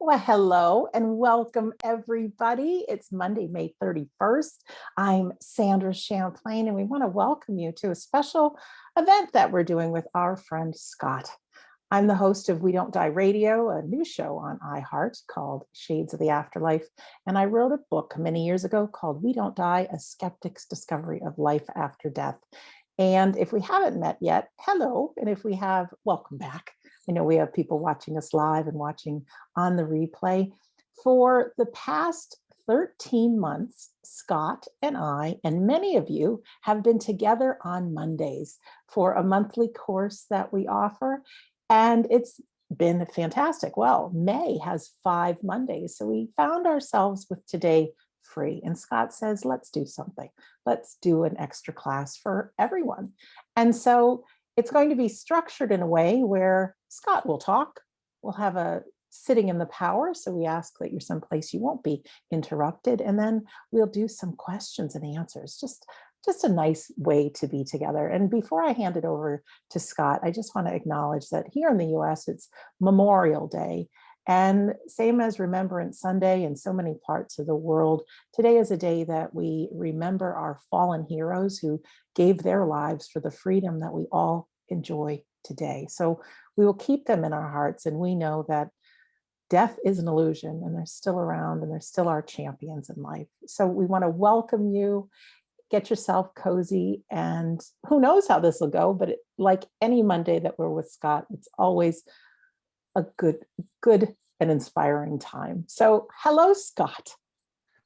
Well, hello and welcome, everybody. It's Monday, May 31st. I'm Sandra Champlain, and we want to welcome you to a special event that we're doing with our friend Scott. I'm the host of We Don't Die Radio, a new show on iHeart called Shades of the Afterlife. And I wrote a book many years ago called We Don't Die, A Skeptic's Discovery of Life After Death. And if we haven't met yet, hello. And if we have, welcome back. I know we have people watching us live and watching on the replay. For the past 13 months, Scott and I, and many of you, have been together on Mondays for a monthly course that we offer. And it's been fantastic. Well, May has 5 Mondays. So we found ourselves with today free. And Scott says, let's do something. Let's do an extra class for everyone. And so it's going to be structured in a way where Scott will talk. We'll have a sitting in the power. So we ask that you're someplace you won't be interrupted. And then we'll do some questions and answers. Just a nice way to be together. And before I hand it over to Scott, I just want to acknowledge that here in the US, it's Memorial Day. And same as Remembrance Sunday in so many parts of the world, today is a day that we remember our fallen heroes who gave their lives for the freedom that we all enjoy today. So we will keep them in our hearts, and we know that death is an illusion and they're still around and they're still our champions in life. So we want to welcome you. Get yourself cozy, and who knows how this will go, but like any Monday that we're with Scott, it's always a good and inspiring time. So hello, Scott.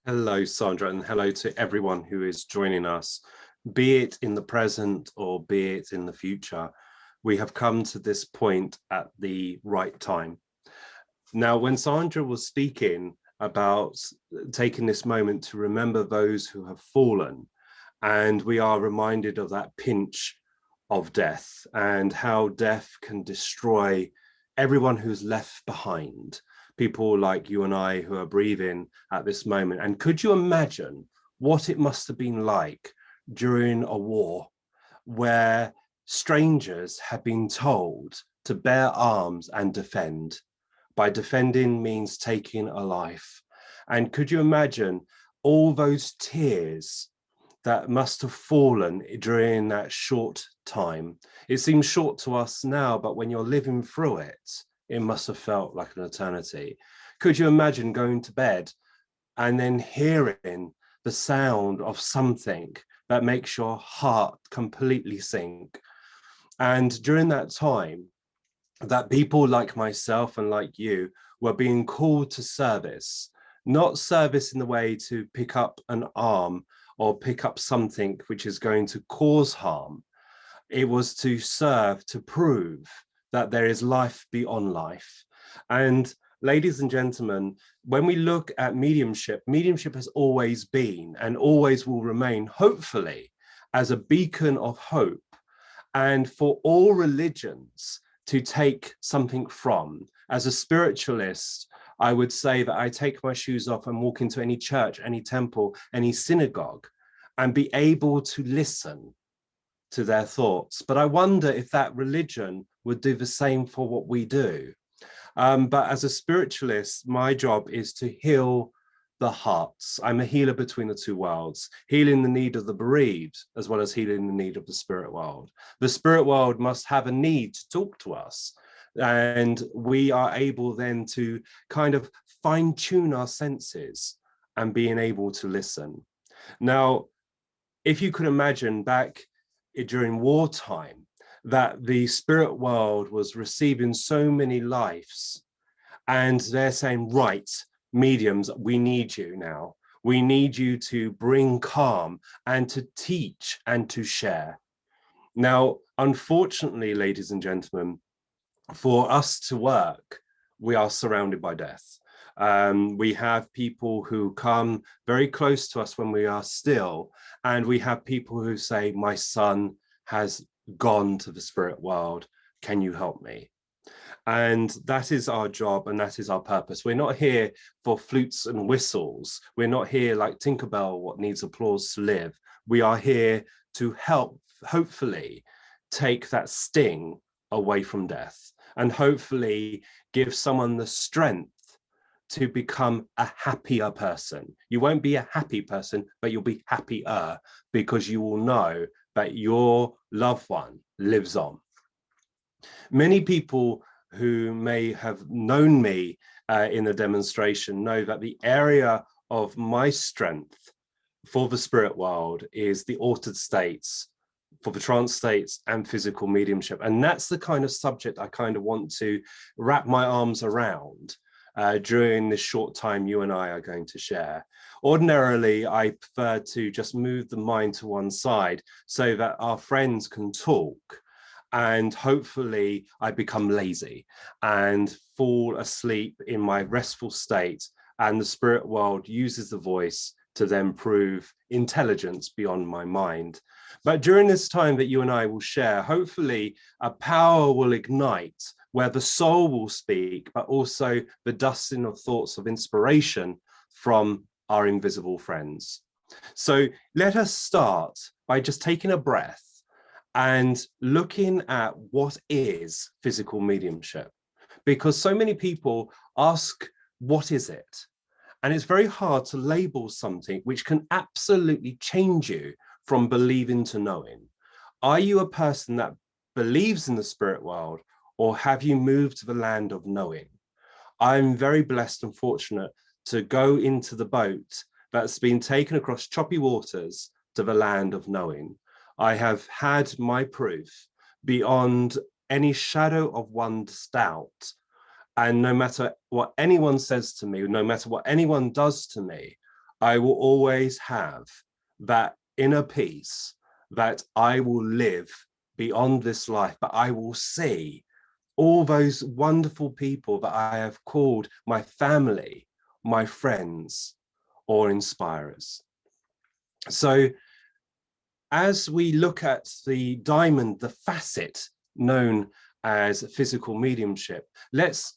Hello, Sandra, and hello to everyone who is joining us, be it in the present or be it in the future. We have come to this point at the right time. Now, when Sandra was speaking about taking this moment to remember those who have fallen, and we are reminded of that pinch of death and how death can destroy everyone who's left behind, people like you and I who are breathing at this moment. And could you imagine what it must have been like during a war where strangers have been told to bear arms and defend? By defending means taking a life. And could you imagine all those tears that must have fallen during that short time? It seems short to us now, but when you're living through it, it must have felt like an eternity. Could you imagine going to bed and then hearing the sound of something that makes your heart completely sink? And during that time, that people like myself and like you were being called to service, not service in the way to pick up an arm or pick up something which is going to cause harm. It was to serve, to prove that there is life beyond life. And ladies and gentlemen, when we look at mediumship, mediumship has always been and always will remain, hopefully, as a beacon of hope, and for all religions to take something from. As a spiritualist, I would say that I take my shoes off and walk into any church, any temple, any synagogue, and be able to listen to their thoughts. But I wonder if that religion would do the same for what we do. But as a spiritualist, my job is to heal the hearts. I'm a healer between the two worlds, healing the need of the bereaved, as well as healing the need of the spirit world. The spirit world must have a need to talk to us. And we are able then to kind of fine tune our senses and being able to listen. Now, if you could imagine back during wartime, that the spirit world was receiving so many lives, and they're saying, right, mediums, we need you now. We need you to bring calm and to teach and to share. Now, unfortunately, ladies and gentlemen, for us to work, we are surrounded by death. We have people who come very close to us when we are still, and we have people who say, my son has gone to the spirit world. Can you help me? And that is our job and that is our purpose. We're not here for flutes and whistles. We're not here like Tinkerbell, what needs applause to live. We are here to help, hopefully, take that sting away from death and hopefully give someone the strength to become a happier person. You won't be a happy person, but you'll be happier because you will know that your loved one lives on. Many people who may have known me in the demonstration know that the area of my strength for the spirit world is the altered states, for the trance states and physical mediumship. And that's the kind of subject I kind of want to wrap my arms around during this short time you and I are going to share. Ordinarily, I prefer to just move the mind to one side so that our friends can talk, and hopefully I become lazy and fall asleep in my restful state, and the spirit world uses the voice to then prove intelligence beyond my mind. But during this time that you and I will share, hopefully a power will ignite where the soul will speak, but also the dusting of thoughts of inspiration from our invisible friends. So let us start by just taking a breath and looking at what is physical mediumship, because so many people ask, what is it? And it's very hard to label something which can absolutely change you from believing to knowing. Are you a person that believes in the spirit world, or have you moved to the land of knowing? I'm very blessed and fortunate to go into the boat that's been taken across choppy waters to the land of knowing. I have had my proof beyond any shadow of one's doubt. And no matter what anyone says to me, no matter what anyone does to me, I will always have that inner peace that I will live beyond this life, but I will see all those wonderful people that I have called my family, my friends, or inspirers. So as we look at the diamond, the facet known as physical mediumship, let's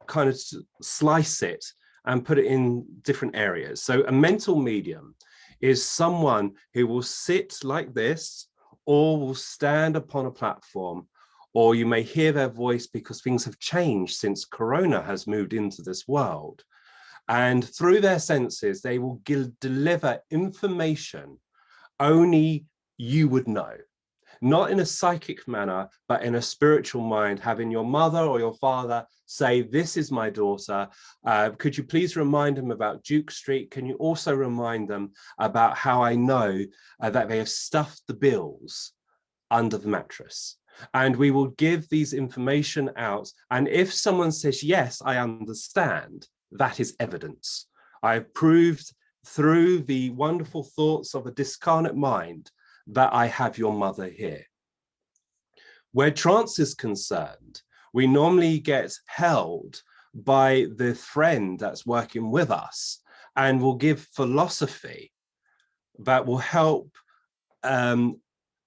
kind of slice it and put it in different areas. So a mental medium is someone who will sit like this, or will stand upon a platform, or you may hear their voice because things have changed since Corona has moved into this world. And through their senses, they will deliver information only you would know. Not in a psychic manner, but in a spiritual mind, having your mother or your father say, this is my daughter. Could you please remind them about Duke Street? Can you also remind them about how I know that they have stuffed the bills under the mattress? And we will give these information out. And if someone says, yes, I understand, that is evidence. I've proved through the wonderful thoughts of a discarnate mind that I have your mother here. Where trance is concerned, we normally get held by the friend that's working with us and will give philosophy that will help kind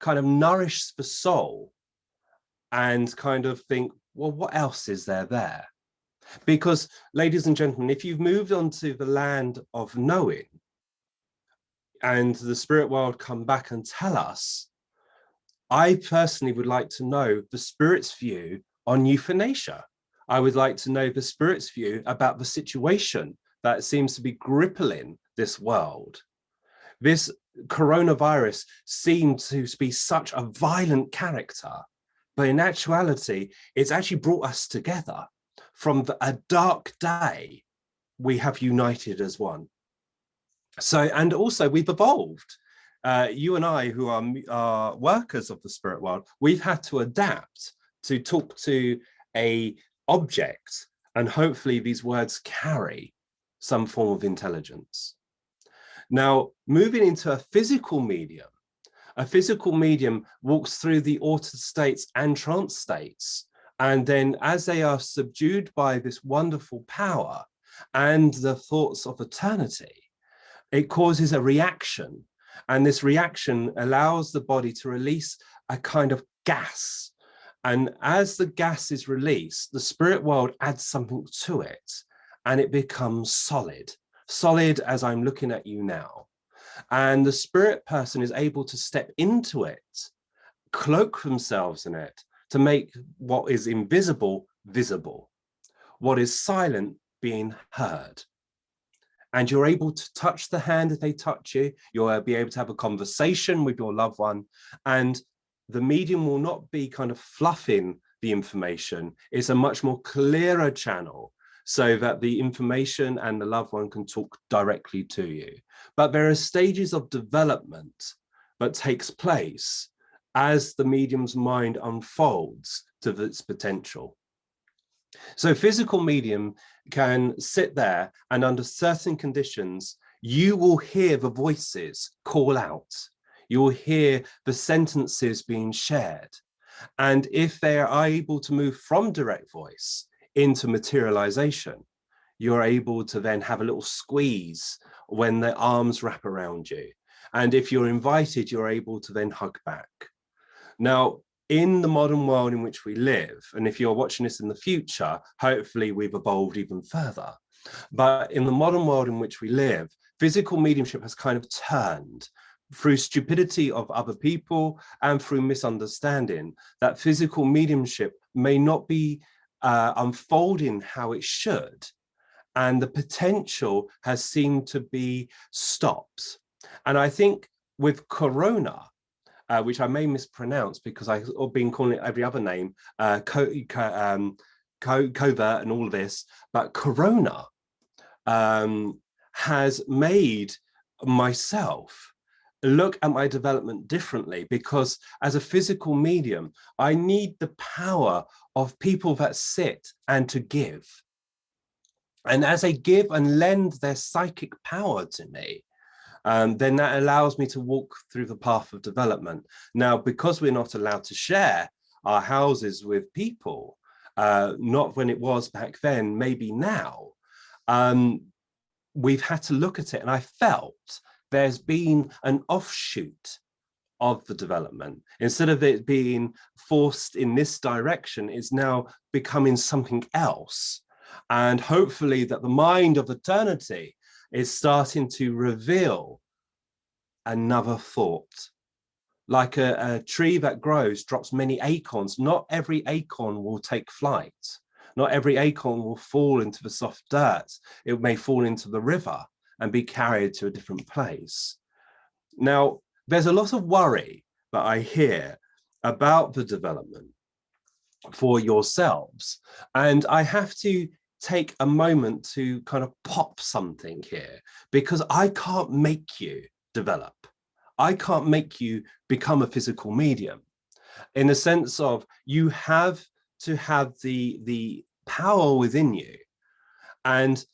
of nourish the soul and kind of think, well, what else is there? Because, ladies and gentlemen, if you've moved on to the land of knowing, and the spirit world come back and tell us, I personally would like to know the spirit's view on euthanasia. I would like to know the spirit's view about the situation that seems to be crippling this world. This coronavirus seemed to be such a violent character, but in actuality, it's actually brought us together. From a dark day, we have united as one. So, and also we've evolved. You and I, who are workers of the spirit world, we've had to adapt to talk to a object, and hopefully these words carry some form of intelligence. Now, moving into a physical medium walks through the altered states and trance states. And then as they are subdued by this wonderful power and the thoughts of eternity, it causes a reaction. And this reaction allows the body to release a kind of gas. And as the gas is released, the spirit world adds something to it, and it becomes solid as I'm looking at you now. And the spirit person is able to step into it, cloak themselves in it, to make what is invisible visible, what is silent being heard. And you're able to touch the hand if they touch you. You'll be able to have a conversation with your loved one. And the medium will not be kind of fluffing the information. It's a much more clearer channel so that the information and the loved one can talk directly to you. But there are stages of development that takes place as the medium's mind unfolds to its potential. So physical medium can sit there, and under certain conditions, you will hear the voices call out. You will hear the sentences being shared. And if they are able to move from direct voice into materialization, you're able to then have a little squeeze when the arms wrap around you. And if you're invited, you're able to then hug back. Now, in the modern world in which we live, and if you're watching this in the future, hopefully we've evolved even further. But in the modern world in which we live, physical mediumship has kind of turned through stupidity of other people and through misunderstanding that physical mediumship may not be unfolding how it should. And the potential has seemed to be stopped. And I think with Corona, which I may mispronounce because I've been calling it every other name, covert and all of this, but Corona has made myself look at my development differently, because as a physical medium, I need the power of people that sit and to give. And as they give and lend their psychic power to me, then that allows me to walk through the path of development. Now, because we're not allowed to share our houses with people, not when it was back then, maybe now, we've had to look at it. And I felt there's been an offshoot of the development. Instead of it being forced in this direction, it's now becoming something else. And hopefully that the mind of eternity is starting to reveal another thought. Like a tree that grows drops many acorns. Not every acorn will take flight. Not every acorn will fall into the soft dirt. It may fall into the river and be carried to a different place. Now, there's a lot of worry that I hear about the development for yourselves. And I have to take a moment to kind of pop something here, because I can't make you develop. I can't make you become a physical medium, in the sense of you have to have the power within you. And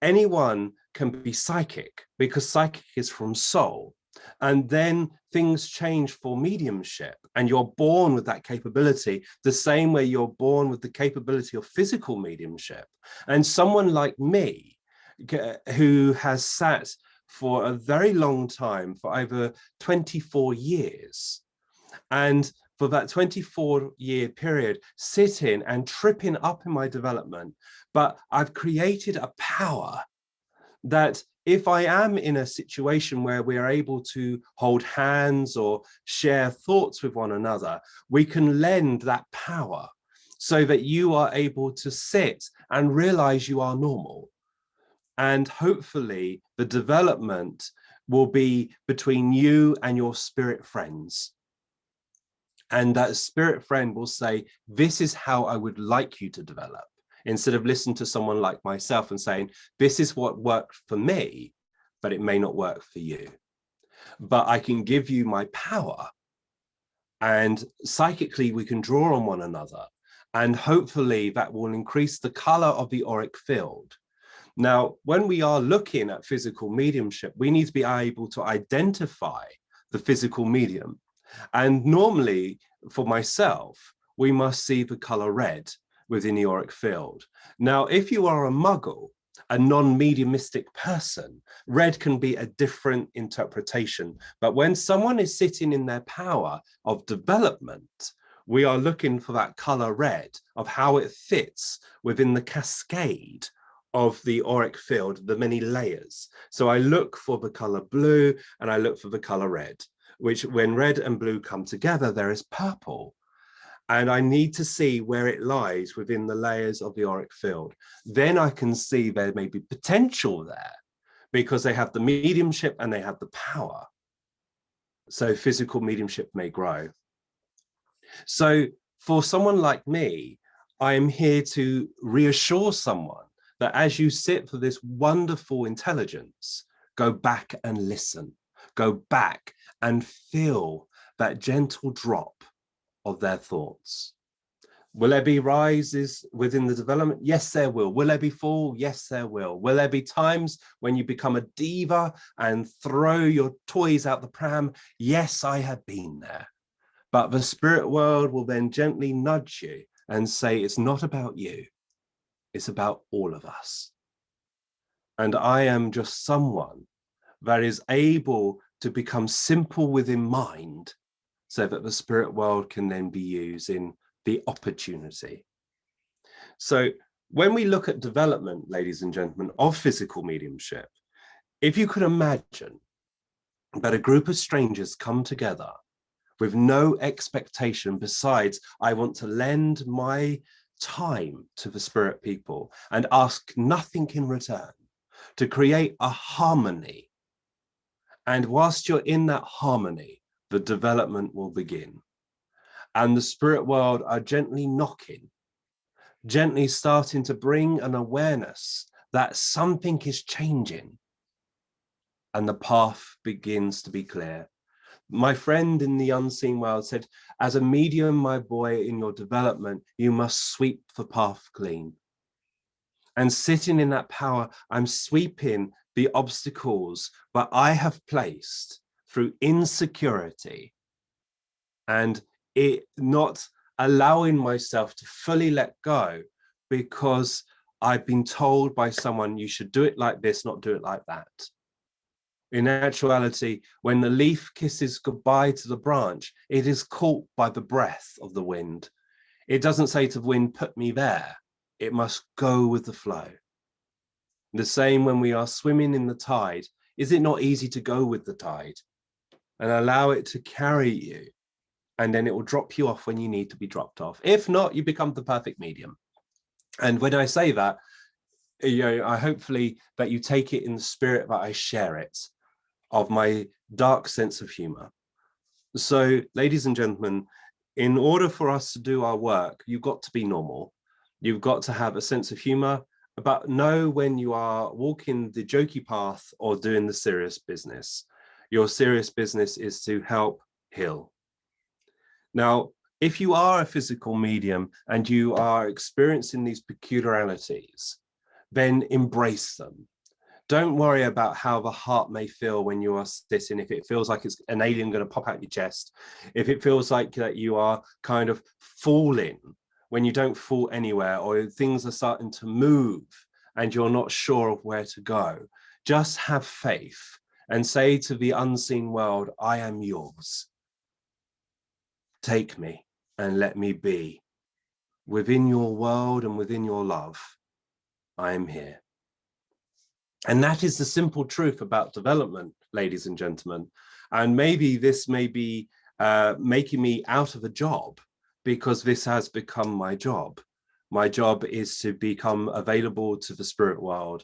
anyone can be psychic, because psychic is from soul. And then things change for mediumship, and you're born with that capability the same way you're born with the capability of physical mediumship. And someone like me, who has sat for a very long time, for over 24 years, and for that 24-year period, sitting and tripping up in my development, but I've created a power that if I am in a situation where we are able to hold hands or share thoughts with one another, we can lend that power so that you are able to sit and realize you are normal. And hopefully the development will be between you and your spirit friends. And that spirit friend will say, this is how I would like you to develop, instead of listening to someone like myself and saying, this is what worked for me, but it may not work for you. But I can give you my power, and psychically we can draw on one another. And hopefully that will increase the color of the auric field. Now, when we are looking at physical mediumship, we need to be able to identify the physical medium. And normally, for myself, we must see the color red within the auric field. Now, if you are a muggle, a non-mediumistic person, red can be a different interpretation. But when someone is sitting in their power of development, we are looking for that color red, of how it fits within the cascade of the auric field, the many layers. So I look for the color blue and I look for the color red, which when red and blue come together, there is purple. And I need to see where it lies within the layers of the auric field. Then I can see there may be potential there because they have the mediumship and they have the power. So physical mediumship may grow. So for someone like me, I am here to reassure someone that as you sit for this wonderful intelligence, go back and listen, go back and feel that gentle drop of their thoughts. Will there be rises within the development? Yes, there will. Will there be fall? Yes, there will. Will there be times when you become a diva and throw your toys out the pram? Yes, I have been there. But the spirit world will then gently nudge you and say, it's not about you. It's about all of us. And I am just someone that is able to become simple within mind so that the spirit world can then be used in the opportunity. So when we look at development, ladies and gentlemen, of physical mediumship, if you could imagine that a group of strangers come together with no expectation besides, I want to lend my time to the spirit people and ask nothing in return, to create a harmony. And whilst you're in that harmony, the development will begin. And the spirit world are gently knocking, gently starting to bring an awareness that something is changing. And the path begins to be clear. My friend in the unseen world said, as a medium, my boy, in your development, you must sweep the path clean. And sitting in that power, I'm sweeping the obstacles that I have placed through insecurity and it not allowing myself to fully let go because I've been told by someone, you should do it like this, not do it like that. In actuality, when the leaf kisses goodbye to the branch, it is caught by the breath of the wind. It doesn't say to the wind, put me there. It must go with the flow. The same when we are swimming in the tide. Is it not easy to go with the tide and allow it to carry you? And then it will drop you off when you need to be dropped off. If not, you become the perfect medium. And when I say that, I hopefully that you take it in the spirit that I share it, of my dark sense of humor. So, ladies and gentlemen, in order for us to do our work, you've got to be normal. You've got to have a sense of humor, but know when you are walking the jokey path or doing the serious business. Your serious business is to help heal. Now, if you are a physical medium and you are experiencing these peculiarities, then embrace them. Don't worry about how the heart may feel when you are sitting. If it feels like it's an alien going to pop out your chest, if it feels like that you are kind of falling when you don't fall anywhere, or things are starting to move and you're not sure of where to go, just have faith and say to the unseen world, I am yours. Take me and let me be. Within your world and within your love, I am here. And that is the simple truth about development, ladies and gentlemen. And maybe this may be making me out of a job because this has become my job. My job is to become available to the spirit world,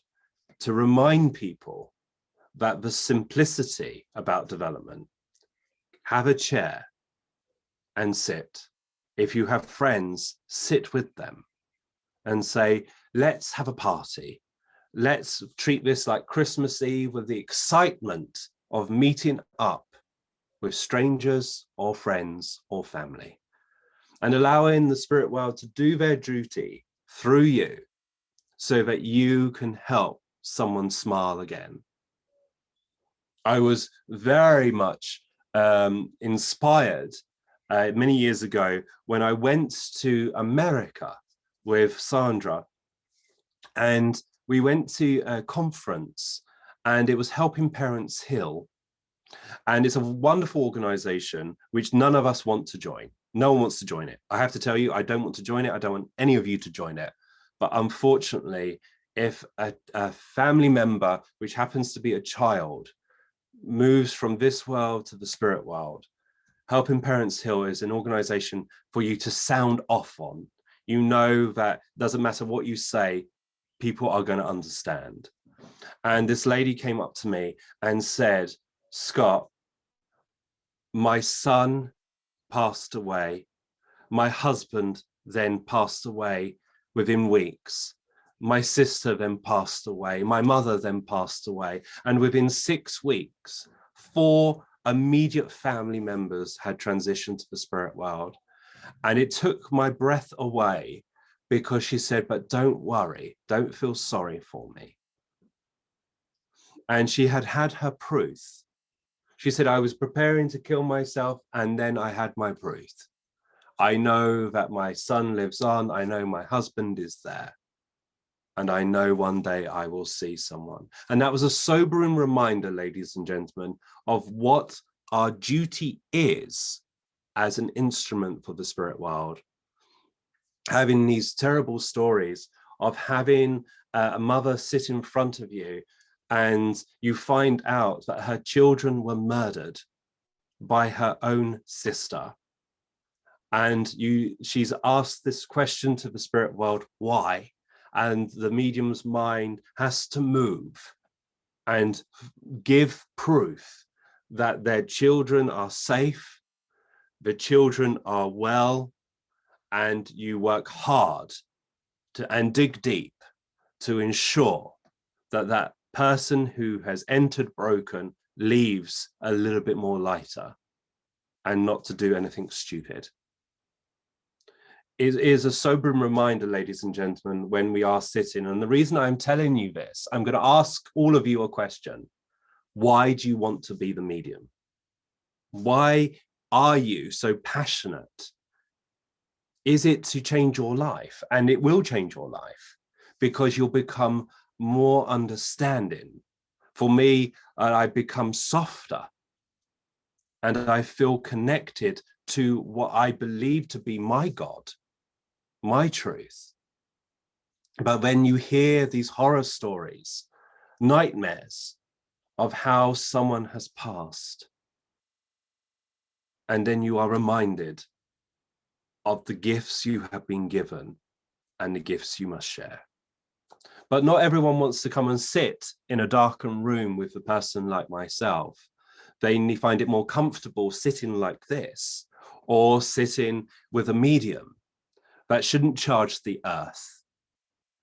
to remind people that the simplicity about development, have a chair and sit. If you have friends, sit with them and say, let's have a party. Let's treat this like Christmas Eve with the excitement of meeting up with strangers or friends or family and allowing the spirit world to do their duty through you so that you can help someone smile again. I was very much inspired many years ago when I went to America with Sandra, and we went to a conference and it was Helping Parents Heal. And it's a wonderful organization which none of us want to join. No one wants to join it. I have to tell you, I don't want to join it. I don't want any of you to join it. But unfortunately, if a family member, which happens to be a child, moves from this world to the spirit world, Helping Parents Heal is an organization for you to sound off on. You know that doesn't matter what you say, people are going to understand. And this lady came up to me and said, Scott, my son passed away. My husband then passed away within weeks. My sister then passed away. My mother then passed away. And within 6 weeks, 4 immediate family members had transitioned to the spirit world. And it took my breath away because she said, but don't worry, don't feel sorry for me. And she had had her proof. She said, I was preparing to kill myself and then I had my proof. I know that my son lives on. I know my husband is there. And I know one day I will see someone. And that was a sobering reminder, ladies and gentlemen, of what our duty is as an instrument for the spirit world. Having these terrible stories of having a mother sit in front of you and you find out that her children were murdered by her own sister. And she's asked this question to the spirit world, why? And the medium's mind has to move and give proof that their children are safe, the children are well, and you work hard and dig deep to ensure that that person who has entered broken leaves a little bit more lighter and not to do anything stupid. It is a sobering reminder, ladies and gentlemen, when we are sitting. And the reason I'm telling you this, I'm going to ask all of you a question. Why do you want to be the medium? Why are you so passionate? Is it to change your life? And it will change your life because you'll become more understanding. For me, I become softer and I feel connected to what I believe to be my God, my truth. But when you hear these horror stories, nightmares of how someone has passed, and then you are reminded of the gifts you have been given and the gifts you must share. But not everyone wants to come and sit in a darkened room with a person like myself. They find it more comfortable sitting like this or sitting with a medium that shouldn't charge the earth,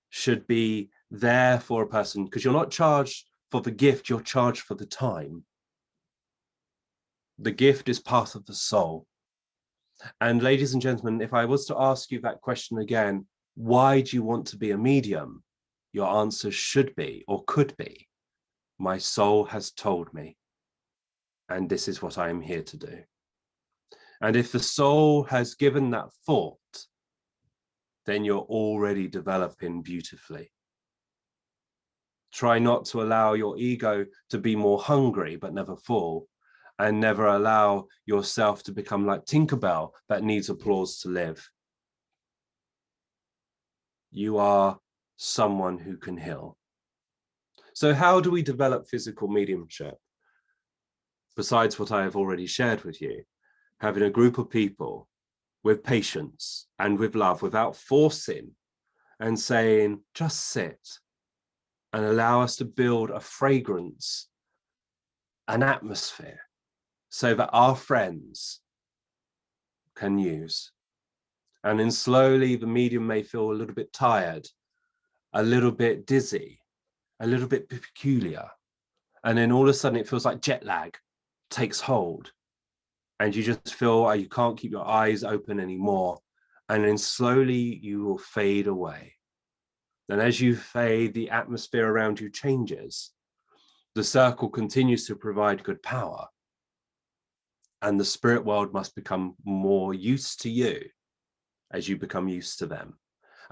should be there for a person, because you're not charged for the gift, you're charged for the time. The gift is part of the soul. And ladies and gentlemen, if I was to ask you that question again, why do you want to be a medium? Your answer should be, or could be, my soul has told me, and this is what I am here to do. And if the soul has given that thought, then you're already developing beautifully. Try not to allow your ego to be more hungry, but never full, and never allow yourself to become like Tinkerbell that needs applause to live. You are someone who can heal. So how do we develop physical mediumship? Besides what I have already shared with you, having a group of people with patience and with love, without forcing and saying, just sit and allow us to build a fragrance, an atmosphere, so that our friends can use. And then slowly the medium may feel a little bit tired, a little bit dizzy, a little bit peculiar. And then all of a sudden it feels like jet lag takes hold. And you just feel you can't keep your eyes open anymore. And then slowly you will fade away. And as you fade, the atmosphere around you changes. The circle continues to provide good power. And the spirit world must become more used to you as you become used to them.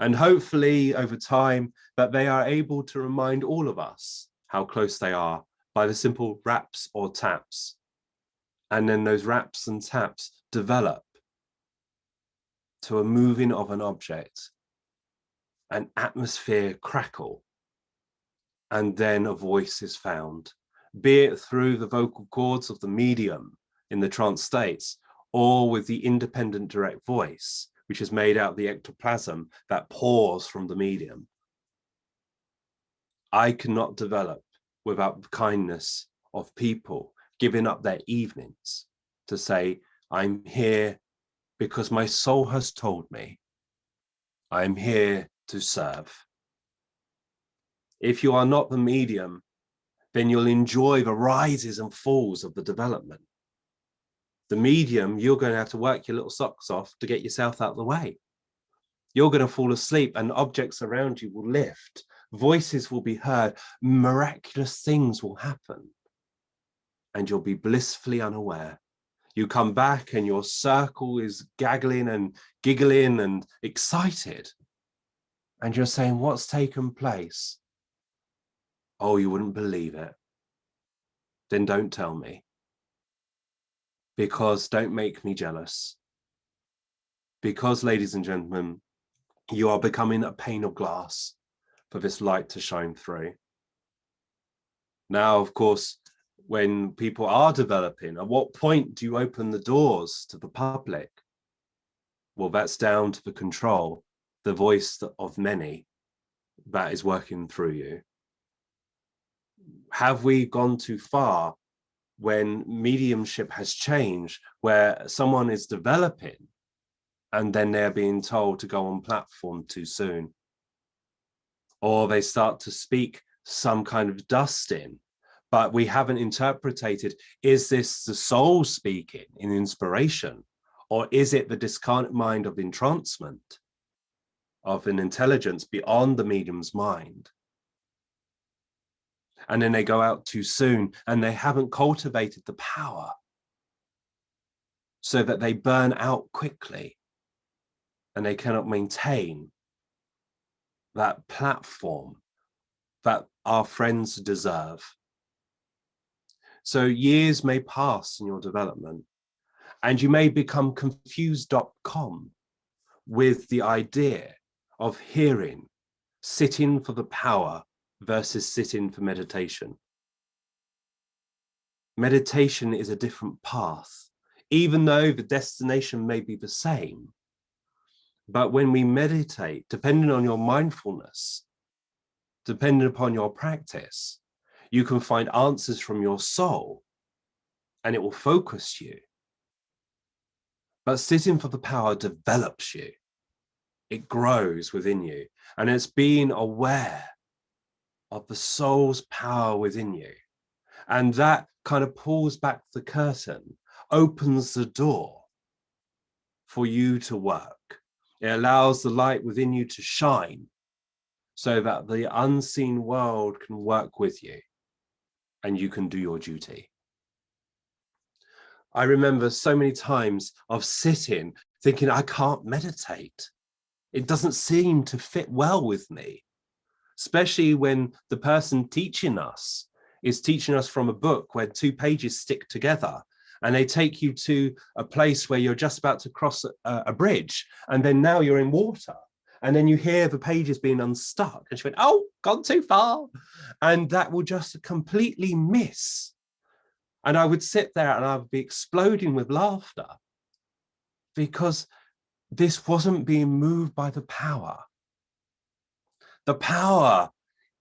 And hopefully over time that they are able to remind all of us how close they are by the simple raps or taps. And then those raps and taps develop to a moving of an object, an atmosphere crackle, and then a voice is found, be it through the vocal cords of the medium in the trance states, or with the independent direct voice, which is made out of the ectoplasm that pours from the medium. I cannot develop without the kindness of people giving up their evenings to say, I'm here because my soul has told me I'm here to serve. If you are not the medium, then you'll enjoy the rises and falls of the development. The medium, you're going to have to work your little socks off to get yourself out of the way. You're going to fall asleep and objects around you will lift. Voices will be heard. Miraculous things will happen. And you'll be blissfully unaware. You come back and your circle is gaggling and giggling and excited. And you're saying, what's taken place? Oh, you wouldn't believe it. Then don't tell me. Because don't make me jealous. Because, ladies and gentlemen, you are becoming a pane of glass for this light to shine through. Now, of course, when people are developing, at what point do you open the doors to the public? Well, that's down to the control, the voice of many that is working through you. Have we gone too far when mediumship has changed, where someone is developing and then they're being told to go on platform too soon? Or they start to speak some kind of dusting, but we haven't interpreted, is this the soul speaking in inspiration? Or is it the discarnate mind of entrancement, of an intelligence beyond the medium's mind? And then they go out too soon and they haven't cultivated the power so that they burn out quickly and they cannot maintain that platform that our friends deserve. So years may pass in your development and you may become confused.com with the idea of hearing, sitting for the power versus sitting for meditation. Meditation is a different path, even though the destination may be the same. But when we meditate, depending on your mindfulness, depending upon your practice, you can find answers from your soul and it will focus you. But sitting for the power develops you. It grows within you. And it's being aware of the soul's power within you. And that kind of pulls back the curtain, opens the door for you to work. It allows the light within you to shine so that the unseen world can work with you and you can do your duty. I remember so many times of sitting thinking, I can't meditate. It doesn't seem to fit well with me, especially when the person teaching us is teaching us from a book where 2 pages stick together and they take you to a place where you're just about to cross a bridge and then now you're in water and then you hear the pages being unstuck and she went, oh, gone too far. And that will just completely miss. And I would sit there and I would be exploding with laughter because this wasn't being moved by the power. The power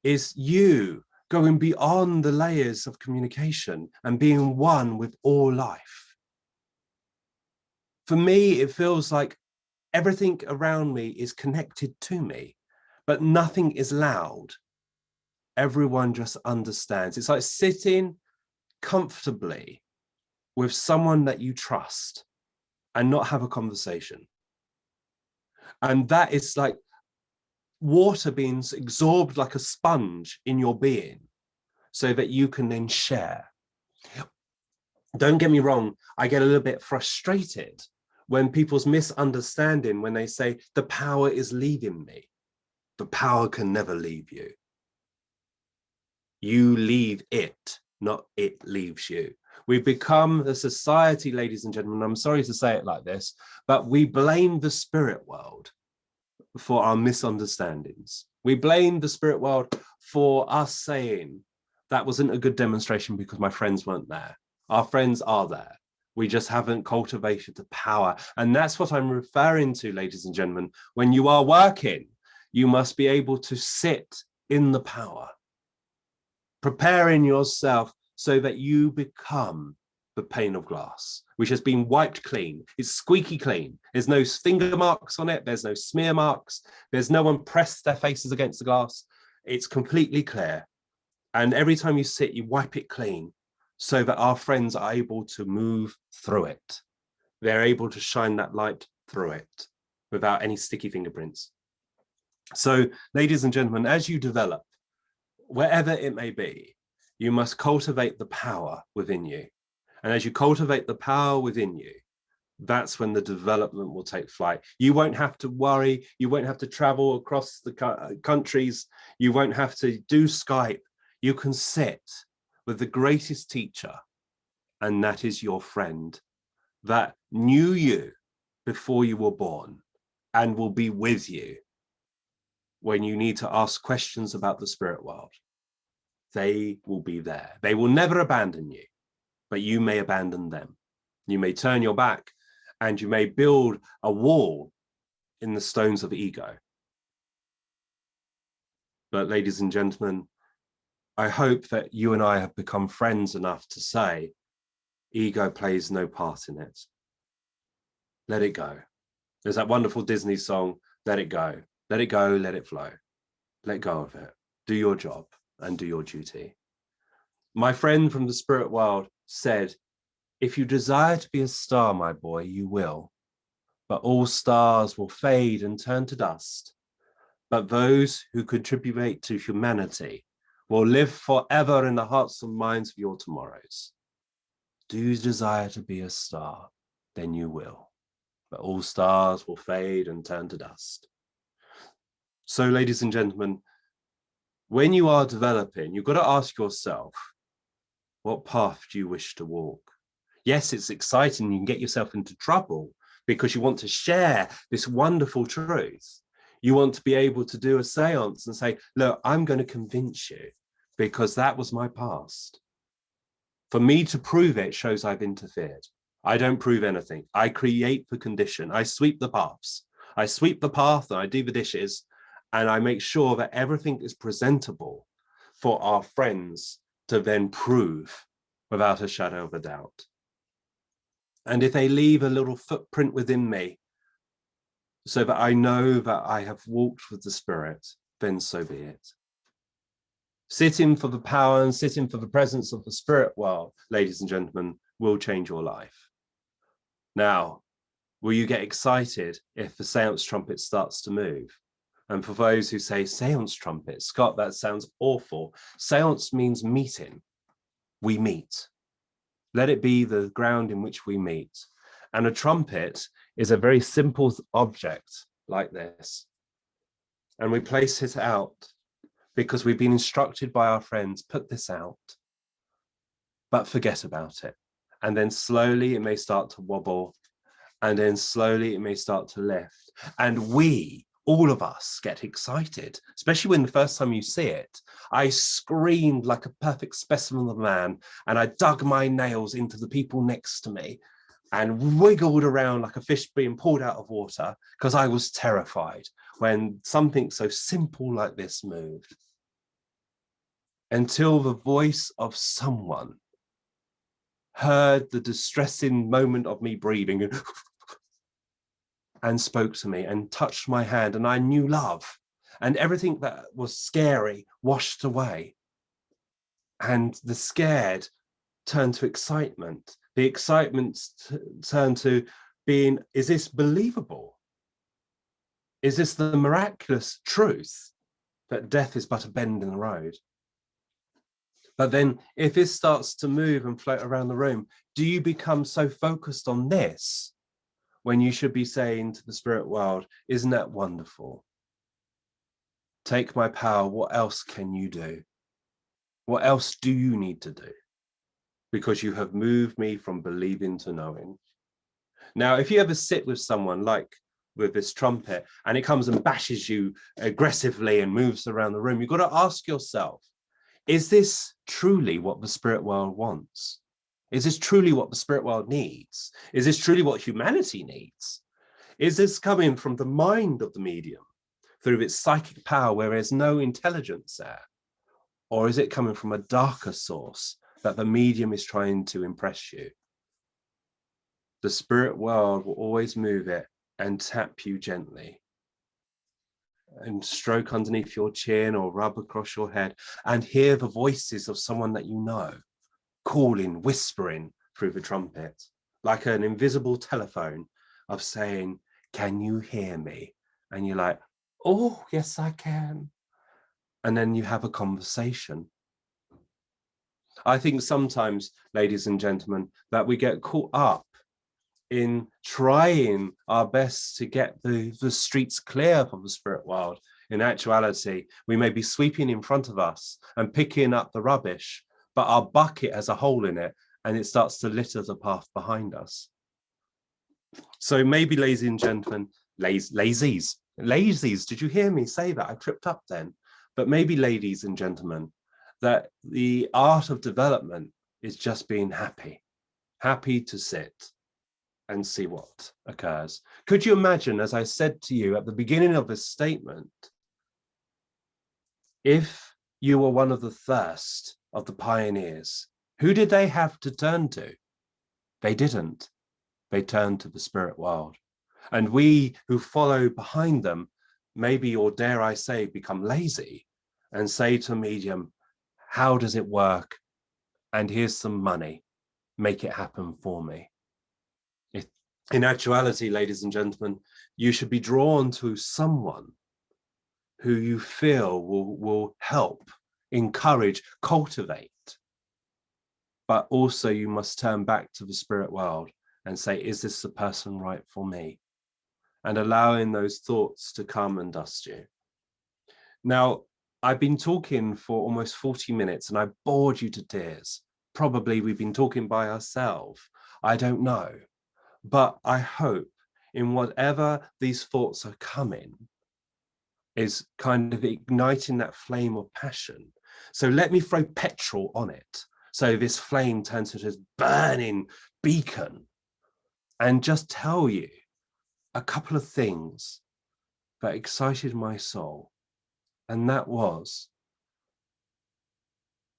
is you going beyond the layers of communication and being one with all life. For me, it feels like everything around me is connected to me, but nothing is loud. Everyone just understands. It's like sitting comfortably with someone that you trust and not have a conversation. And that is like water being absorbed like a sponge in your being so that you can then share. Don't get me wrong, I get a little bit frustrated when people's misunderstanding, when they say the power is leaving me. The power can never leave you. You leave it, not it leaves you. We've become a society, ladies and gentlemen, I'm sorry to say it like this, but we blame the spirit world for our misunderstandings. We blame the spirit world for us saying that wasn't a good demonstration because my friends weren't there. Our friends are there. We just haven't cultivated the power. And that's what I'm referring to, ladies and gentlemen. When you are working, you must be able to sit in the power, preparing yourself so that you become the pane of glass, which has been wiped clean. It's squeaky clean. There's no finger marks on it. There's no smear marks. There's no one pressed their faces against the glass. It's completely clear. And every time you sit, you wipe it clean so that our friends are able to move through it. They're able to shine that light through it without any sticky fingerprints. So, ladies and gentlemen, as you develop, wherever it may be, you must cultivate the power within you. And as you cultivate the power within you, that's when the development will take flight. You won't have to worry. You won't have to travel across the countries. You won't have to do Skype. You can sit with the greatest teacher, and that is your friend that knew you before you were born and will be with you when you need to ask questions about the spirit world. They will be there. They will never abandon you, but you may abandon them. You may turn your back and you may build a wall in the stones of ego. But ladies and gentlemen, I hope that you and I have become friends enough to say, ego plays no part in it. Let it go. There's that wonderful Disney song, Let It Go. Let it go, let it flow. Let go of it. Do your job and do your duty. My friend from the spirit world said, if you desire to be a star, my boy, you will. But all stars will fade and turn to dust. But those who contribute to humanity will live forever in the hearts and minds of your tomorrows. Do you desire to be a star? Then you will. But all stars will fade and turn to dust. So, ladies and gentlemen, when you are developing, you've got to ask yourself, what path do you wish to walk? Yes, it's exciting. You can get yourself into trouble because you want to share this wonderful truth. You want to be able to do a seance and say, look, I'm going to convince you because that was my past. For me to prove it shows I've interfered. I don't prove anything. I create the condition. I sweep the paths. I sweep the path and I do the dishes and I make sure that everything is presentable for our friends to then prove without a shadow of a doubt. And if they leave a little footprint within me so that I know that I have walked with the Spirit, then so be it. Sitting for the power and sitting for the presence of the spirit world, ladies and gentlemen, will change your life. Now, will you get excited if the seance trumpet starts to move? And for those who say seance trumpet, Scott, that sounds awful. Seance means meeting. We meet. Let it be the ground in which we meet. And a trumpet is a very simple object like this. And we place it out because we've been instructed by our friends, put this out, but forget about it. And then slowly it may start to wobble, and then slowly it may start to lift. And we, all of us, get excited, especially when the first time you see it. I screamed like a perfect specimen of a man, and I dug my nails into the people next to me and wiggled around like a fish being pulled out of water because I was terrified when something so simple like this moved. Until the voice of someone heard the distressing moment of me breathing and spoke to me and touched my hand, and I knew love, and everything that was scary washed away. And the scared turned to excitement. The excitement turned to being, is this believable? Is this the miraculous truth that death is but a bend in the road? But then if this starts to move and float around the room, do you become so focused on this when you should be saying to the spirit world, isn't that wonderful? Take my power. What else can you do? What else do you need to do? Because you have moved me from believing to knowing. Now, if you ever sit with someone like with this trumpet and it comes and bashes you aggressively and moves around the room, you've got to ask yourself, is this truly what the spirit world wants? Is this truly what the spirit world needs? Is this truly what humanity needs? Is this coming from the mind of the medium through its psychic power where there's no intelligence there? Or is it coming from a darker source that the medium is trying to impress you? The spirit world will always move it and tap you gently and stroke underneath your chin or rub across your head and hear the voices of someone that you know, calling, whispering through the trumpet, like an invisible telephone of saying, can you hear me? And you're like, oh, yes, I can. And then you have a conversation. I think sometimes, ladies and gentlemen, that we get caught up in trying our best to get the streets clear from the spirit world. In actuality, we may be sweeping in front of us and picking up the rubbish, but our bucket has a hole in it and it starts to litter the path behind us. So maybe, ladies and gentlemen, lazies, did you hear me say that? I tripped up then. But maybe, ladies and gentlemen, that the art of development is just being happy to sit and see what occurs. Could you imagine, as I said to you at the beginning of this statement, if you were one of the first of the pioneers, who did they have to turn to? They didn't. They turned to the spirit world. And we who follow behind them, maybe, or dare I say, become lazy and say to a medium, how does it work? And here's some money, make it happen for me. In actuality, ladies and gentlemen, you should be drawn to someone who you feel will help, encourage, cultivate. But also you must turn back to the spirit world and say, is this the person right for me? And allowing those thoughts to come and dust you. Now, I've been talking for almost 40 minutes and I bored you to tears. Probably we've been talking by ourselves. I don't know. But I hope in whatever these thoughts are coming is kind of igniting that flame of passion. So let me throw petrol on it. So this flame turns into this burning beacon and just tell you a couple of things that excited my soul. And that was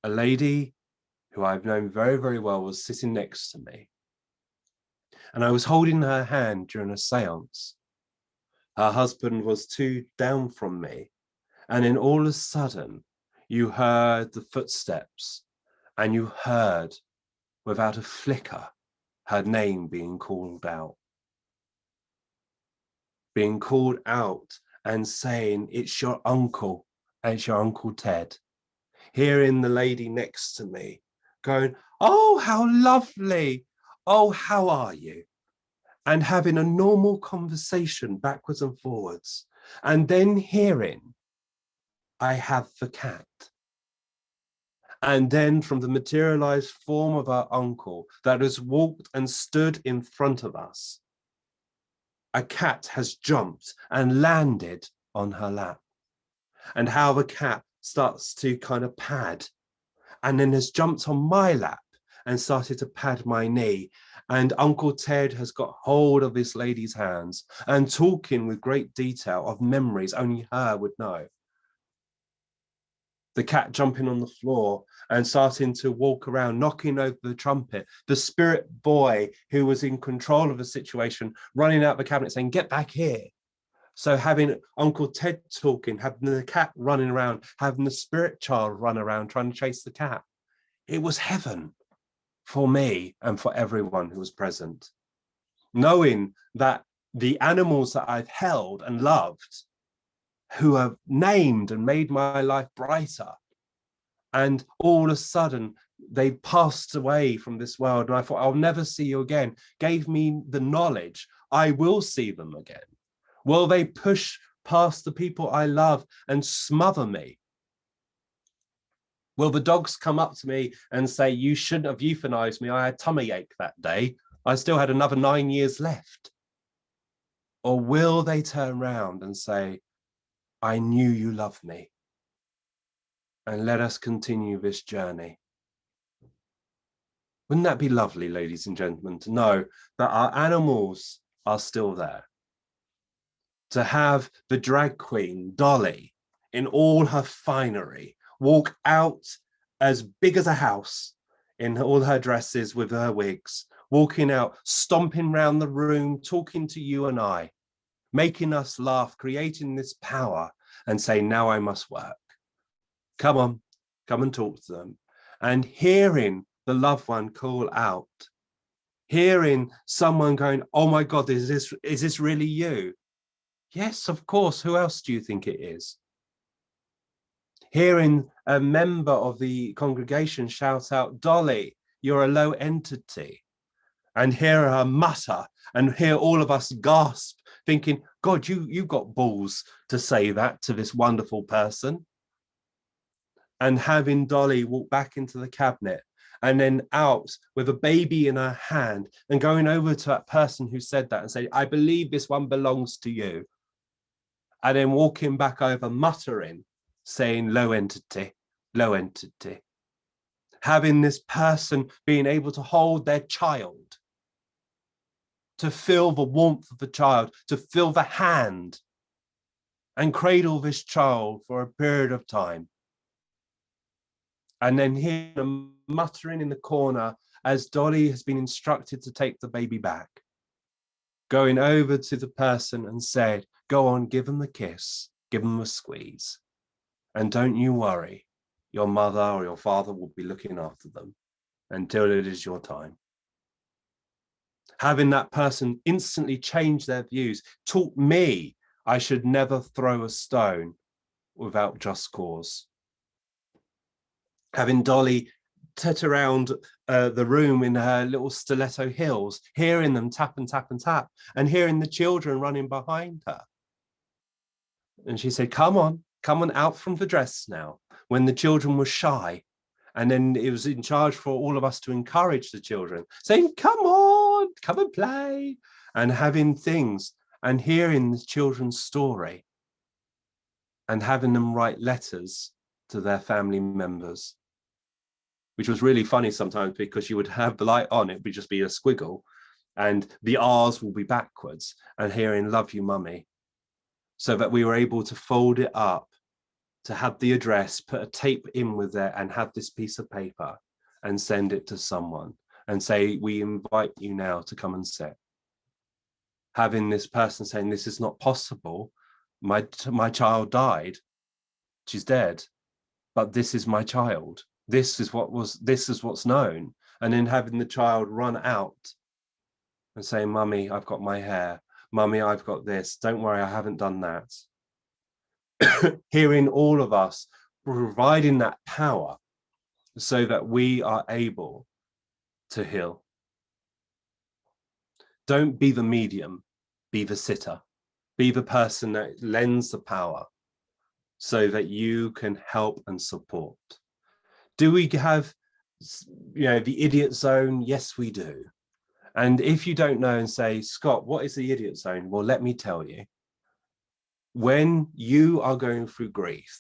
a lady who I've known very, very well was sitting next to me. And I was holding her hand during a seance. Her husband was too down from me. And then all of a sudden, you heard the footsteps and you heard, without a flicker, her name being called out. Being called out and saying, it's your uncle, and it's your Uncle Ted. Hearing the lady next to me going, oh, how lovely. Oh, how are you? And having a normal conversation backwards and forwards. And then hearing, I have the cat. And then from the materialized form of our uncle that has walked and stood in front of us, a cat has jumped and landed on her lap. And how the cat starts to kind of pad and then has jumped on my lap and started to pad my knee. And Uncle Ted has got hold of this lady's hands and talking with great detail of memories only her would know. The cat jumping on the floor and starting to walk around, knocking over the trumpet. The spirit boy who was in control of the situation, running out the cabinet saying, get back here. So having Uncle Ted talking, having the cat running around, having the spirit child run around trying to chase the cat. It was heaven for me and for everyone who was present. Knowing that the animals that I've held and loved, who have named and made my life brighter, and all of a sudden they passed away from this world, and I thought, I'll never see you again, gave me the knowledge I will see them again. Will they push past the people I love and smother me? Will the dogs come up to me and say, you shouldn't have euthanized me, I had tummy ache that day, I still had another 9 years left? Or will they turn around and say, I knew you loved me, and let us continue this journey? Wouldn't that be lovely, ladies and gentlemen, to know that our animals are still there? To have the drag queen, Dolly, in all her finery, walk out as big as a house in all her dresses with her wigs, walking out, stomping round the room, talking to you and I, making us laugh, creating this power and say, now I must work. Come on, come and talk to them. And hearing the loved one call out, hearing someone going, oh my God, is this really you? Yes, of course. Who else do you think it is? Hearing a member of the congregation shout out, Dolly, you're a low entity. And hear her mutter and hear all of us gasp, thinking, God, you got balls to say that to this wonderful person. And having Dolly walk back into the cabinet and then out with a baby in her hand and going over to that person who said that and say, I believe this one belongs to you. And then walking back over, muttering, saying, low entity, low entity. Having this person being able to hold their child, to feel the warmth of the child, to feel the hand and cradle this child for a period of time. And then hearing a muttering in the corner as Dolly has been instructed to take the baby back, going over to the person and said, go on, give them a kiss, give them a squeeze. And don't you worry, your mother or your father will be looking after them until it is your time. Having that person instantly change their views taught me I should never throw a stone without just cause. Having Dolly tit around the room in her little stiletto heels, hearing them tap and tap and tap, and hearing the children running behind her. And she said, come on out from the dress now, when the children were shy. And then it was in charge for all of us to encourage the children, saying, come on, come and play, and having things and hearing the children's story and having them write letters to their family members, which was really funny sometimes because you would have the light on, it would just be a squiggle and the R's will be backwards, and hearing love you, mummy, so that we were able to fold it up, to have the address, put a tape in with it and have this piece of paper and send it to someone and say, we invite you now to come and sit. Having this person saying, this is not possible. My child died. She's dead, but this is my child. This is what's known. And then having the child run out and say, mummy, I've got my hair. Mummy, I've got this. Don't worry, I haven't done that. Hearing all of us providing that power so that we are able to heal. Don't be the medium, be the sitter, be the person that lends the power so that you can help and support. Do we have, the idiot zone? Yes, we do. And if you don't know and say, Scott, what is the idiot zone? Well, let me tell you. When you are going through grief,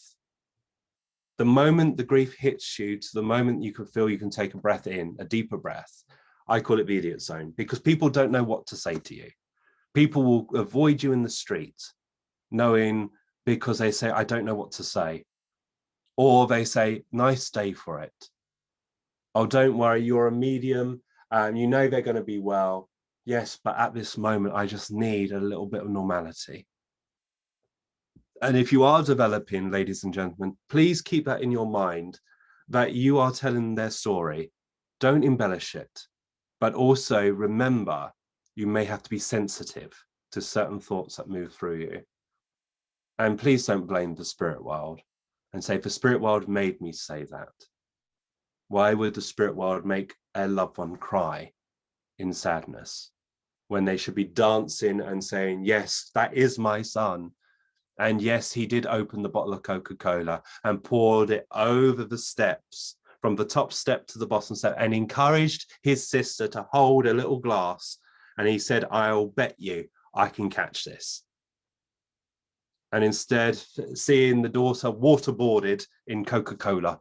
the moment the grief hits you to the moment you can feel you can take a breath in, a deeper breath, I call it the idiot zone, because people don't know what to say to you. People will avoid you in the street, knowing because they say, I don't know what to say. Or they say, nice day for it. Oh, don't worry, you're a medium. You know they're going to be well. Yes, but at this moment, I just need a little bit of normality. And if you are developing, ladies and gentlemen, please keep that in your mind, that you are telling their story. Don't embellish it, but also remember, you may have to be sensitive to certain thoughts that move through you. And please don't blame the spirit world and say, the spirit world made me say that. Why would the spirit world make a loved one cry in sadness when they should be dancing and saying, yes, that is my son. And yes, he did open the bottle of Coca-Cola and poured it over the steps, from the top step to the bottom step, and encouraged his sister to hold a little glass. And he said, I'll bet you I can catch this. And instead, seeing the daughter waterboarded in Coca-Cola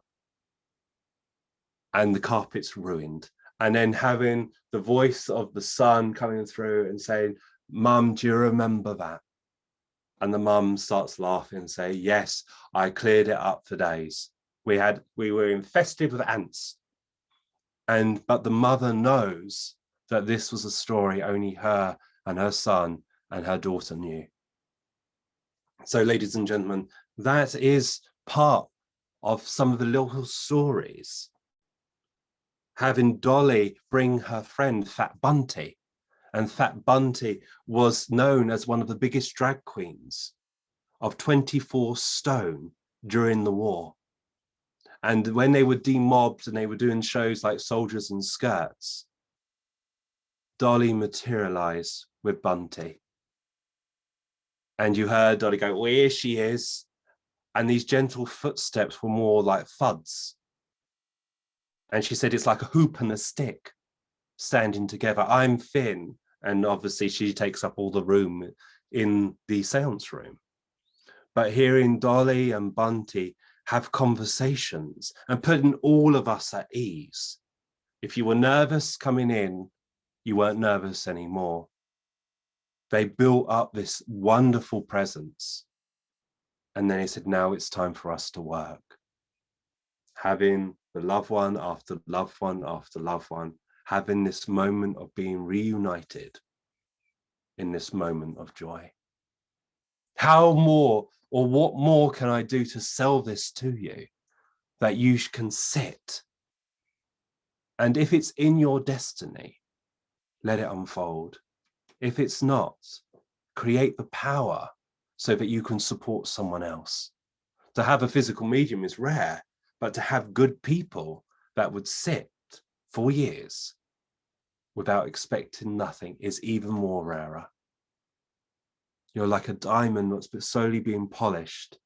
and the carpet's ruined and then having the voice of the son coming through and saying, "Mum, do you remember that?" And the mum starts laughing and say, "Yes, I cleared it up for days. We were infested with ants." But the mother knows that this was a story only her and her son and her daughter knew. So, ladies and gentlemen, that is part of some of the little stories. Having Dolly bring her friend Fat Bunty, and Fat Bunty was known as one of the biggest drag queens of 24 stone during the war. And when they were demobbed and they were doing shows like Soldiers in Skirts, Dolly materialized with Bunty. And you heard Dolly go, "Well, here she is." And these gentle footsteps were more like thuds. And she said, "It's like a hoop and a stick standing together. I'm Finn." And obviously she takes up all the room in the seance room. But hearing Dolly and Bunty have conversations and putting all of us at ease. If you were nervous coming in, you weren't nervous anymore. They built up this wonderful presence. And then he said, "Now it's time for us to work." Having the loved one after loved one after loved one, having this moment of being reunited in this moment of joy. How more, or what more can I do to sell this to you? That you can sit. And if it's in your destiny, let it unfold. If it's not, create the power so that you can support someone else. To have a physical medium is rare, but to have good people that would sit for years without expecting nothing is even more rarer. You're like a diamond that's slowly being polished,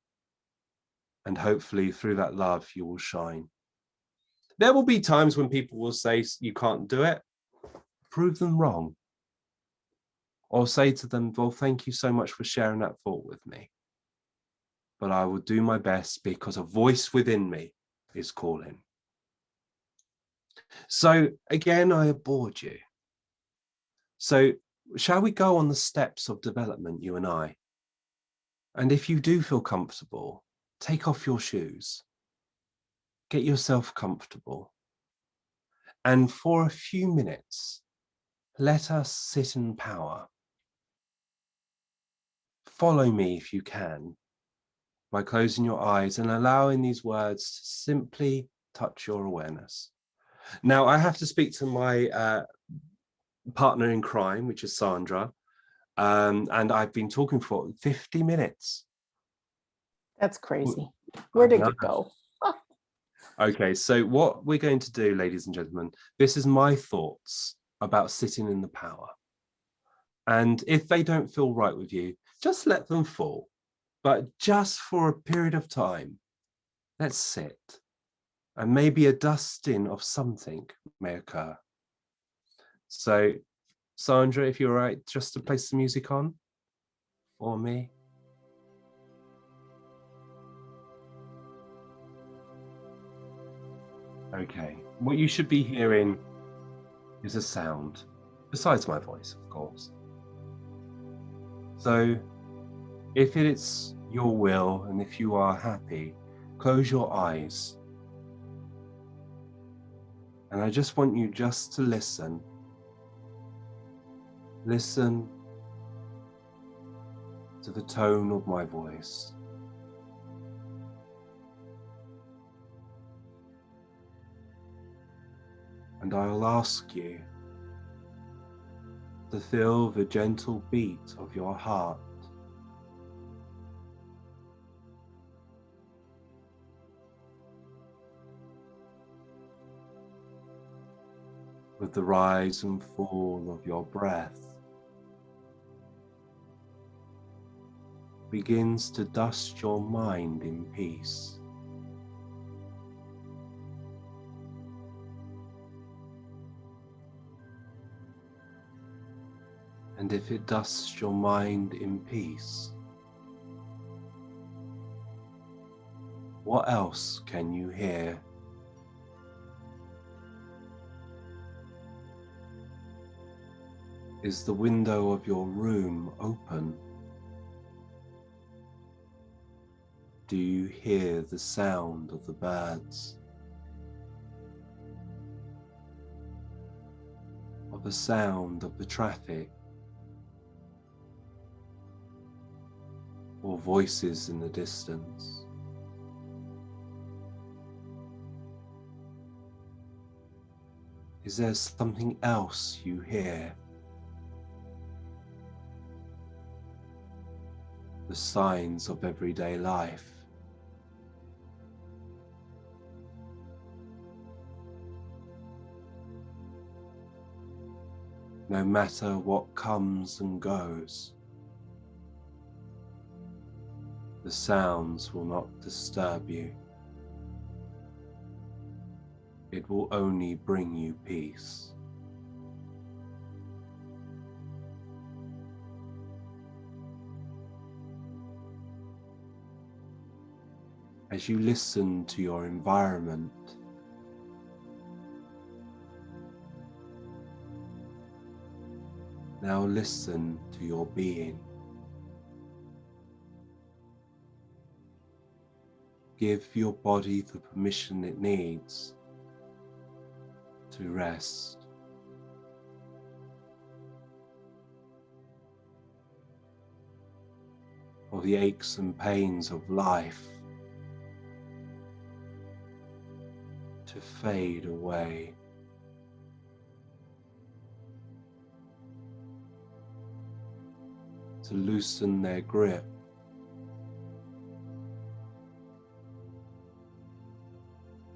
and hopefully through that love you will shine. There will be times when people will say you can't do it. Prove them wrong. Or say to them, "Well, thank you so much for sharing that thought with me. But I will do my best because a voice within me is calling." So again, I abhorred you. So shall we go on the steps of development, you and I? And if you do feel comfortable, take off your shoes. Get yourself comfortable. And for a few minutes, let us sit in power. Follow me if you can, by closing your eyes and allowing these words to simply touch your awareness. Now, I have to speak to my partner in crime, which is Sandra, and I've been talking for 50 minutes. That's crazy. Where did it go? Okay, so what we're going to do, ladies and gentlemen, this is my thoughts about sitting in the power. And if they don't feel right with you, just let them fall. But just for a period of time, let's sit. And maybe a dusting of something may occur. So, Sandra, if you're all right, just to place the music on for me. Okay, what you should be hearing is a sound, besides my voice, of course. So, if it's your will and if you are happy, close your eyes. And I just want you just to listen. Listen to the tone of my voice. And I'll ask you to feel the gentle beat of your heart. With the rise and fall of your breath. Begins to dust your mind in peace. And if it dusts your mind in peace, what else can you hear? Is the window of your room open? Do you hear the sound of the birds? Or the sound of the traffic? Or voices in the distance? Is there something else you hear? The signs of everyday life. No matter what comes and goes, the sounds will not disturb you. It will only bring you peace. As you listen to your environment, now listen to your being. Give your body the permission it needs to rest. For the aches and pains of life to fade away. To loosen their grip.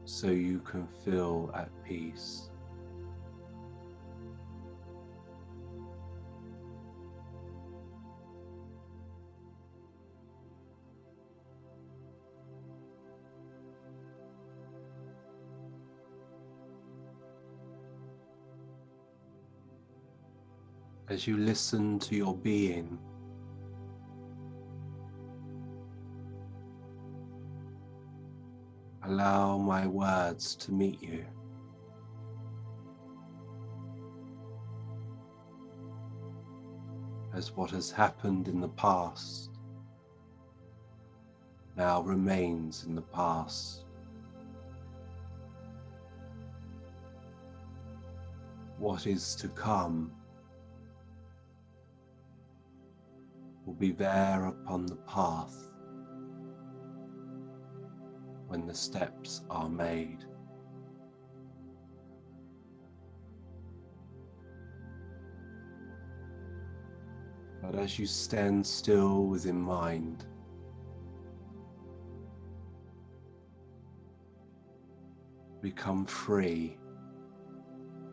So you can feel at peace. As you listen to your being, allow my words to meet you. As what has happened in the past now remains in the past. What is to come will be there upon the path when the steps are made. But as you stand still within mind, become free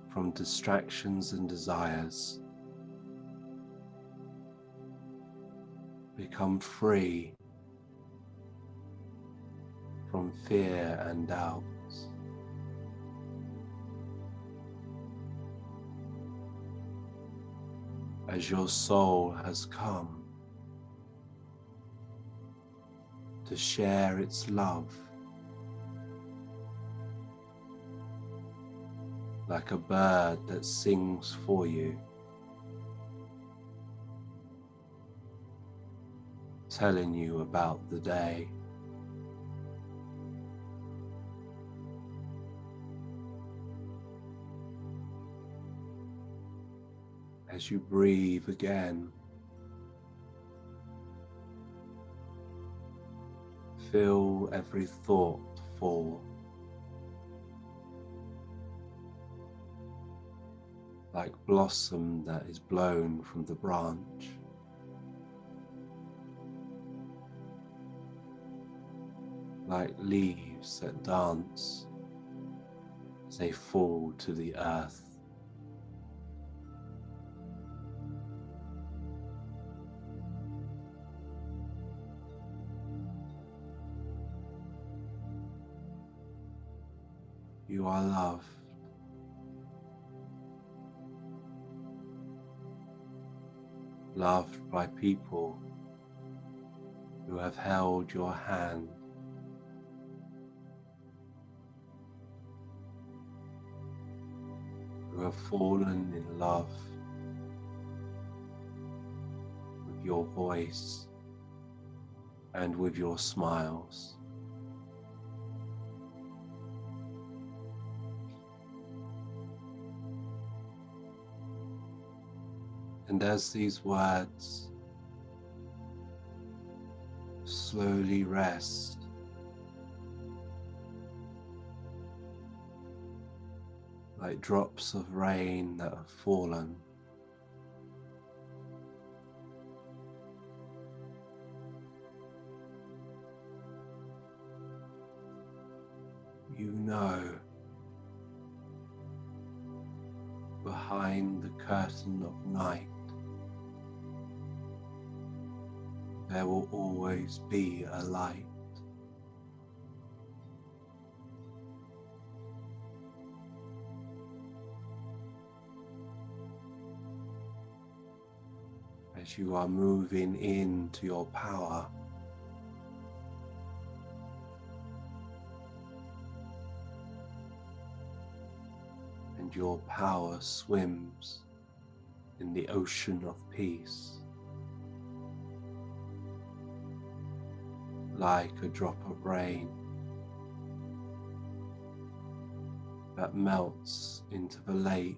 from distractions and desires. Become free from fear and doubts. As your soul has come to share its love, like a bird that sings for you, telling you about the day. As you breathe again, feel every thought fall, like blossom that is blown from the branch. Like leaves that dance as they fall to the earth. You are loved. Loved by people who have held your hand. Who have fallen in love your voice and with your smiles. And as these words slowly rest, like drops of rain that have fallen, you know, behind the curtain of night, there will always be a light. As you are moving into your power, and your power swims in the ocean of peace, like a drop of rain that melts into the lake,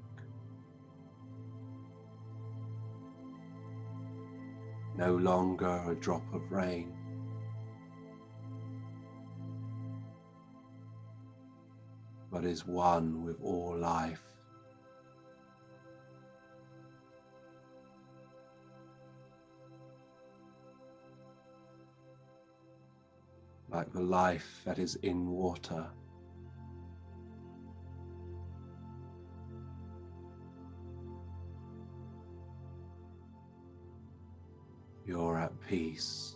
no longer a drop of rain, but is one with all life. Like the life that is in water. You're at peace.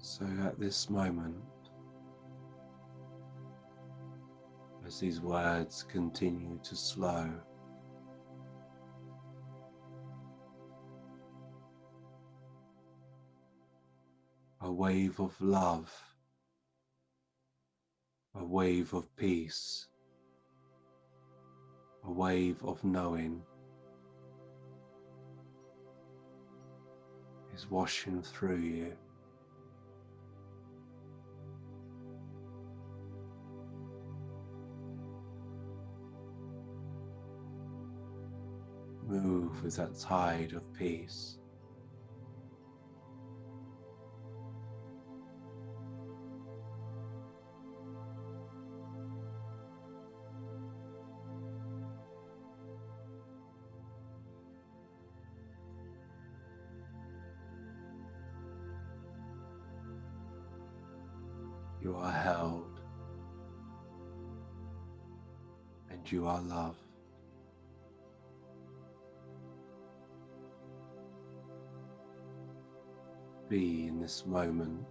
So at this moment, as these words continue to slow, a wave of love, a wave of peace, a wave of knowing is washing through you. Move with that tide of peace. You are held, and you are loved. Be in this moment.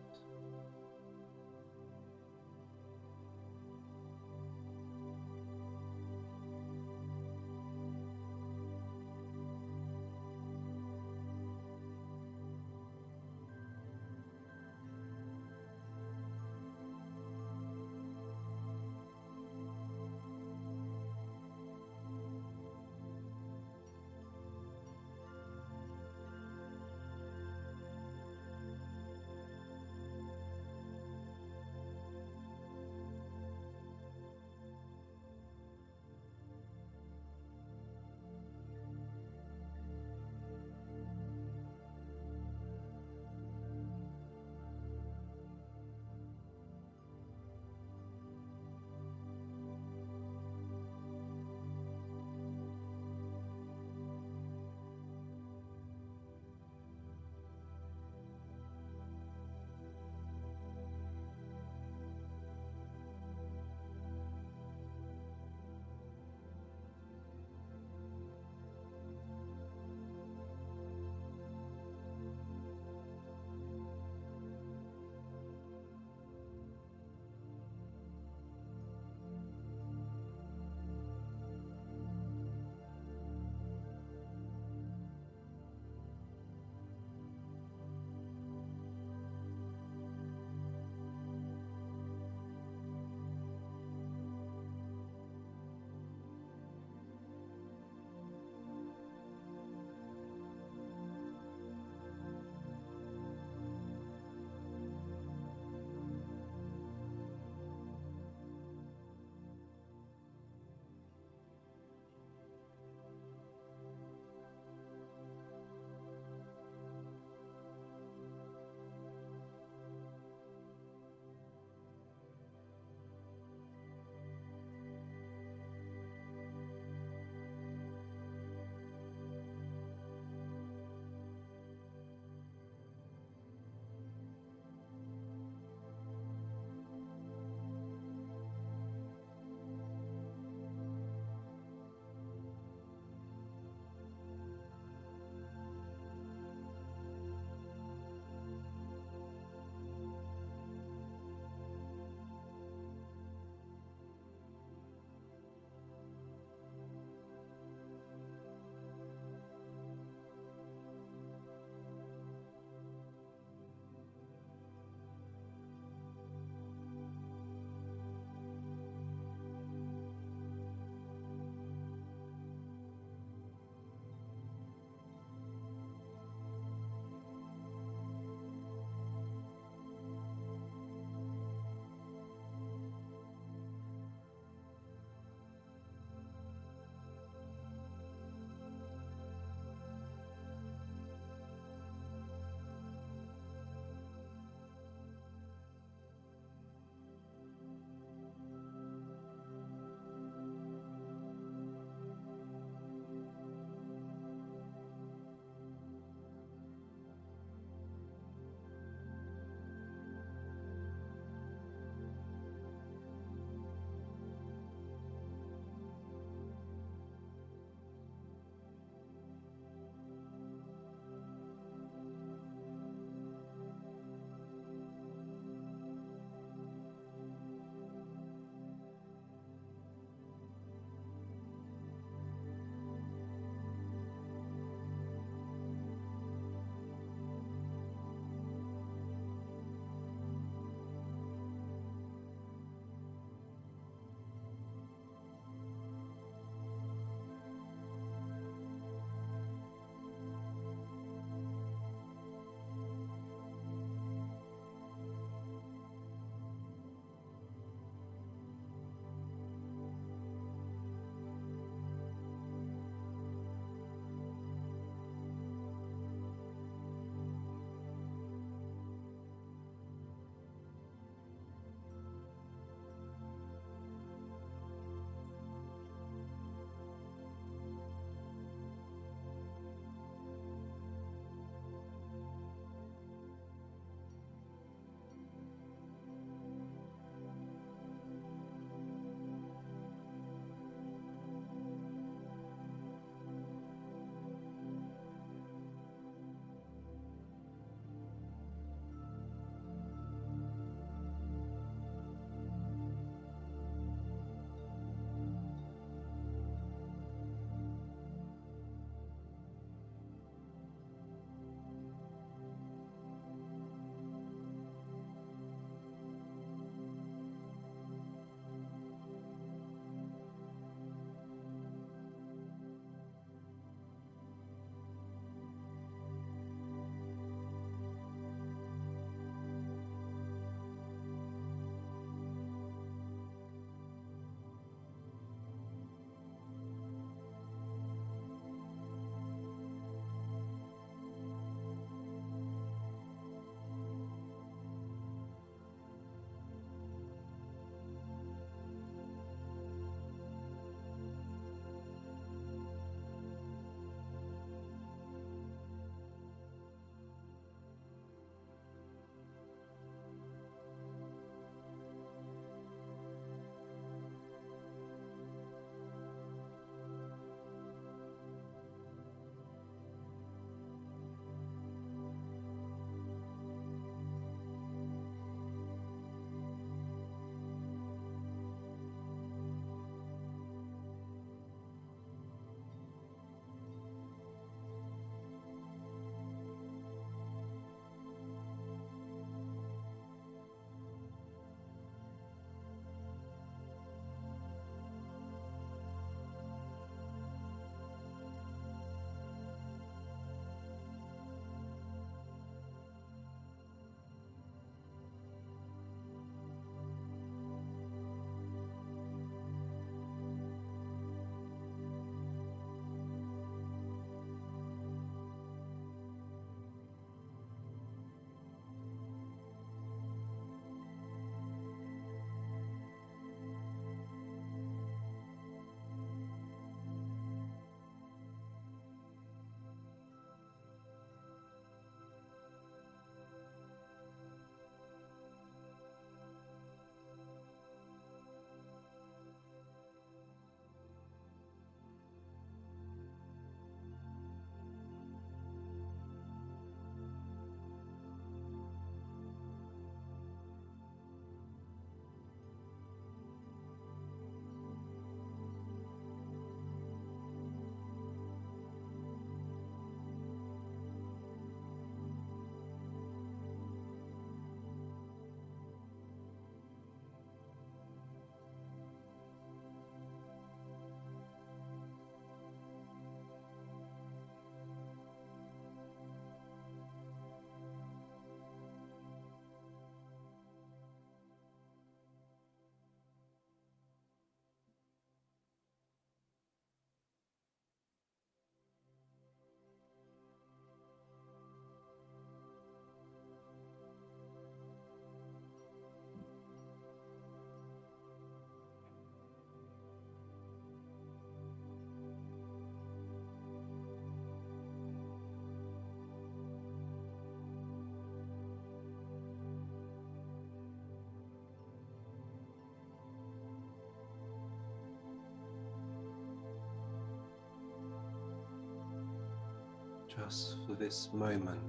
Just for this moment,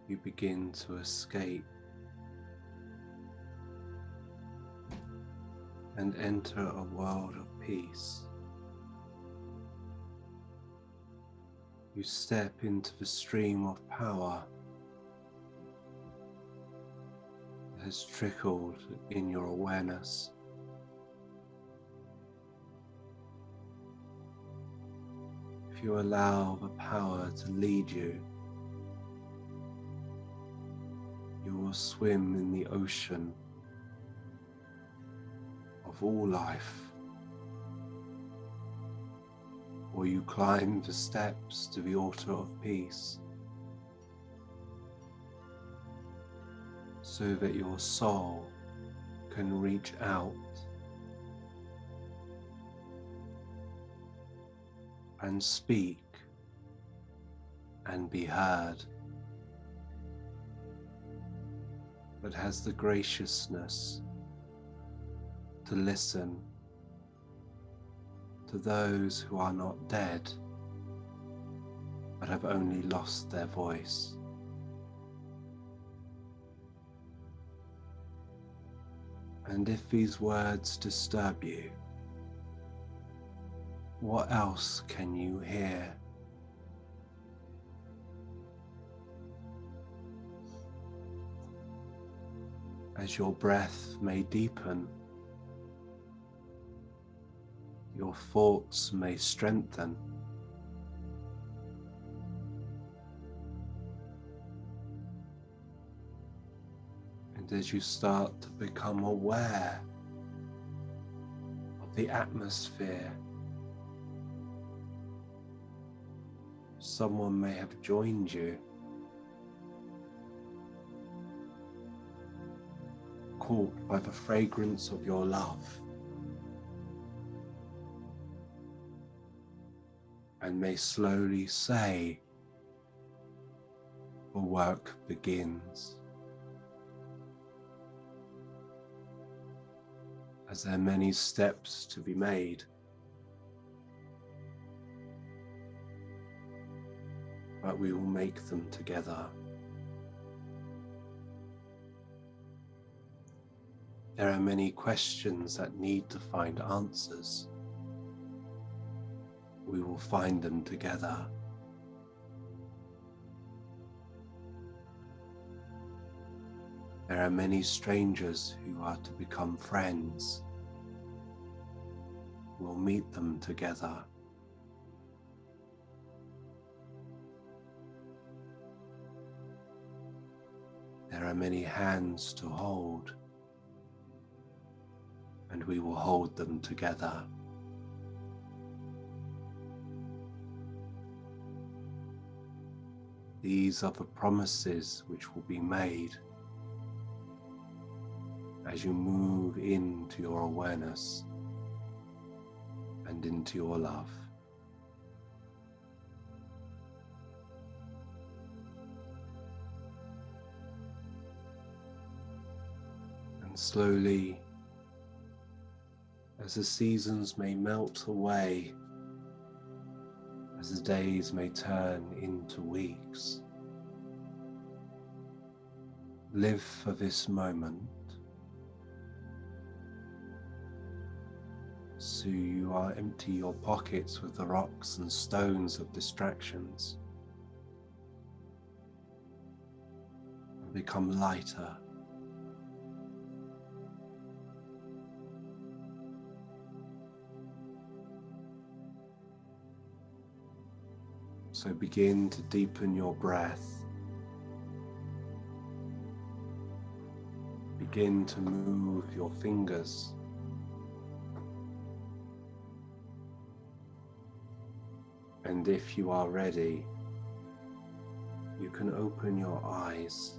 you begin to escape and enter a world of peace. You step into the stream of power that has trickled in your awareness. If you allow the power to lead you, you will swim in the ocean of all life, or you climb the steps to the altar of peace, so that your soul can reach out and speak and be heard, but has the graciousness to listen to those who are not dead, but have only lost their voice. And if these words disturb you, what else can you hear? As your breath may deepen, your thoughts may strengthen, and as you start to become aware of the atmosphere, someone may have joined you, caught by the fragrance of your love, and may slowly say, "The work begins." As there are many steps to be made, but we will make them together. There are many questions that need to find answers. We will find them together. There are many strangers who are to become friends. We'll meet them together. There are many hands to hold, and we will hold them together. These are the promises which will be made as you move into your awareness and into your love. And slowly, as the seasons may melt away, as the days may turn into weeks, live for this moment, so you are empty your pockets with the rocks and stones of distractions, and become lighter. So begin to deepen your breath. Begin to move your fingers. And if you are ready, you can open your eyes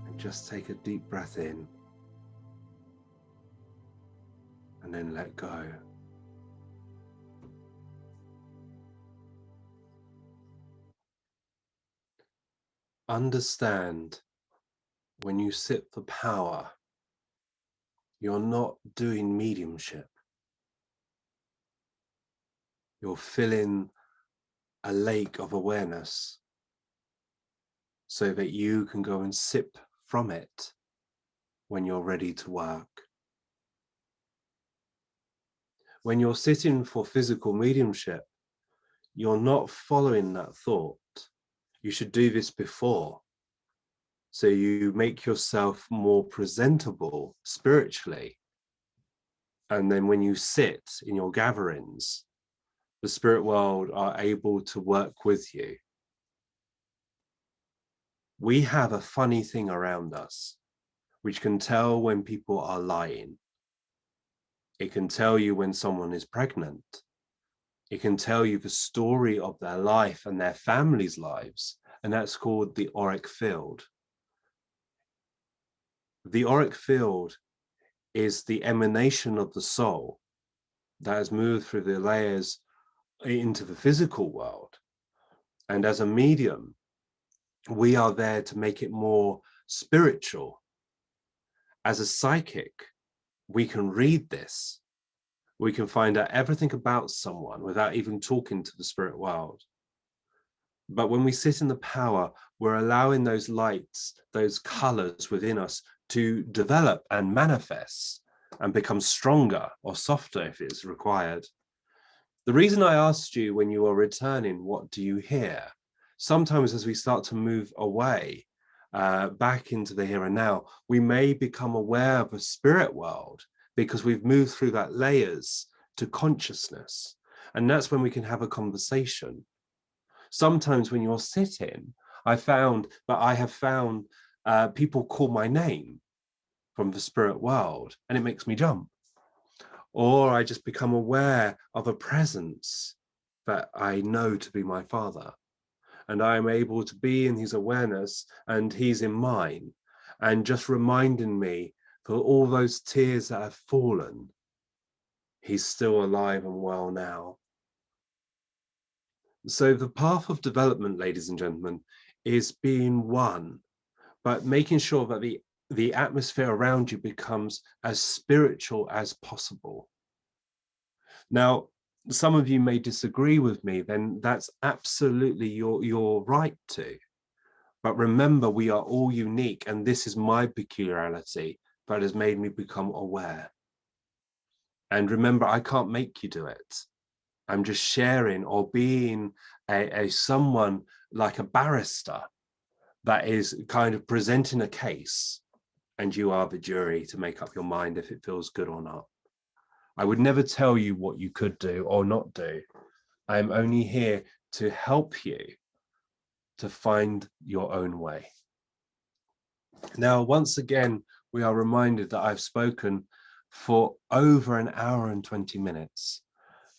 and just take a deep breath in and then let go. Understand, when you sit for power, you're not doing mediumship. You're filling a lake of awareness so that you can go and sip from it when you're ready to work. When you're sitting for physical mediumship, you're not following that thought. You should do this before. So you make yourself more presentable spiritually. And then when you sit in your gatherings, the spirit world are able to work with you. We have a funny thing around us, which can tell when people are lying. It can tell you when someone is pregnant. It can tell you the story of their life and their family's lives, and that's called the auric field. The auric field is the emanation of the soul that has moved through the layers into the physical world. And as a medium, we are there to make it more spiritual. As a psychic, we can read this. We can find out everything about someone without even talking to the spirit world. But when we sit in the power, we're allowing those lights, those colors within us to develop and manifest and become stronger or softer if it's required. The reason I asked you when you are returning, what do you hear? Sometimes as we start to move away, back into the here and now, we may become aware of a spirit world because we've moved through that layers to consciousness. And that's when we can have a conversation. Sometimes when you're sitting, I have found people call my name from the spirit world, and it makes me jump. Or I just become aware of a presence that I know to be my father. And I am able to be in his awareness and he's in mine. And just reminding me for all those tears that have fallen, he's still alive and well now. So the path of development, ladies and gentlemen, is being one, but making sure that the atmosphere around you becomes as spiritual as possible. Now, some of you may disagree with me, then that's absolutely your right to. But remember, we are all unique, and this is my peculiarity that has made me become aware. And remember, I can't make you do it. I'm just sharing or being a someone like a barrister that is kind of presenting a case, and you are the jury to make up your mind if it feels good or not. I would never tell you what you could do or not do. I'm only here to help you to find your own way. Now, once again, we are reminded that I've spoken for over an hour and 20 minutes.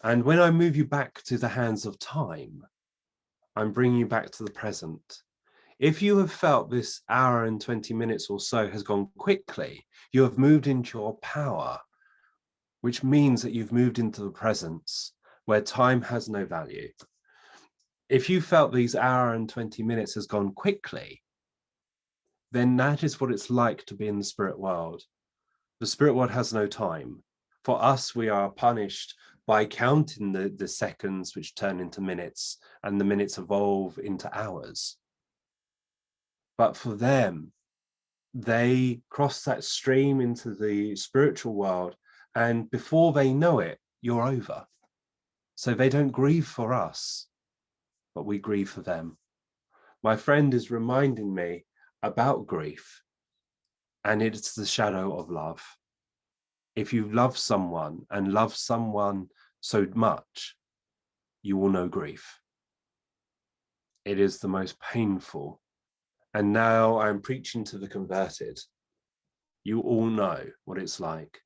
And when I move you back to the hands of time, I'm bringing you back to the present. If you have felt this hour and 20 minutes or so has gone quickly, you have moved into your power, which means that you've moved into the presence where time has no value. If you felt these hour and 20 minutes has gone quickly, then that is what it's like to be in the spirit world. The spirit world has no time. For us, we are punished by counting the seconds, which turn into minutes, and the minutes evolve into hours. But for them, they cross that stream into the spiritual world, and before they know it, you're over. So they don't grieve for us, but we grieve for them. My friend is reminding me about grief, and it's the shadow of love. If you love someone and love someone so much, you will know grief. It is the most painful. And now I'm preaching to the converted. You all know what it's like.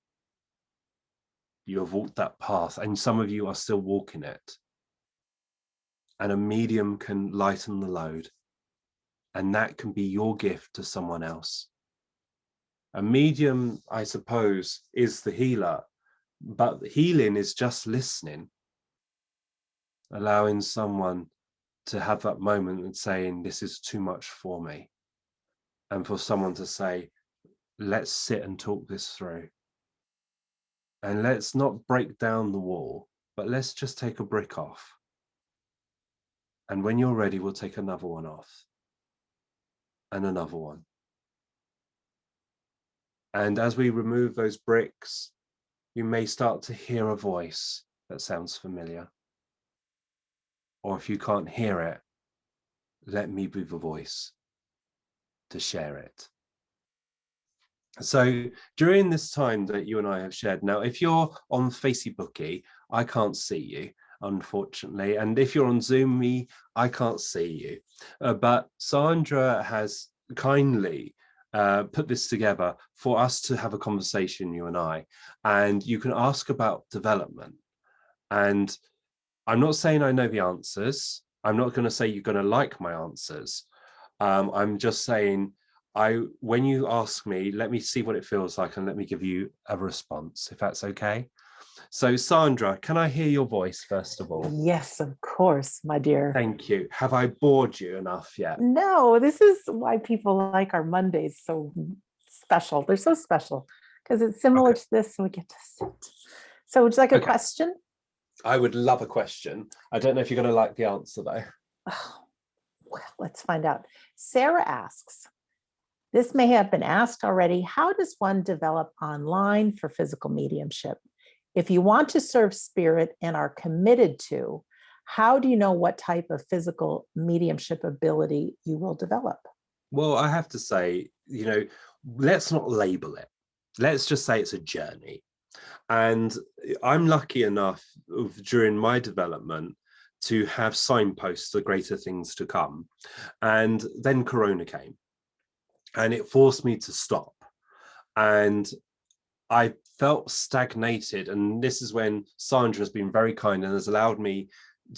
You have walked that path, and some of you are still walking it. And a medium can lighten the load, and that can be your gift to someone else. A medium, I suppose, is the healer, but healing is just listening, allowing someone to have that moment and saying, this is too much for me. And for someone to say, let's sit and talk this through. And let's not break down the wall, but let's just take a brick off. And when you're ready, we'll take another one off. And another one. And as we remove those bricks, you may start to hear a voice that sounds familiar. Or if you can't hear it, let me be the voice to share it. So during this time that you and I have shared, now, if you're on Facebooky, I can't see you, unfortunately. And if you're on Zoom, I can't see you. But Sandra has kindly put this together for us to have a conversation, you and I. And you can ask about development. And I'm not saying I know the answers. I'm not going to say you're going to like my answers. I'm just saying, when you ask me, let me see what it feels like and let me give you a response, if that's okay. So Sandra, can I hear your voice first of all? Yes, of course, my dear. Thank you. Have I bored you enough yet? No, this is why people like our Mondays so special. They're so special because it's similar to this and we get to sit. So would you like a question? I would love a question. I don't know if you're going to like the answer though. Oh, well, let's find out. Sarah asks, this may have been asked already, how does one develop online for physical mediumship? If you want to serve spirit and are committed to, how do you know what type of physical mediumship ability you will develop? Well, I have to say, let's not label it. Let's just say it's a journey. And I'm lucky enough during my development to have signposts of greater things to come. And then Corona came and it forced me to stop. And I felt stagnated. And this is when Sandra has been very kind and has allowed me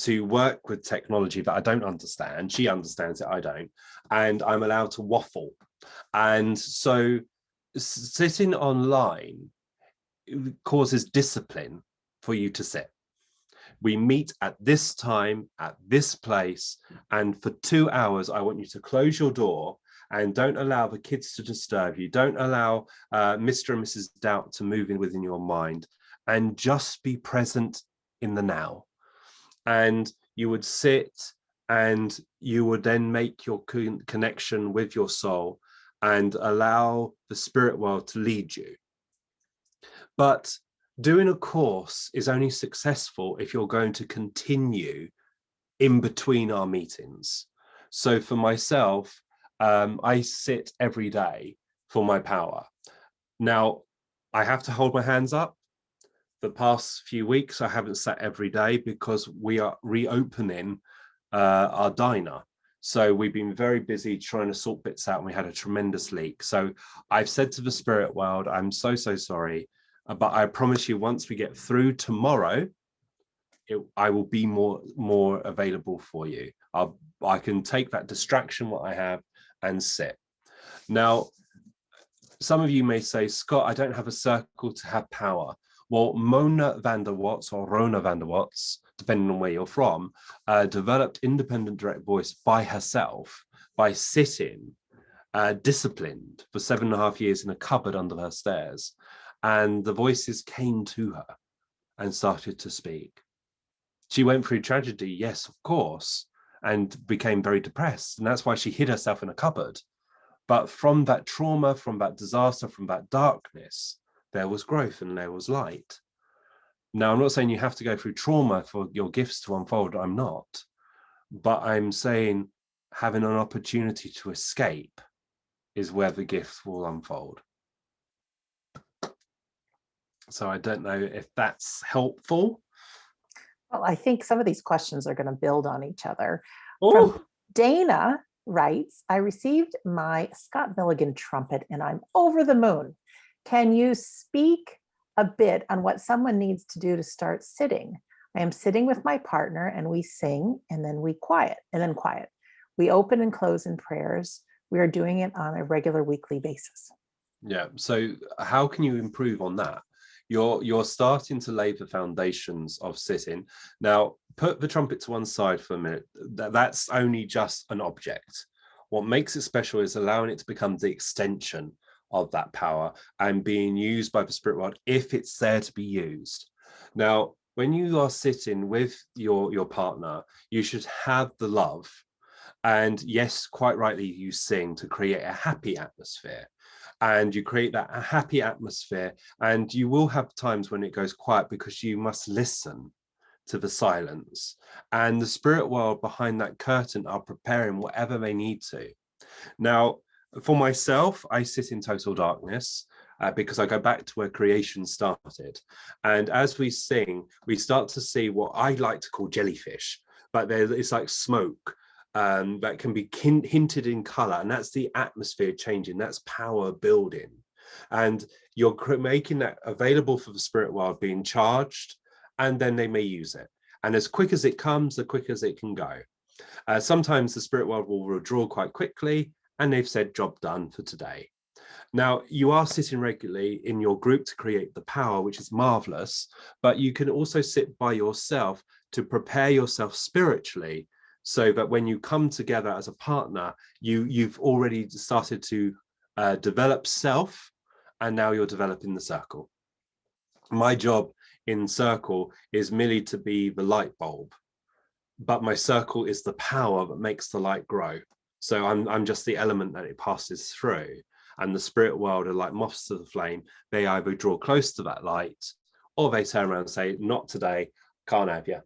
to work with technology that I don't understand. She understands it, I don't. And I'm allowed to waffle. And so sitting online causes discipline for you to sit. We meet at this time, at this place, and for 2 hours, I want you to close your door and don't allow the kids to disturb you. Don't allow Mr. and Mrs. Doubt to move in within your mind, and just be present in the now. And you would sit and you would then make your connection with your soul and allow the spirit world to lead you. But doing a course is only successful if you're going to continue in between our meetings. So for myself, I sit every day for my power. Now, I have to hold my hands up. The past few weeks, I haven't sat every day because we are reopening our diner. So we've been very busy trying to sort bits out and we had a tremendous leak. So I've said to the spirit world, I'm so sorry. But I promise you, once we get through tomorrow, I will be more available for you. I can take that distraction what I have and sit. Now, some of you may say, Scott, I don't have a circle to have power. Well, Mona van der Watts or Rona van der Watts, depending on where you're from, developed independent direct voice by herself, by sitting disciplined for 7.5 years in a cupboard under her stairs. And the voices came to her and started to speak. She went through tragedy, yes, of course, and became very depressed. And that's why she hid herself in a cupboard. But from that trauma, from that disaster, from that darkness, there was growth and there was light. Now, I'm not saying you have to go through trauma for your gifts to unfold. I'm not. But I'm saying having an opportunity to escape is where the gifts will unfold. So I don't know if that's helpful. Well, I think some of these questions are going to build on each other. Oh. From Dana writes, I received my Scott Milligan trumpet and I'm over the moon. Can you speak a bit on what someone needs to do to start sitting? I am sitting with my partner and we sing and then we quiet and then quiet. We open and close in prayers. We are doing it on a regular weekly basis. Yeah. So how can you improve on that? You're starting to lay the foundations of sitting. Now, put the trumpet to one side for a minute. That's only just an object. What makes it special is allowing it to become the extension of that power and being used by the spirit world if it's there to be used. Now, when you are sitting with your partner, you should have the love. And yes, quite rightly, you sing to create a happy atmosphere. And you create that a happy atmosphere. And you will have times when it goes quiet because you must listen to the silence. And the spirit world behind that curtain are preparing whatever they need to. Now, for myself, I sit in total darkness. Because I go back to where creation started. And as we sing, we start to see what I like to call jellyfish, but it's like smoke that can be hinted in color. And that's the atmosphere changing, that's power building. And you're making that available for the spirit world being charged, and then they may use it. And as quick as it comes, the quicker as it can go. Sometimes the spirit world will withdraw quite quickly, and they've said, job done for today. Now, you are sitting regularly in your group to create the power, which is marvelous, but you can also sit by yourself to prepare yourself spiritually so that when you come together as a partner, you've already started to develop self, and now you're developing the circle. My job in circle is merely to be the light bulb, but my circle is the power that makes the light grow. So I'm just the element that it passes through. And the spirit world are like moths to the flame. They either draw close to that light, or they turn around and say, not today, can't have you,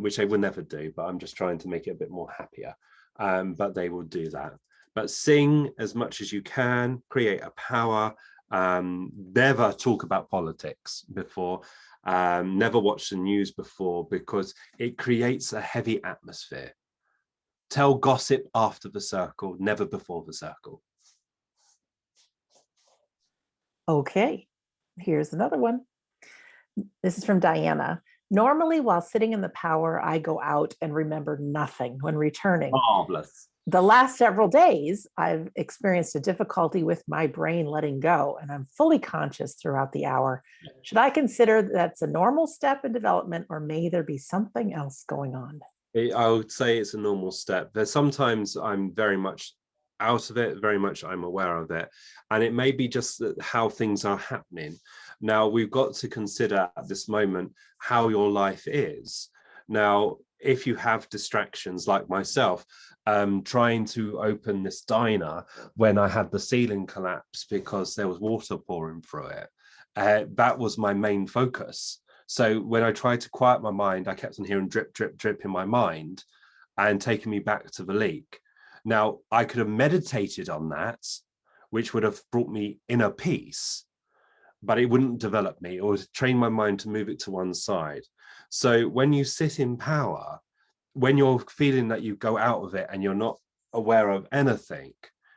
which they will never do, but I'm just trying to make it a bit more happier. But they will do that. But sing as much as you can, create a power, never talk about politics before, never watch the news before, because it creates a heavy atmosphere. Tell gossip after the circle, never before the circle. Okay, here's another one. This is from Diana. Normally, while sitting in the power, I go out and remember nothing when returning. Marvelous. The last several days, I've experienced a difficulty with my brain letting go, and I'm fully conscious throughout the hour. Should I consider that's a normal step in development, or may there be something else going on? I would say it's a normal step. There's sometimes I'm very much out of it, very much I'm aware of it. And it may be just that how things are happening. Now, we've got to consider at this moment how your life is. Now, if you have distractions like myself, trying to open this diner when I had the ceiling collapse because there was water pouring through it, that was my main focus. So when I tried to quiet my mind, I kept on hearing drip, drip, drip in my mind and taking me back to the leak. Now, I could have meditated on that, which would have brought me inner peace, but it wouldn't develop me or train my mind to move it to one side. So when you sit in power, when you're feeling that you go out of it and you're not aware of anything,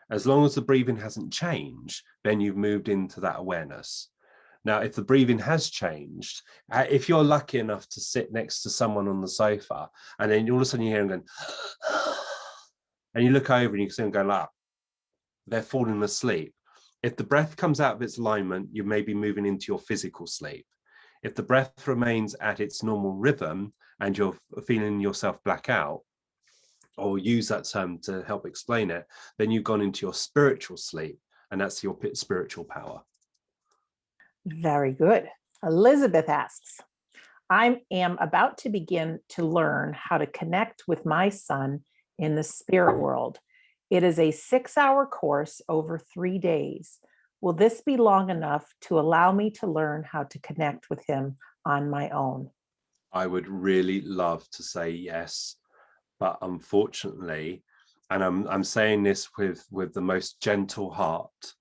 as long as the breathing hasn't changed, then you've moved into that awareness. Now, if the breathing has changed, if you're lucky enough to sit next to someone on the sofa, and then all of a sudden you hear them going, and you look over and you see them go, like, they're falling asleep. If the breath comes out of its alignment, you may be moving into your physical sleep. If the breath remains at its normal rhythm and you're feeling yourself black out, or use that term to help explain it, then you've gone into your spiritual sleep, and that's your spiritual power. Very good. Elizabeth asks, I am about to begin to learn how to connect with my son in the spirit world. It is a 6-hour course over 3 days. Will this be long enough to allow me to learn how to connect with him on my own? I would really love to say yes, but unfortunately, and I'm saying this with the most gentle heart,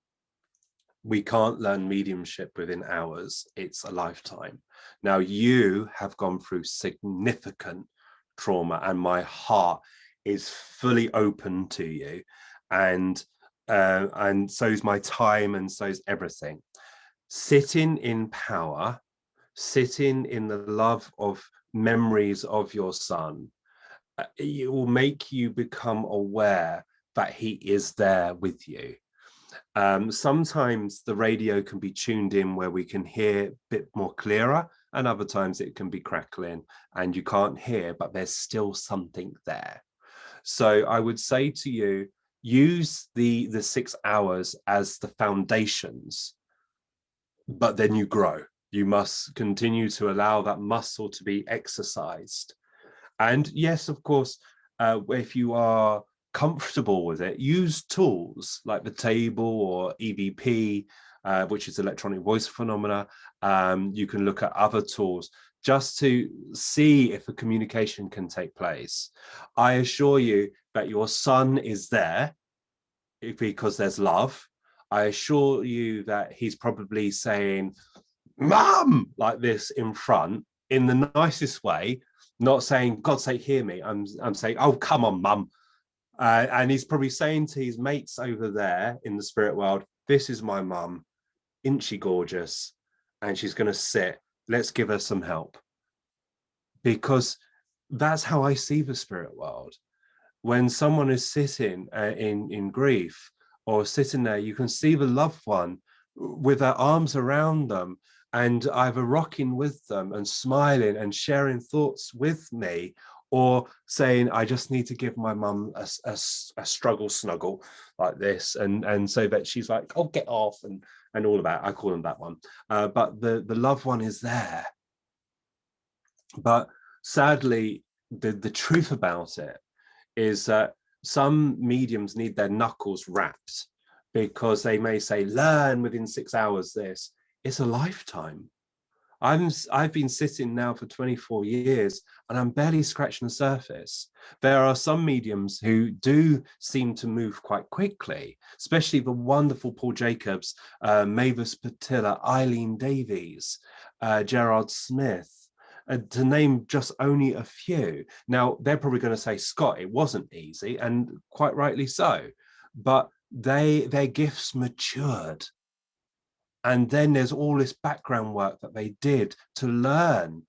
we can't learn mediumship within hours. It's a lifetime. Now, you have gone through significant trauma, and my heart is fully open to you, and so is my time, and so is everything. Sitting in power, sitting in the love of memories of your son, it will make you become aware that he is there with you. Sometimes the radio can be tuned in where we can hear a bit more clearer, and other times it can be crackling and you can't hear, but there's still something there. So I would say to you, use the 6 hours as the foundations, but then you grow. You must continue to allow that muscle to be exercised. And yes, of course, if you are comfortable with it, use tools like the table or EVP, which is electronic voice phenomena. You can look at other tools just to see if a communication can take place. I assure you that your son is there because there's love. I assure you that he's probably saying, "Mum," like this in front, in the nicest way, not saying, "God's sake, hear me." I'm saying, "Oh, come on, Mum." And he's probably saying to his mates over there in the spirit world, "This is my mum, isn't she gorgeous? And she's going to sit. Let's give her some help." Because that's how I see the spirit world. When someone is sitting in grief or sitting there, you can see the loved one with their arms around them and either rocking with them and smiling and sharing thoughts with me, or saying, "I just need to give my mum a struggle snuggle like this," and so that she's like, "Oh, get off," and all of that. I call them that one. But the loved one is there. But sadly, the truth about it is that some mediums need their knuckles wrapped, because they may say, "Learn within 6 hours this." It's a lifetime. I've been sitting now for 24 years and I'm barely scratching the surface. There are some mediums who do seem to move quite quickly, especially the wonderful Paul Jacobs, Mavis Patilla, Eileen Davies, Gerard Smith, to name just only a few. Now, they're probably going to say, "Scott, it wasn't easy," and quite rightly so, but their gifts matured. And then there's all this background work that they did to learn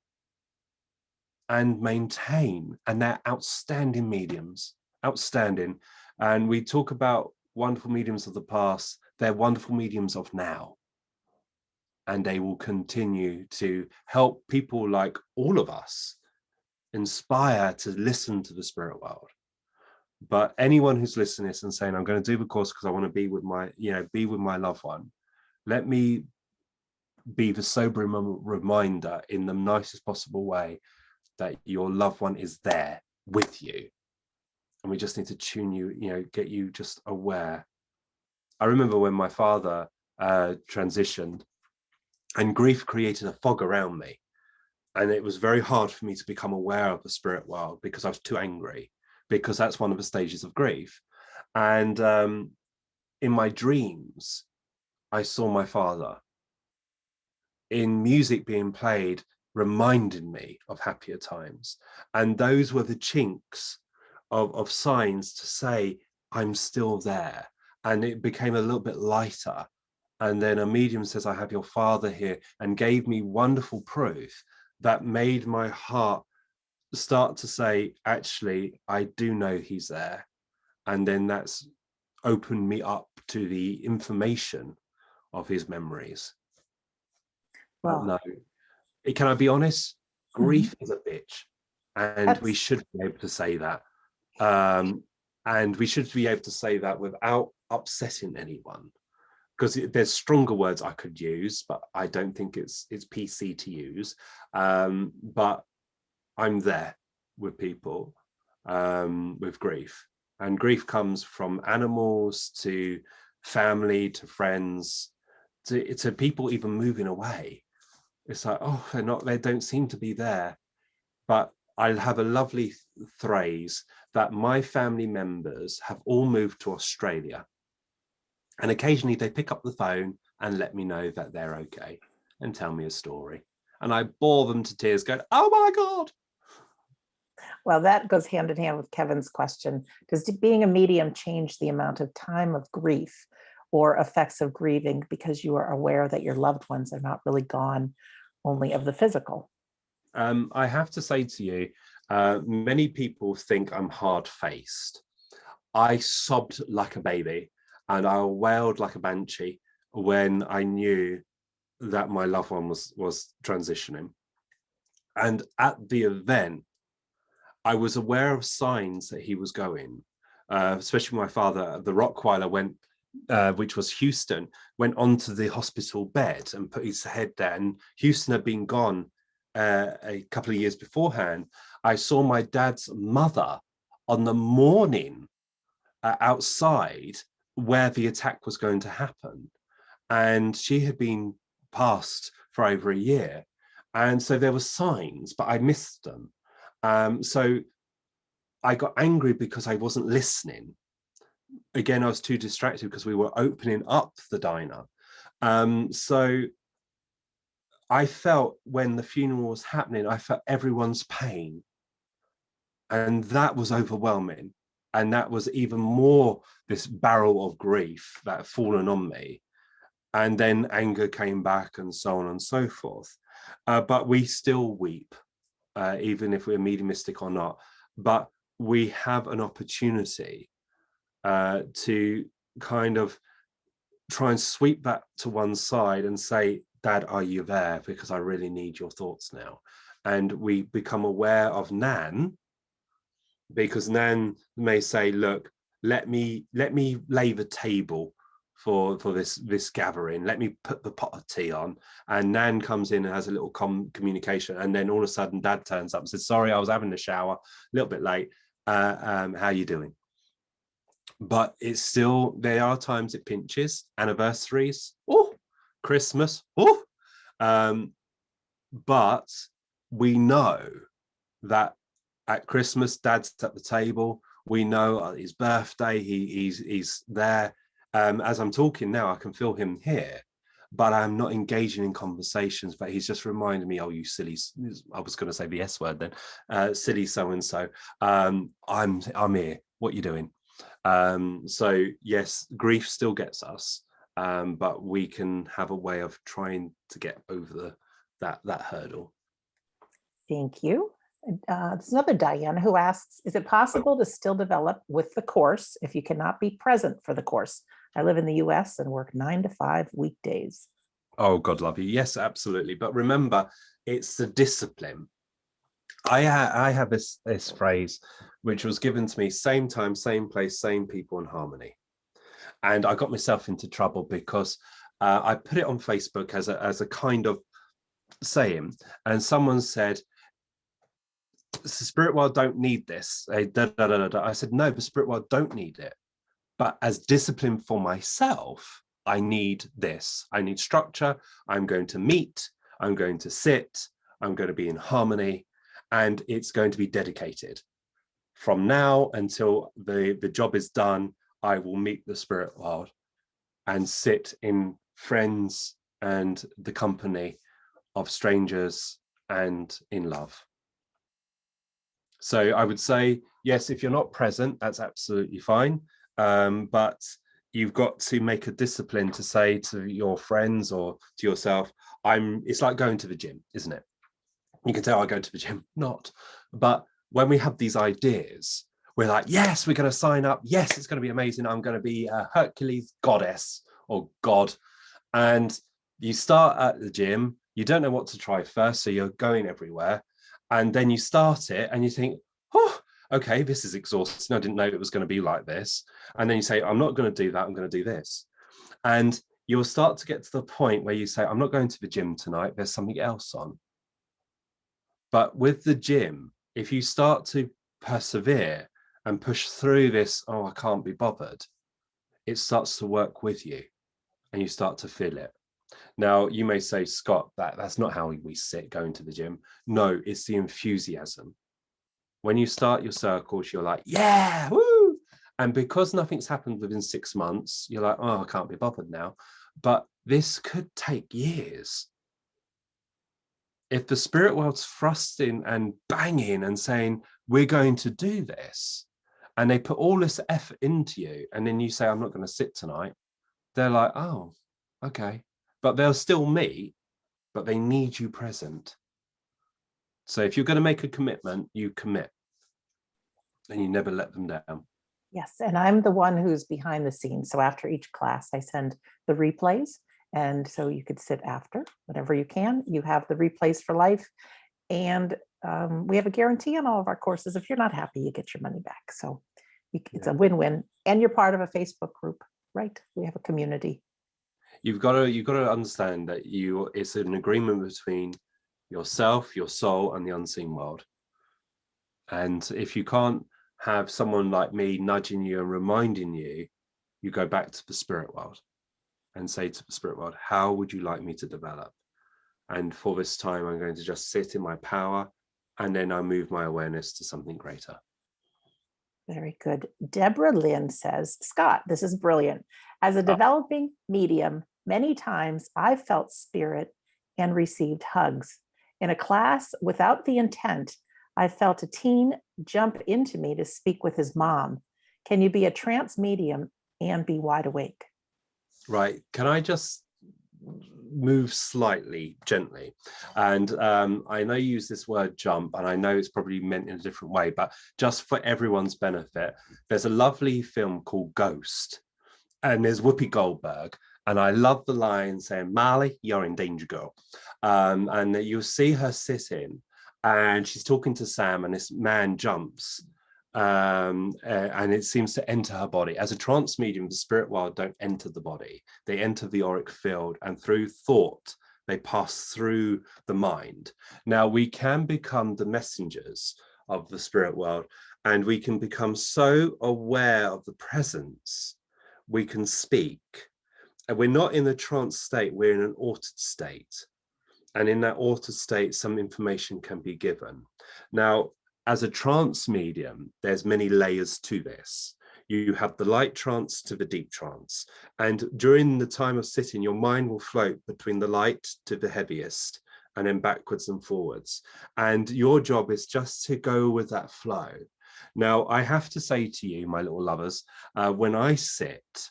and maintain, and they're outstanding mediums, outstanding. And we talk about wonderful mediums of the past, they're wonderful mediums of now. And they will continue to help people like all of us inspire to listen to the spirit world. But anyone who's listening to this and saying, "I'm going to do the course because I want to be with my loved one," let me be the sobering reminder in the nicest possible way that your loved one is there with you. And we just need to tune you, get you just aware. I remember when my father transitioned, and grief created a fog around me. And it was very hard for me to become aware of the spirit world because I was too angry, because that's one of the stages of grief. And in my dreams, I saw my father in music being played, reminded me of happier times. And those were the chinks of signs to say, "I'm still there." And it became a little bit lighter. And then a medium says, "I have your father here," and gave me wonderful proof that made my heart start to say, "Actually, I do know he's there." And then that's opened me up to the information of his memories. But Well, no, can I be honest? mhm. Grief is a bitch, and we That's should be able to say that. And we should be able to say that without upsetting anyone, because there's stronger words I could use, but I don't think it's PC to use. But I'm there with people with grief, and grief comes from animals to family to friends to people even moving away. It's like, oh, they don't seem to be there. But I'll have a lovely phrase that my family members have all moved to Australia. And occasionally they pick up the phone and let me know that they're okay and tell me a story. And I bore them to tears going, "Oh my God." Well, that goes hand in hand with Kevin's question. Does being a medium change the amount of time of grief or effects of grieving because you are aware that your loved ones are not really gone, only of the physical? I have to say to you, many people think I'm hard-faced. I sobbed like a baby and I wailed like a banshee when I knew that my loved one was transitioning. And at the event, I was aware of signs that he was going, especially my father. The Rottweiler went which was Houston, went onto the hospital bed and put his head down. Houston had been gone a couple of years beforehand. I saw my dad's mother on the morning outside where the attack was going to happen. And she had been passed for over a year. And so there were signs, but I missed them. So I got angry because I wasn't listening. Again, I was too distracted because we were opening up the diner. So I felt when the funeral was happening, I felt everyone's pain. And that was overwhelming. And that was even more this barrel of grief that had fallen on me. And then anger came back and so on and so forth. But we still weep, even if we're mediumistic or not. But we have an opportunity to kind of try and sweep that to one side and say, Dad, are you there? Because I really need your thoughts now. And we become aware of Nan, because Nan may say, look, let me lay the table for this gathering. Let me put the pot of tea on. And Nan comes in and has a little communication. And then all of a sudden Dad turns up and says, sorry, I was having a shower, a little bit late. How are you doing? But it's still, there are times it pinches, anniversaries, oh, Christmas, oh. But we know that at Christmas, Dad's at the table. We know at his birthday, he's there. As I'm talking now, I can feel him here, but I'm not engaging in conversations. But he's just reminding me, oh, you silly, I was going to say the S word then, silly so-and-so. I'm here. What you doing? So yes, grief still gets us, but we can have a way of trying to get over that hurdle. Thank you. There's another Diana who asks, is it possible to still develop with the course if you cannot be present for the course? I live in the US and work 9 to 5 weekdays. Oh, God love you. Yes, absolutely. But remember, it's the discipline. I have this phrase, which was given to me, same time, same place, same people and harmony. And I got myself into trouble because I put it on Facebook as a kind of saying, and someone said, the spirit world don't need this. I said, no, the spirit world don't need it. But as discipline for myself, I need this. I need structure. I'm going to meet. I'm going to sit. I'm going to be in harmony. And it's going to be dedicated. From now until the job is done, I will meet the spirit world and sit in friends and the company of strangers and in love. So I would say, yes, if you're not present, that's absolutely fine. But you've got to make a discipline to say to your friends or to yourself, it's like going to the gym, isn't it? You can tell I go to the gym, not. But when we have these ideas, we're like, yes, we're going to sign up. Yes, it's going to be amazing. I'm going to be a Hercules goddess or god. And you start at the gym. You don't know what to try first. So you're going everywhere. And then you start it and you think, oh, okay, this is exhausting. I didn't know it was going to be like this. And then you say, I'm not going to do that. I'm going to do this. And you'll start to get to the point where you say, I'm not going to the gym tonight. There's something else on. But with the gym, if you start to persevere and push through this, oh, I can't be bothered, it starts to work with you and you start to feel it. Now, you may say, Scott, that's not how we sit going to the gym. No, it's the enthusiasm. When you start your circles, you're like, yeah, woo. And because nothing's happened within 6 months, you're like, oh, I can't be bothered now. But this could take years. If the spirit world's thrusting and banging and saying, we're going to do this, and they put all this effort into you, and then you say, I'm not going to sit tonight, they're like, oh, okay. But they'll still meet, but they need you present. So if you're going to make a commitment, you commit and you never let them down. Yes, and I'm the one who's behind the scenes. So after each class, I send the replays. And so you could sit after whatever you can. You have the replays for life. And we have a guarantee on all of our courses. If you're not happy, you get your money back. So it's a win-win. And you're part of a Facebook group right. We have a community. You've got to understand that it's an agreement between yourself, your soul, and the unseen world. And if you can't have someone like me nudging you and reminding you, you go back to the spirit world and say to the spirit world, how would you like me to develop? And for this time, I'm going to just sit in my power, and then I move my awareness to something greater. Very good. Deborah Lynn says, Scott, this is brilliant. As a developing medium, many times I've felt spirit and received hugs. In a class without the intent, I felt a teen jump into me to speak with his mom. Can you be a trance medium and be wide awake? Right. Can I just move slightly gently? And I know you use this word jump, and I know it's probably meant in a different way, but just for everyone's benefit, there's a lovely film called Ghost, and there's Whoopi Goldberg, and I love the line saying, Marley, you're in danger, girl. And you'll see her sitting, and she's talking to Sam, and this man jumps, and it seems to enter her body. As a trance medium, the spirit world don't enter the body. They enter the auric field, and through thought, they pass through the mind. Now, we can become the messengers of the spirit world, and we can become so aware of the presence, we can speak. And we're not in the trance state, we're in an altered state. And in that altered state, some information can be given. Now, as a trance medium, there's many layers to this. You have the light trance to the deep trance. And during the time of sitting, your mind will float between the light to the heaviest, and then backwards and forwards. And your job is just to go with that flow. Now, I have to say to you, my little lovers, when I sit,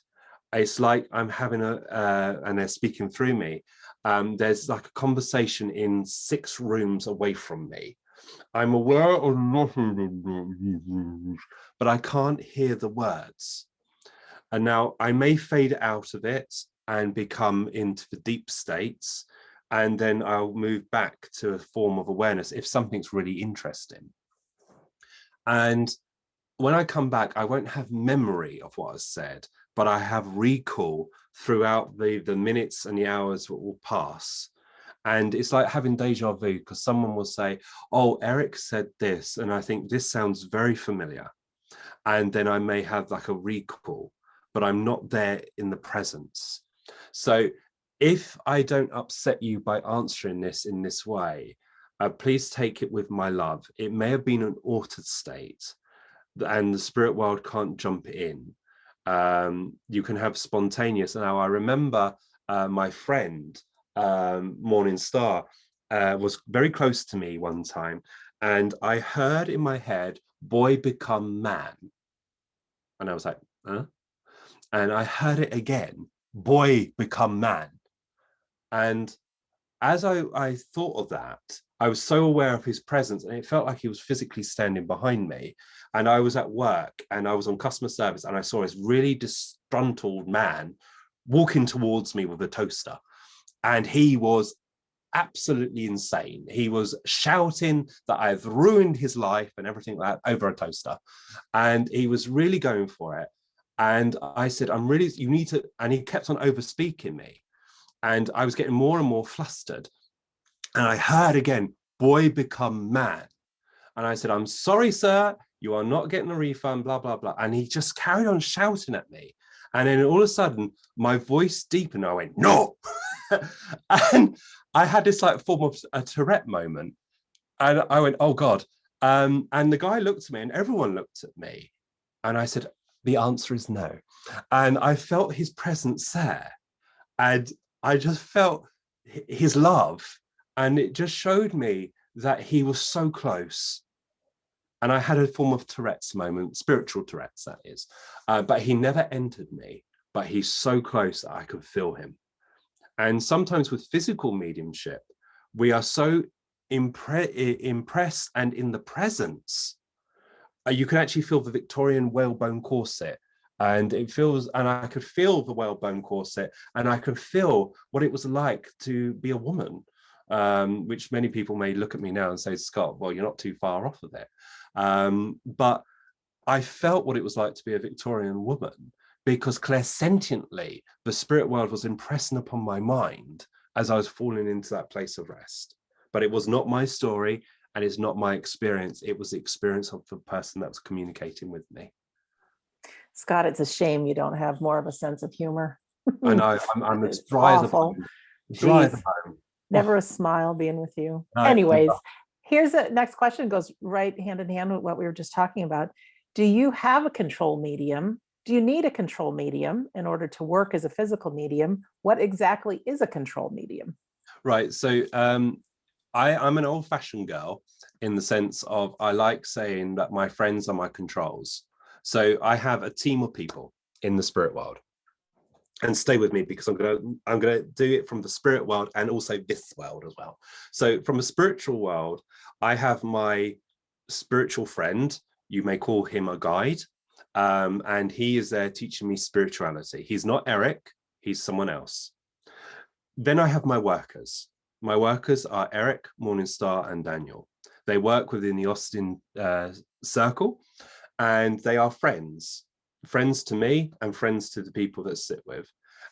it's like I'm having and they're speaking through me. There's like a conversation in 6 rooms away from me. I'm aware of nothing, but I can't hear the words. And now I may fade out of it and become into the deep states, and then I'll move back to a form of awareness if something's really interesting. And when I come back, I won't have memory of what was said, but I have recall throughout the minutes and the hours that will pass. And it's like having deja vu, because someone will say, oh, Eric said this, and I think this sounds very familiar. And then I may have like a recall, but I'm not there in the presence. So if I don't upset you by answering this in this way, please take it with my love. It may have been an altered state, and the spirit world can't jump in. You can have spontaneous. Now, I remember my friend, Morning Star, was very close to me one time, and I heard in my head, boy become man. And I was like, huh? And I heard it again, boy become man. And as I thought of that, I was so aware of his presence, and it felt like he was physically standing behind me. And I was at work, and I was on customer service, and I saw this really disgruntled man walking towards me with a toaster. And he was absolutely insane. He was shouting that I've ruined his life and everything like that over a toaster. And he was really going for it. And I said, you need to, and he kept on over speaking me. And I was getting more and more flustered. And I heard again, boy become man. And I said, I'm sorry, sir, you are not getting a refund, blah, blah, blah. And he just carried on shouting at me. And then all of a sudden, my voice deepened. I went, no. And I had this like form of a Tourette moment. And I went, oh God. And the guy looked at me, and everyone looked at me. And I said, the answer is no. And I felt his presence there. And I just felt his love. And it just showed me that he was so close. And I had a form of Tourette's moment, spiritual Tourette's, that is. But he never entered me, but he's so close that I could feel him. And sometimes with physical mediumship, we are so impressed and in the presence. You can actually feel the Victorian whalebone corset. And it feels, and I could feel the whalebone corset, and I could feel what it was like to be a woman. Which many people may look at me now and say, Scott, well, you're not too far off of it. But I felt what it was like to be a Victorian woman, because clairsentiently, the spirit world was impressing upon my mind as I was falling into that place of rest. But it was not my story, and it's not my experience. It was the experience of the person that was communicating with me. Scott, it's a shame you don't have more of a sense of humor. I know, I'm as It's dry as a awful. bone. Dry as a Jeez, bone. never a smile being with you. No, Anyways, here's the next question, goes right hand in hand with what we were just talking about. Do you have a control medium? Do you need a control medium in order to work as a physical medium? What exactly is a control medium? right. So I'm an old-fashioned girl in the sense of I like saying that my friends are my controls. So I have a team of people in the spirit world. And stay with me, because I'm gonna do it from the spirit world and also this world as well. So from a spiritual world, I have my spiritual friend. You may call him a guide, and he is there teaching me spirituality. He's not Eric, he's someone else. Then I have my workers. My workers are Eric, Morningstar, and Daniel. They work within the Austin circle, and they are friends to me and friends to the people that sit with.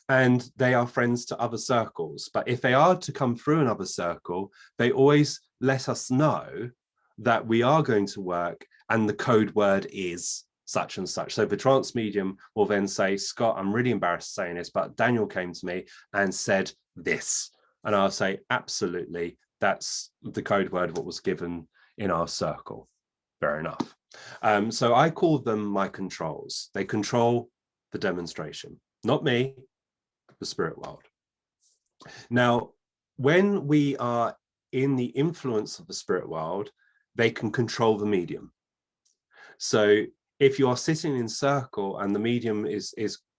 And they are friends to other circles. But if they are to come through another circle, they always let us know that we are going to work and the code word is such and such. So the trance medium will then say, Scott, I'm really embarrassed saying this, but Daniel came to me and said this. And I'll say, absolutely, that's the code word what was given in our circle. Fair enough. So I call them my controls. They control the demonstration, not me, the spirit world. Now, when we are in the influence of the spirit world, they can control the medium. So if you are sitting in circle and the medium is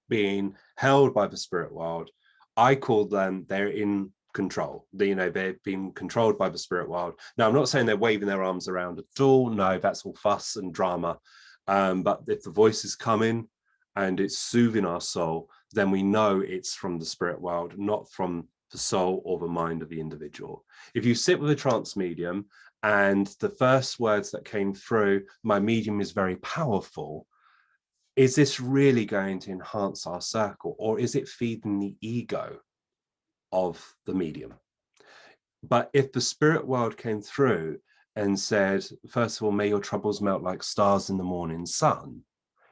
being held by the spirit world, I call them, they're in control. They're being controlled by the spirit world. Now, I'm not saying they're waving their arms around at all. No, that's all fuss and drama. But if the voice is coming and it's soothing our soul, then we know it's from the spirit world, not from the soul or the mind of the individual. If you sit with a trance medium and the first words that came through, my medium is very powerful, is this really going to enhance our circle, or is it feeding the ego of the medium? But if the spirit world came through and said, first of all, may your troubles melt like stars in the morning sun,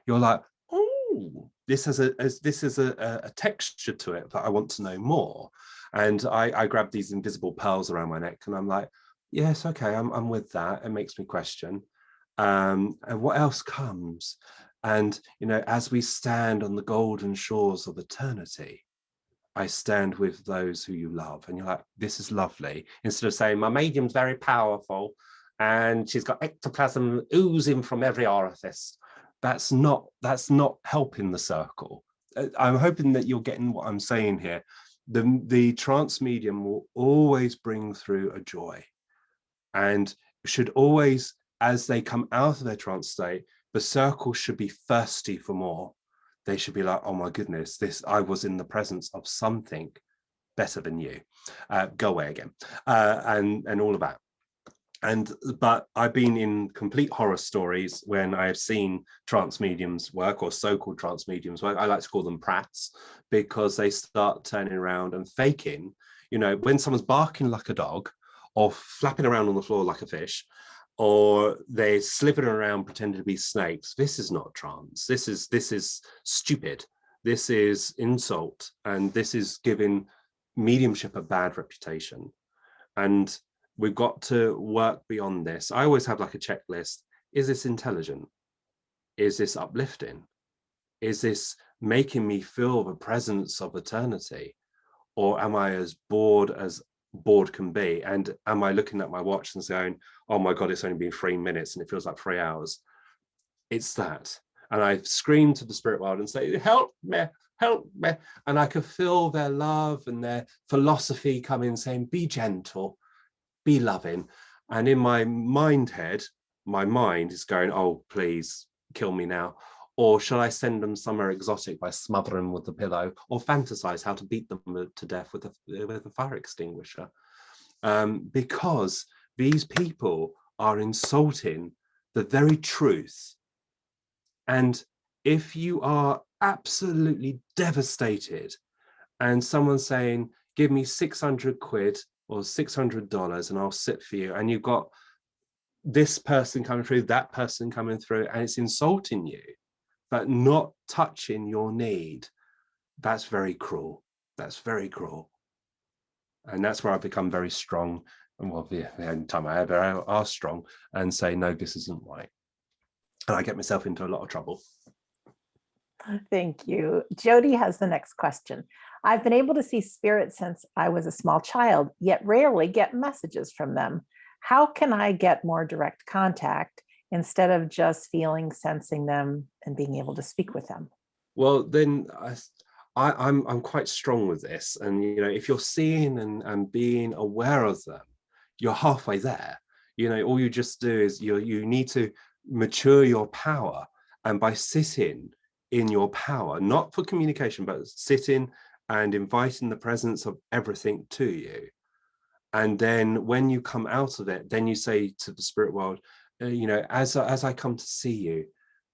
you're like, oh, this has a texture to it that I want to know more. And I grab these invisible pearls around my neck and I'm like, yes, okay, I'm with that. It makes me question. And what else comes? And, as we stand on the golden shores of eternity, I stand with those who you love. And you're like, this is lovely. Instead of saying, my medium's very powerful and she's got ectoplasm oozing from every orifice. That's not helping the circle. I'm hoping that you're getting what I'm saying here. The trance medium will always bring through a joy, and should always, as they come out of their trance state, the circle should be thirsty for more. They should be like, oh my goodness, I was in the presence of something better than you. Go away again. And all of that. But I've been in complete horror stories when I have seen trance mediums work, or so-called trance mediums work. I like to call them prats, because they start turning around and faking, when someone's barking like a dog or flapping around on the floor like a fish, or they're slithering around pretending to be snakes. This is not trance. This is stupid. This is insult, and this is giving mediumship a bad reputation. And we've got to work beyond this. I always have like a checklist. Is this intelligent? Is this uplifting? Is this making me feel the presence of eternity? Or am I as bored can be? And am I looking at my watch and saying, oh my God, it's only been 3 minutes and it feels like 3 hours? It's that. And I scream to the spirit world and say, help me, help me. And I could feel their love and their philosophy come in saying, be gentle, be loving. And in my mind is going, oh, please kill me now. Or shall I send them somewhere exotic by smothering them with a pillow, or fantasize how to beat them to death with a fire extinguisher? Because these people are insulting the very truth. And if you are absolutely devastated, and someone's saying, give me 600 quid or $600 and I'll sit for you, and you've got this person coming through, that person coming through, and it's insulting you, but not touching your need, that's very cruel. That's very cruel. And that's where I've become very strong. And well, the only time I ever are strong and say, no, this isn't right. And I get myself into a lot of trouble. Thank you. Jody has the next question. I've been able to see spirits since I was a small child, yet rarely get messages from them. How can I get more direct contact instead of just feeling, sensing them, and being able to speak with them? Well, then I'm quite strong with this. And, you know, if you're seeing and being aware of them, you're halfway there. You know, all you just do is you need to mature your power. And by sitting in your power, not for communication, but sitting and inviting the presence of everything to you. And then when you come out of it, then you say to the spirit world, you know, as I come to see you,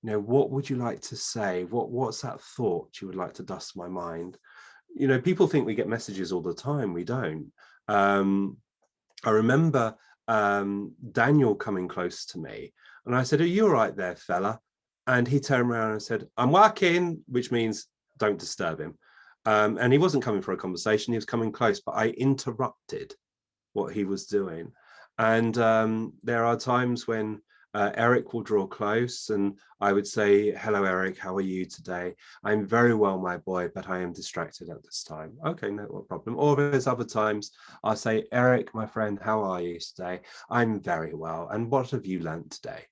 you know, what would you like to say? What's that thought you would like to dust my mind? You know, people think we get messages all the time. We don't. I remember Daniel coming close to me, and I said, are you all right there, fella? And he turned around and said, I'm working, which means don't disturb him. And he wasn't coming for a conversation. He was coming close, but I interrupted what he was doing. And there are times when Eric will draw close and I would say, hello, Eric, how are you today? I'm very well, my boy, but I am distracted at this time. Okay, no problem. Or there's other times I'll say, Eric, my friend, how are you today? I'm very well. And what have you learned today?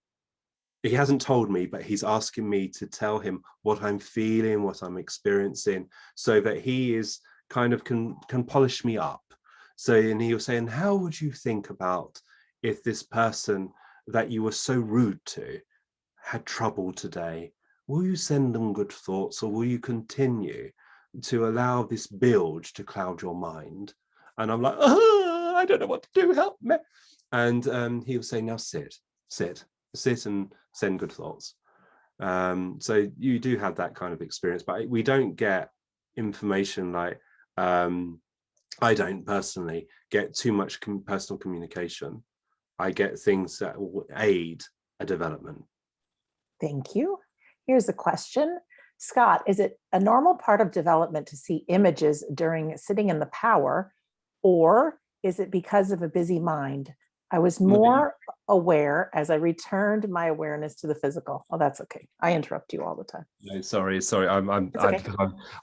He hasn't told me, but he's asking me to tell him what I'm feeling, what I'm experiencing, so that he is kind of can polish me up. So, and he'll say, and how would you think about if this person that you were so rude to had trouble today? Will you send them good thoughts, or will you continue to allow this bilge to cloud your mind? And I'm like, oh, I don't know what to do, help me. And he'll say, now sit and send good thoughts. So you do have that kind of experience, but we don't get information like, I don't personally get too much personal communication. I get things that will aid a development. Thank you. Here's a question. Scott, is it a normal part of development to see images during sitting in the power, or is it because of a busy mind? I was more aware as I returned my awareness to the physical. Oh, that's okay. I interrupt you all the time. No, sorry. Okay.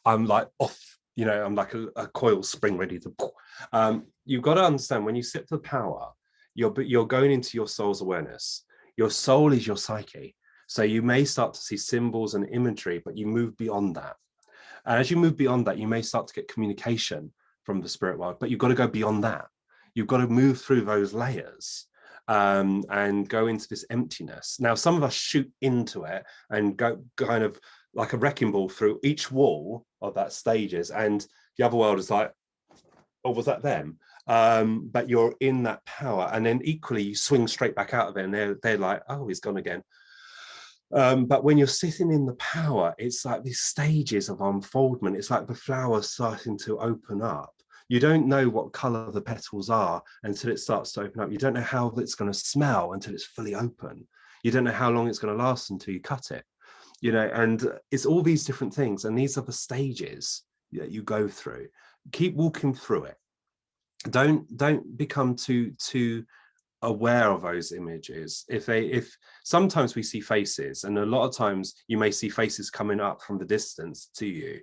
I'm like off. You know, I'm like a coil spring ready to. You've got to understand, when you sit for power, you're going into your soul's awareness. Your soul is your psyche. So you may start to see symbols and imagery, but you move beyond that. And as you move beyond that, you may start to get communication from the spirit world, but you've got to go beyond that. You've got to move through those layers and go into this emptiness. Now, some of us shoot into it and go kind of like a wrecking ball through each wall of that stages. And the other world is like, oh, was that them? But you're in that power. And then equally, you swing straight back out of it and they're like, oh, he's gone again. But when you're sitting in the power, it's like these stages of unfoldment. It's like the flower starting to open up. You don't know what color the petals are until it starts to open up. You don't know how it's going to smell until it's fully open. You don't know how long it's going to last until you cut it. You know, and it's all these different things. And these are the stages that you go through. Keep walking through it. Don't become too aware of those images. If sometimes we see faces, and a lot of times you may see faces coming up from the distance to you,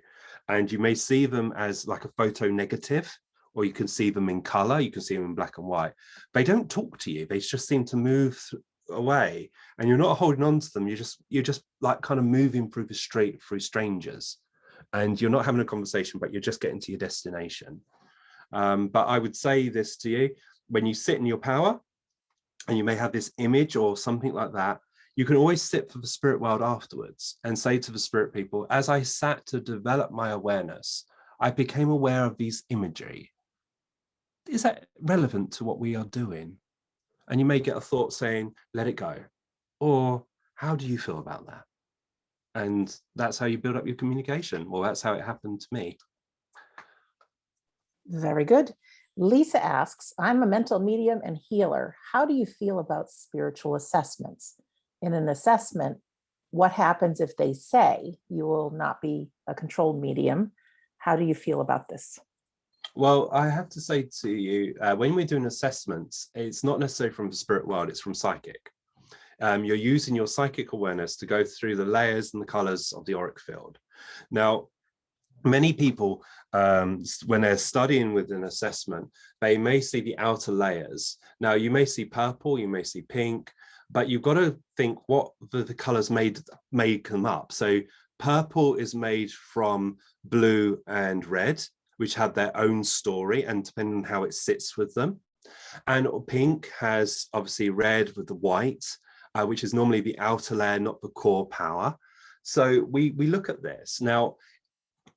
and you may see them as like a photo negative, or you can see them in color, you can see them in black and white. They don't talk to you, they just seem to move away, and you're not holding on to them. You're just like kind of moving through the street through strangers, and you're not having a conversation, but you're just getting to your destination. But I would say this to you: when you sit in your power, and you may have this image or something like that, you can always sit for the spirit world afterwards and say to the spirit people, as I sat to develop my awareness, I became aware of these imagery. Is that relevant to what we are doing? And you may get a thought saying, let it go. Or how do you feel about that? And that's how you build up your communication. Well, that's how it happened to me. Very good. Lisa asks, I'm a mental medium and healer. How do you feel about spiritual assessments? In an assessment, what happens if they say you will not be a controlled medium? How do you feel about this? Well, I have to say to you, when we're doing assessments, it's not necessarily from the spirit world, it's from psychic. You're using your psychic awareness to go through the layers and the colors of the auric field. Now, many people, when they're studying with an assessment, they may see the outer layers. Now, you may see purple, you may see pink, but you've got to think what the colors make them up. So purple is made from blue and red, which have their own story, and depending on how it sits with them. And pink has obviously red with the white, which is normally the outer layer, not the core power. So we look at this. Now,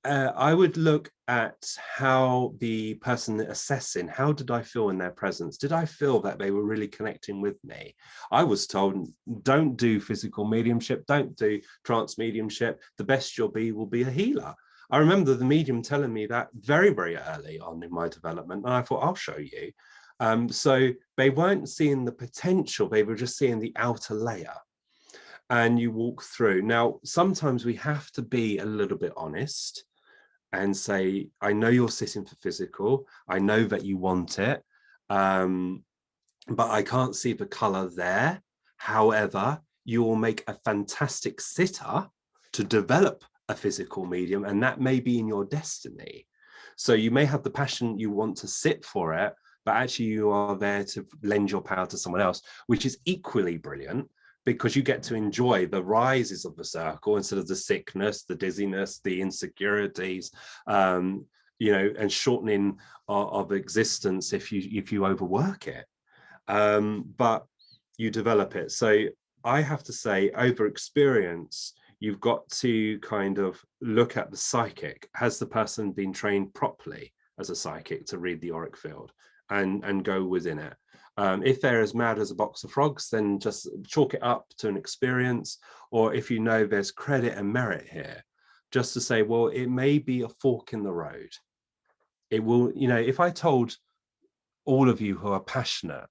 I would look at how the person assessing, how did I feel in their presence? Did I feel that they were really connecting with me? I was told, don't do physical mediumship, don't do trance mediumship. The best you'll be will be a healer. I remember the medium telling me that very, very early on in my development. And I thought, I'll show you. So they weren't seeing the potential, they were just seeing the outer layer. And you walk through. Now, sometimes we have to be a little bit honest and say, I know you're sitting for physical. I know that you want it, but I can't see the color there. However, you will make a fantastic sitter to develop a physical medium, and that may be in your destiny. So you may have the passion, you want to sit for it, but actually you are there to lend your power to someone else, which is equally brilliant, because you get to enjoy the rises of the circle instead of the sickness, the dizziness, the insecurities, and shortening of existence if you overwork it. But you develop it. So I have to say, over experience, you've got to kind of look at the psychic. Has the person been trained properly as a psychic to read the auric field and go within it? If they're as mad as a box of frogs, then just chalk it up to an experience. Or if you know there's credit and merit here, just to say, well, it may be a fork in the road. It will, if I told all of you who are passionate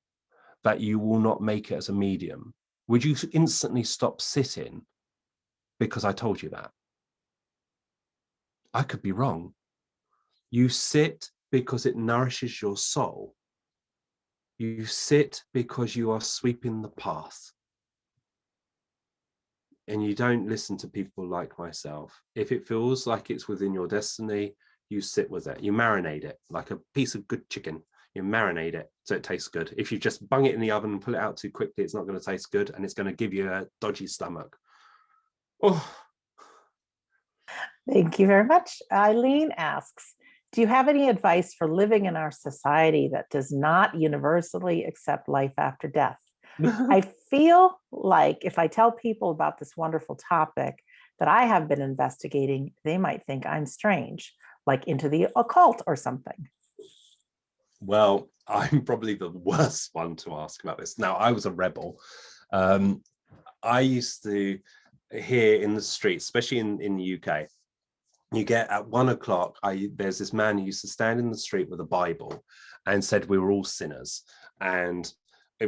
that you will not make it as a medium, would you instantly stop sitting because I told you that? I could be wrong. You sit because it nourishes your soul. You sit because you are sweeping the path. And you don't listen to people like myself. If it feels like it's within your destiny, you sit with it. You marinate it like a piece of good chicken. You marinate it so it tastes good. If you just bung it in the oven and pull it out too quickly, it's not going to taste good, and it's going to give you a dodgy stomach. Oh. Thank you very much. Eileen asks, do you have any advice for living in our society that does not universally accept life after death? I feel like if I tell people about this wonderful topic that I have been investigating, they might think I'm strange, like into the occult or something. Well, I'm probably the worst one to ask about this. Now, I was a rebel. I used to hear in the streets, especially in the UK, you get at 1 o'clock, there's this man who used to stand in the street with a Bible and said we were all sinners and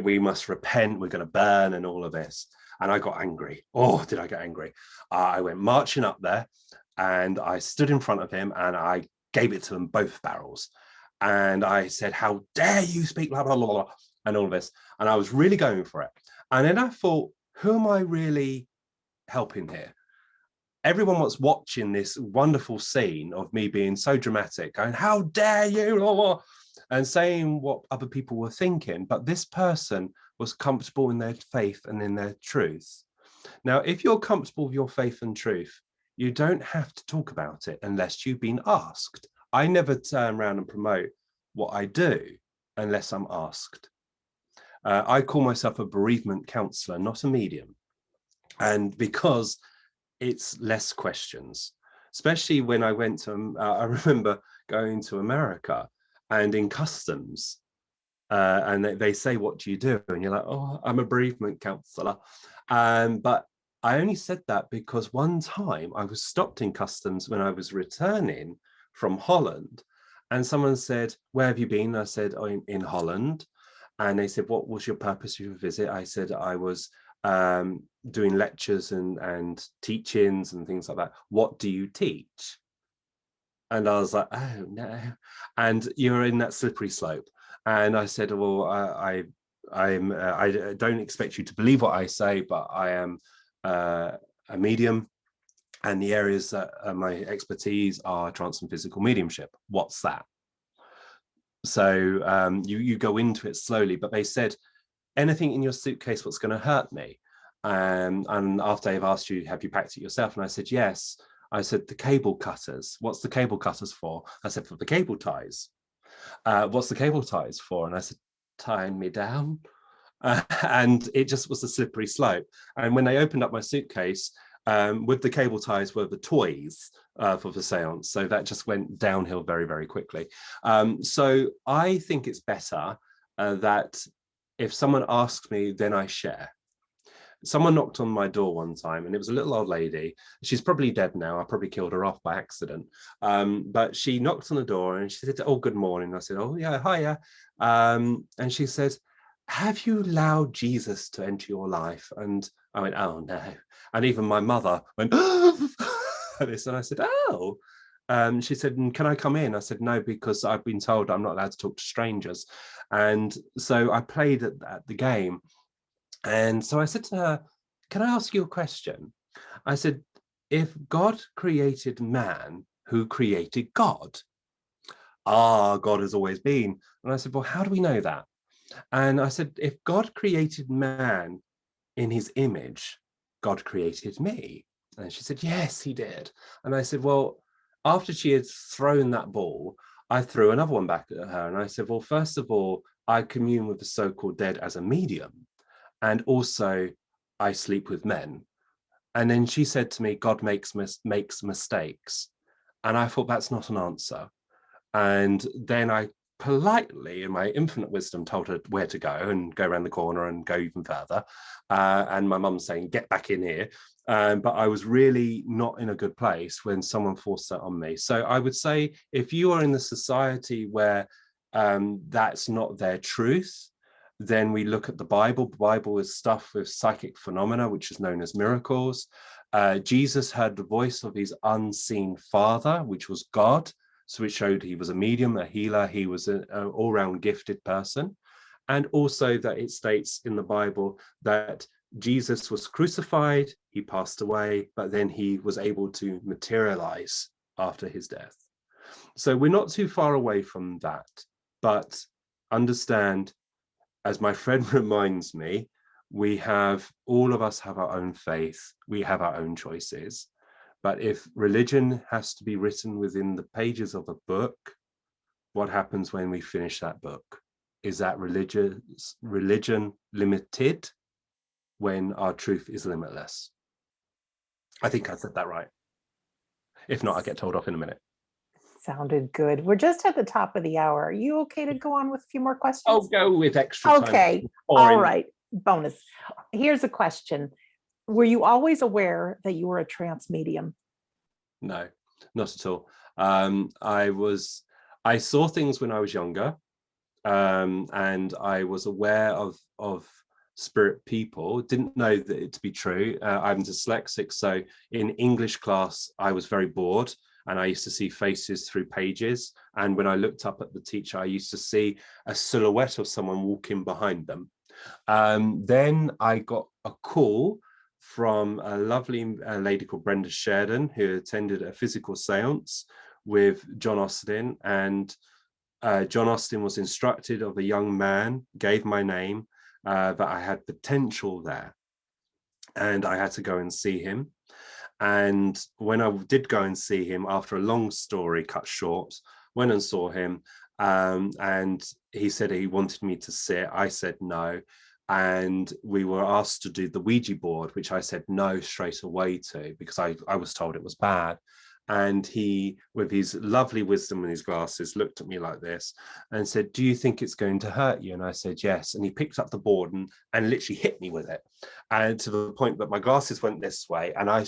we must repent, we're going to burn and all of this. And I got angry. Oh, did I get angry? I went marching up there and I stood in front of him and I gave it to him both barrels. And I said, how dare you speak, blah, blah, blah, blah, and all of this. And I was really going for it. And then I thought, who am I really helping here? Everyone was watching this wonderful scene of me being so dramatic, going, how dare you, blah, blah, and saying what other people were thinking. But this person was comfortable in their faith and in their truth. Now, if you're comfortable with your faith and truth, you don't have to talk about it unless you've been asked. I never turn around and promote what I do unless I'm asked. I call myself a bereavement counselor, not a medium. And because it's less questions, especially when I went to, I remember going to America and in customs, and they say, what do you do? And you're like, oh, I'm a bereavement counselor. But I only said that because one time I was stopped in customs when I was returning from Holland, and someone said, "Where have you been?" I said, "Oh, in Holland." And they said, "What was your purpose of your visit?" I said, "I was doing lectures and teachings and things like that." "What do you teach?" And I was like, "Oh no." And you're in that slippery slope. And I said, "Well, I don't expect you to believe what I say, but I am a medium, and the areas that are my expertise are trance and physical mediumship. What's that?" So you go into it slowly, but they said, "Anything in your suitcase what's going to hurt me?" And after they've asked you, "Have you packed it yourself?" And I said, "Yes." I said, "The cable cutters. What's the cable cutters for?" I said, "For the cable ties." "What's the cable ties for?" And I said, "Tying me down." And it just was a slippery slope. And when they opened up my suitcase, with the cable ties were the toys for the seance. So that just went downhill very, very quickly. So I think it's better that if someone asks me, then I share. Someone knocked on my door one time, and it was a little old lady. She's probably dead now. I probably killed her off by accident. But she knocked on the door and she said, "Oh, good morning." I said, "Oh, yeah, hiya." And she said, "Have you allowed Jesus to enter your life?" And I went, "Oh, no." And even my mother went, this. And I said, "Oh." She said, "Can I come in?" I said, "No, because I've been told I'm not allowed to talk to strangers." And so I played at the game. And so I said to her, "Can I ask you a question?" I said, "If God created man, who created God?" "Ah, God has always been." And I said, "Well, how do we know that?" And I said, "If God created man in his image, God created me." And she said, "Yes, he did." And I said, "Well," after she had thrown that ball, I threw another one back at her. And I said, "Well, first of all, I commune with the so-called dead as a medium. And also, I sleep with men." And then she said to me, "God makes mistakes." And I thought, that's not an answer. And then I politely, in my infinite wisdom, told her where to go and go around the corner and go even further. And my mum saying, "Get back in here." But I was really not in a good place when someone forced that on me. So I would say, if you are in the society where that's not their truth, then we look at the Bible. The Bible is stuffed with psychic phenomena, which is known as miracles. Jesus heard the voice of his unseen father, which was God. So it showed he was a medium, a healer. He was an all-round gifted person. And also that it states in the Bible that Jesus was crucified, he passed away, but then he was able to materialize after his death. So we're not too far away from that, but understand, as my friend reminds me, all of us have our own faith, we have our own choices. But if religion has to be written within the pages of a book, what happens when we finish that book? Is that religion limited when our truth is limitless? I think I said that right. If not, I get told off in a minute. Sounded good. We're just at the top of the hour. Are you okay to go on with a few more questions? I'll go with extra time. Okay. All right. Bonus. Here's a question. Were you always aware that you were a trance medium? No, not at all. I saw things when I was younger, and I was aware of spirit people. Didn't know that it to be true. I'm dyslexic, so in English class I was very bored, and I used to see faces through pages. And when I looked up at the teacher, I used to see a silhouette of someone walking behind them. Then I got a call from a lovely lady called Brenda Sheridan, who attended a physical seance with John Austin. And John Austin was instructed of a young man, gave my name, that I had potential there. And I had to go and see him. And when I did go and see him, after a long story cut short, went and saw him. And he said he wanted me to sit. I said no. And we were asked to do the Ouija board, which I said no straight away to, because I was told it was bad. And he, with his lovely wisdom and his glasses, looked at me like this and said, "Do you think it's going to hurt you?" And I said, "Yes." And he picked up the board and literally hit me with it. And to the point that my glasses went this way and I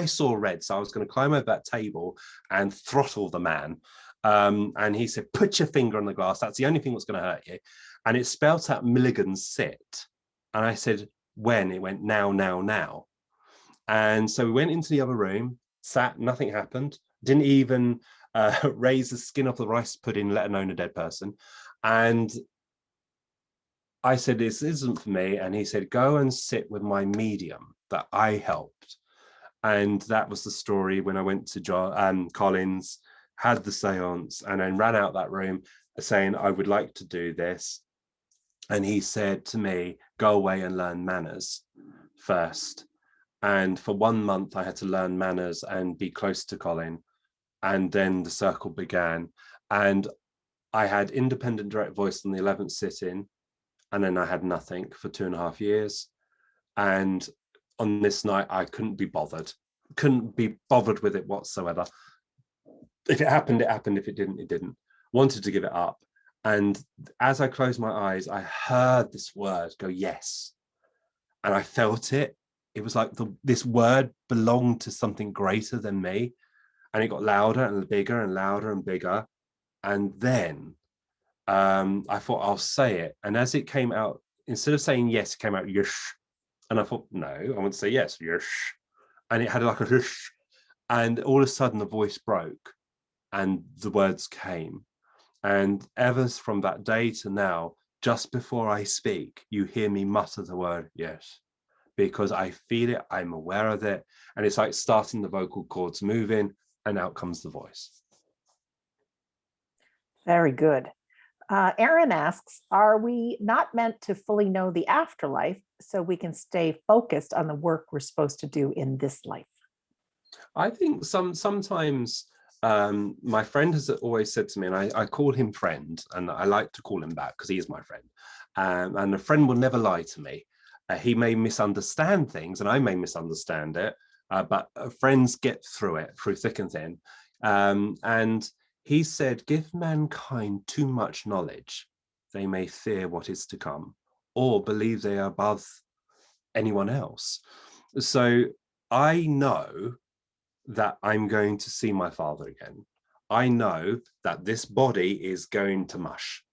saw red. So I was going to climb over that table and throttle the man. And he said, "Put your finger on the glass. That's the only thing that's going to hurt you." And it spelt out Milligan's sit. And I said, "When?" It went, "Now, now, now." And so we went into the other room, sat, nothing happened, didn't even raise the skin off the rice pudding, let alone a dead person. And I said, "This isn't for me." And he said, "Go and sit with my medium that I helped." And that was the story when I went to Collins, had the seance, and then ran out that room saying, "I would like to do this." And he said to me, "Go away and learn manners first." And for 1 month, I had to learn manners and be close to Colin. And then the circle began. And I had independent direct voice on the 11th sitting. And then I had nothing for 2.5 years. And on this night, I couldn't be bothered with it whatsoever. If it happened, it happened. If it didn't, it didn't. Wanted to give it up. And as I closed my eyes, I heard this word go, "Yes." And I felt it. It was like this word belonged to something greater than me. And it got louder and bigger and louder and bigger. And then I thought, I'll say it. And as it came out, instead of saying yes, it came out yush. And I thought, no, I want to say yes, yush. And it had like a hush. And all of a sudden the voice broke and the words came. And ever from that day to now, just before I speak, you hear me mutter the word yes, because I feel it, I'm aware of it. And it's like starting the vocal cords moving and out comes the voice. Very good. Aaron asks, are we not meant to fully know the afterlife so we can stay focused on the work we're supposed to do in this life? I think sometimes my friend has always said to me, and I call him friend, and I like to call him back because he is my friend. And a friend will never lie to me. He may misunderstand things, and I may misunderstand it, but friends get through it, through thick and thin. And he said, "Give mankind too much knowledge, they may fear what is to come, or believe they are above anyone else." So I know that I'm going to see my father again. I know that this body is going to mush,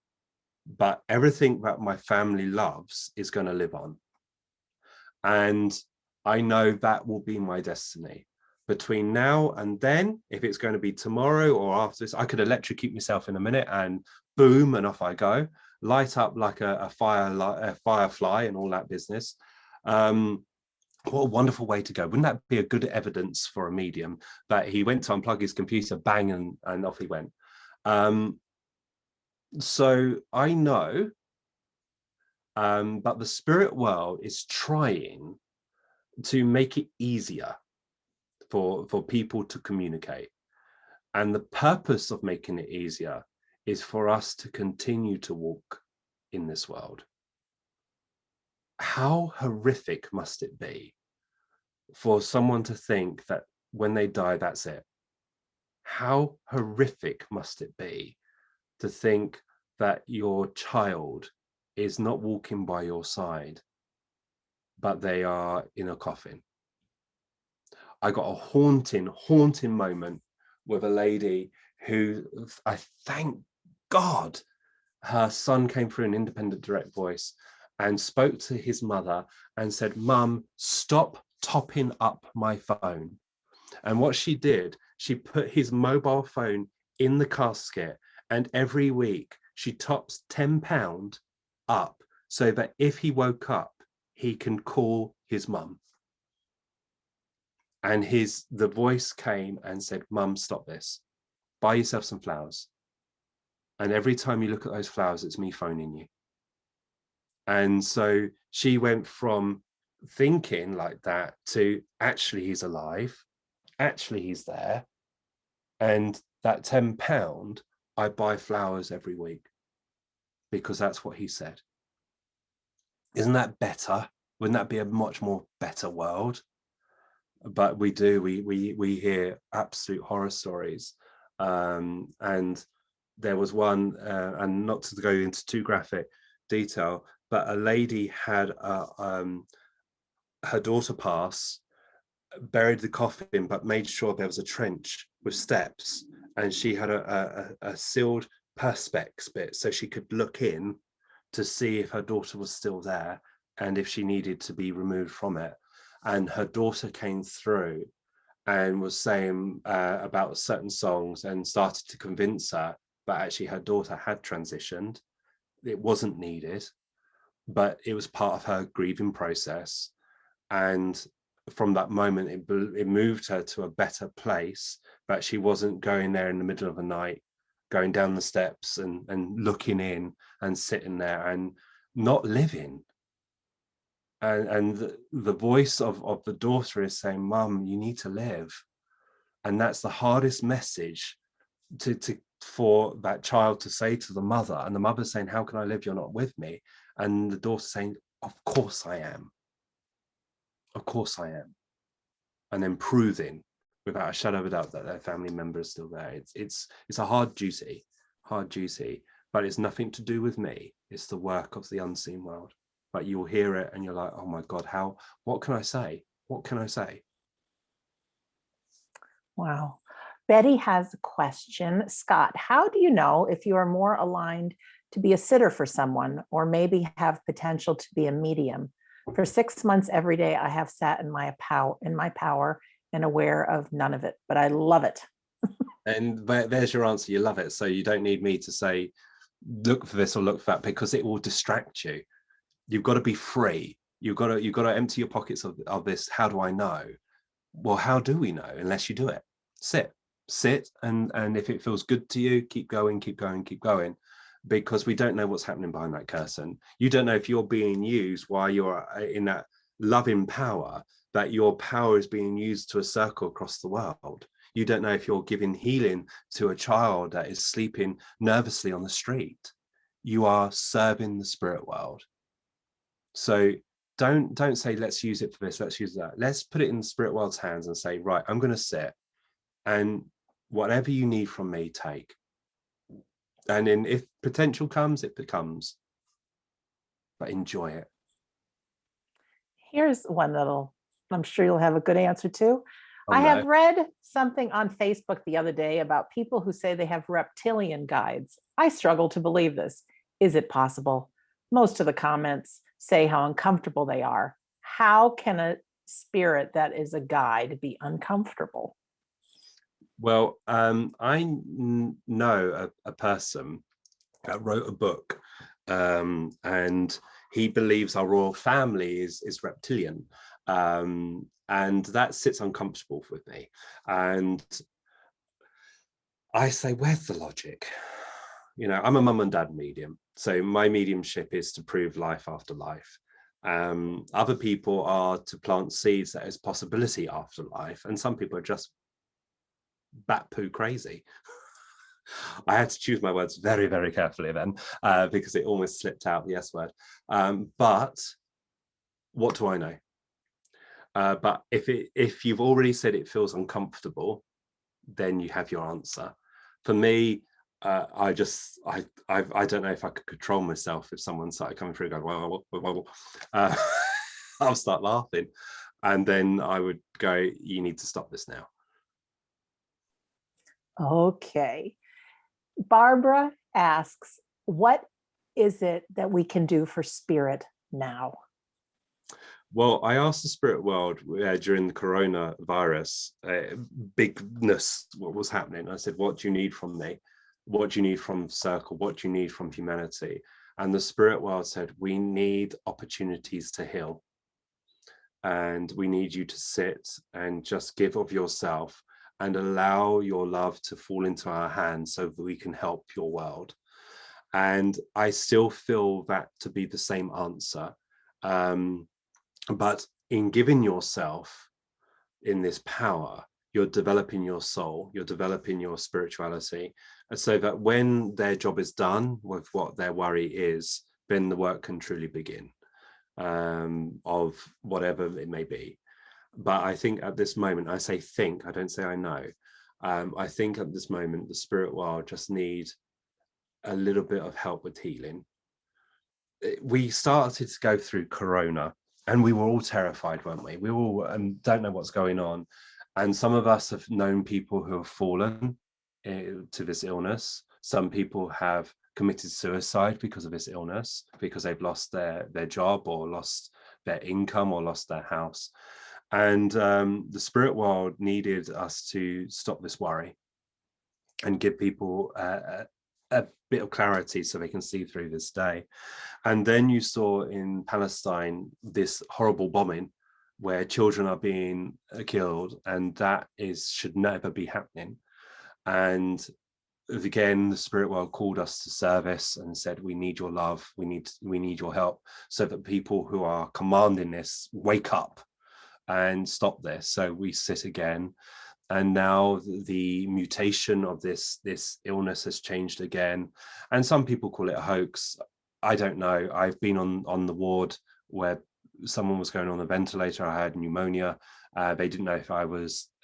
but everything that my family loves is going to live on. And I know that will be my destiny. Between now and then, if it's going to be tomorrow or after this, I could electrocute myself in a minute and boom, and off I go, light up like a firefly and all that business. What a wonderful way to go. Wouldn't that be a good evidence for a medium that he went to unplug his computer, bang, and off he went? So I know, but the spirit world is trying to make it easier for people to communicate. And the purpose of making it easier is for us to continue to walk in this world. How horrific must it be for someone to think that when they die, that's it? How horrific must it be to think that your child is not walking by your side, but they are in a coffin? I got a haunting moment with a lady who, I thank God, her son came through an independent direct voice and spoke to his mother and said, "Mum, stop topping up my phone." And what she did, she put his mobile phone in the casket, and every week she tops £10 up so that if he woke up, he can call his mum. And the voice came and said, "Mum, stop this. Buy yourself some flowers. And every time you look at those flowers, it's me phoning you." And so she went from thinking like that to actually he's alive, actually he's there. And that £10, I buy flowers every week because that's what he said. Isn't that better? Wouldn't that be a much more better world? but we hear absolute horror stories. And there was one, and not to go into too graphic detail, but a lady had her daughter pass, buried the coffin, but made sure there was a trench with steps, and she had a sealed perspex bit so she could look in to see if her daughter was still there and if she needed to be removed from it. And her daughter came through and was saying about certain songs and started to convince her, but actually her daughter had transitioned. It wasn't needed, but it was part of her grieving process. And from that moment, it moved her to a better place, but she wasn't going there in the middle of the night, going down the steps and looking in and sitting there and not living. And the voice of the daughter is saying, Mum, you need to live. And that's the hardest message to for that child to say to the mother. And the mother's saying, how can I live? You're not with me. And the daughter saying, of course I am. Of course I am. And then proving without a shadow of a doubt that their family member is still there. It's a hard duty, but it's nothing to do with me. It's the work of the unseen world. But you'll hear it and you're like, oh my God, what can I say? What can I say? Wow. Betty has a question. Scott, how do you know if you are more aligned to be a sitter for someone or maybe have potential to be a medium? For 6 months every day, I have sat in my power and aware of none of it, but I love it. And there's your answer. You love it. So you don't need me to say, look for this or look for that, because it will distract you. You've got to be free. You've got to empty your pockets of this. How do I know? Well, how do we know unless you do it? Sit, and if it feels good to you, keep going, because we don't know what's happening behind that curtain. You don't know if you're being used while you're in that loving power, that your power is being used to a circle across the world. You don't know if you're giving healing to a child that is sleeping nervously on the street. You are serving the spirit world. So don't say, let's use it for this, let's use that. Let's put it in the spirit world's hands and say, right, I'm going to sit, and whatever you need from me, take. And then if potential comes, it becomes. But enjoy it. Here's one that'll, I'm sure you'll have a good answer to. Oh, I no. have read something on Facebook the other day about people who say they have reptilian guides. I struggle to believe this. Is it possible? Most of the comments say how uncomfortable they are. How can a spirit that is a guide be uncomfortable? Well, I know a person that wrote a book, and he believes our royal family is reptilian, and that sits uncomfortable with me. And I say, where's the logic? I'm a mum and dad medium, so my mediumship is to prove life after life. Other people are to plant seeds that is possibility after life, and some people are just bat poo crazy. I had to choose my words very, very carefully then, because it almost slipped out the S word. But what do I know? But if you've already said it feels uncomfortable, then you have your answer. For me, I don't know if I could control myself if someone started coming through going, well, I'll start laughing, and then I would go, you need to stop this now. Okay. Barbara asks, what is it that we can do for spirit now? Well, I asked the spirit world during the coronavirus bigness, what was happening. I said, what do you need from me? What do you need from the circle? What do you need from humanity? And the spirit world said, we need opportunities to heal. And we need you to sit and just give of yourself and allow your love to fall into our hands so that we can help your world. And I still feel that to be the same answer. But in giving yourself in this power, you're developing your soul, you're developing your spirituality, so that when their job is done with what their worry is, then the work can truly begin, of whatever it may be. But I think at this moment, I say think, I don't say I know. I think at this moment, the spirit world just need a little bit of help with healing. We started to go through Corona and we were all terrified, weren't we? We all don't know what's going on. And some of us have known people who have fallen to this illness. Some people have committed suicide because of this illness, because they've lost their job or lost their income or lost their house. And the spirit world needed us to stop this worry and give people a bit of clarity so they can see through this day. And then you saw in Palestine this horrible bombing where children are being killed, and that should never be happening. And again, the spirit world called us to service and said, we need your love, we need your help, so that people who are commanding this wake up and stop this. So we sit again, and now the mutation of this illness has changed again, and some people call it a hoax. I don't know. I've been on the ward where someone was going on a ventilator. I had pneumonia. They didn't know if I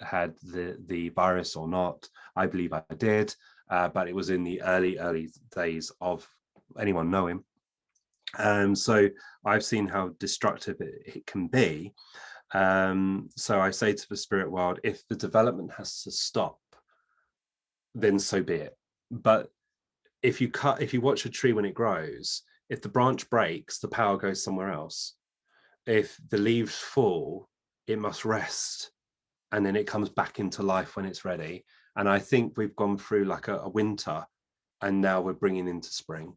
had the virus or not. I believe I did, but it was in the early days of anyone knowing. So I've seen how destructive it can be. So I say to the spirit world, if the development has to stop, then so be it. But if you watch a tree when it grows, if the branch breaks, the power goes somewhere else. If the leaves fall, it must rest, and then it comes back into life when it's ready. And I think we've gone through like a winter, and now we're bringing into spring.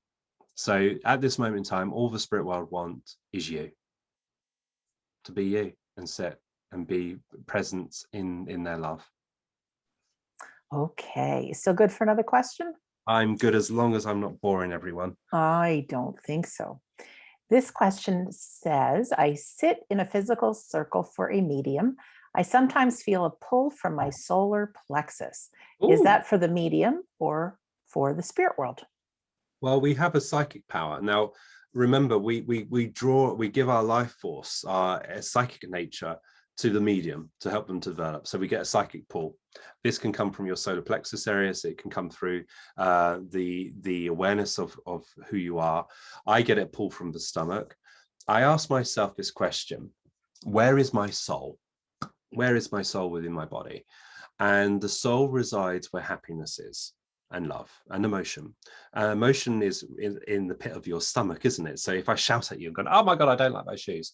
So at this moment in time, all the spirit world want is you, to be you and sit and be present in their love. Okay, so good for another question? I'm good as long as I'm not boring everyone. I don't think so. This question says, I sit in a physical circle for a medium. I sometimes feel a pull from my solar plexus. Ooh. Is that for the medium or for the spirit world? Well, we have a psychic power. Now, remember, we give our life force, our psychic nature, to the medium to help them develop. So we get a psychic pull. This can come from your solar plexus area. So it can come through the awareness of who you are. I get it pulled from the stomach. I ask myself this question: where is my soul? Where is my soul within my body? And the soul resides where happiness is, and love and emotion. Emotion is in the pit of your stomach, isn't it? So if I shout at you and go, oh my God, I don't like my shoes,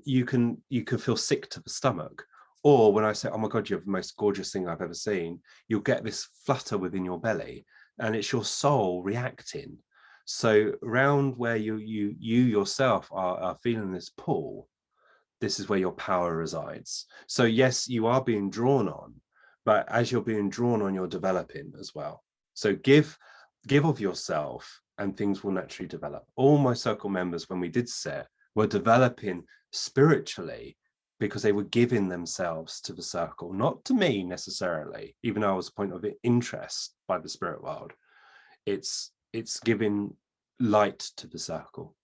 you can feel sick to the stomach. Or when I say, oh my God, you're the most gorgeous thing I've ever seen, you'll get this flutter within your belly, and it's your soul reacting. So around where you yourself are feeling this pull, this is where your power resides. So yes, you are being drawn on, but as you're being drawn on, you're developing as well. So give of yourself and things will naturally develop. All my circle members, when we did set, were developing spiritually because they were giving themselves to the circle, not to me necessarily, even though I was a point of interest by the spirit world. It's giving light to the circle.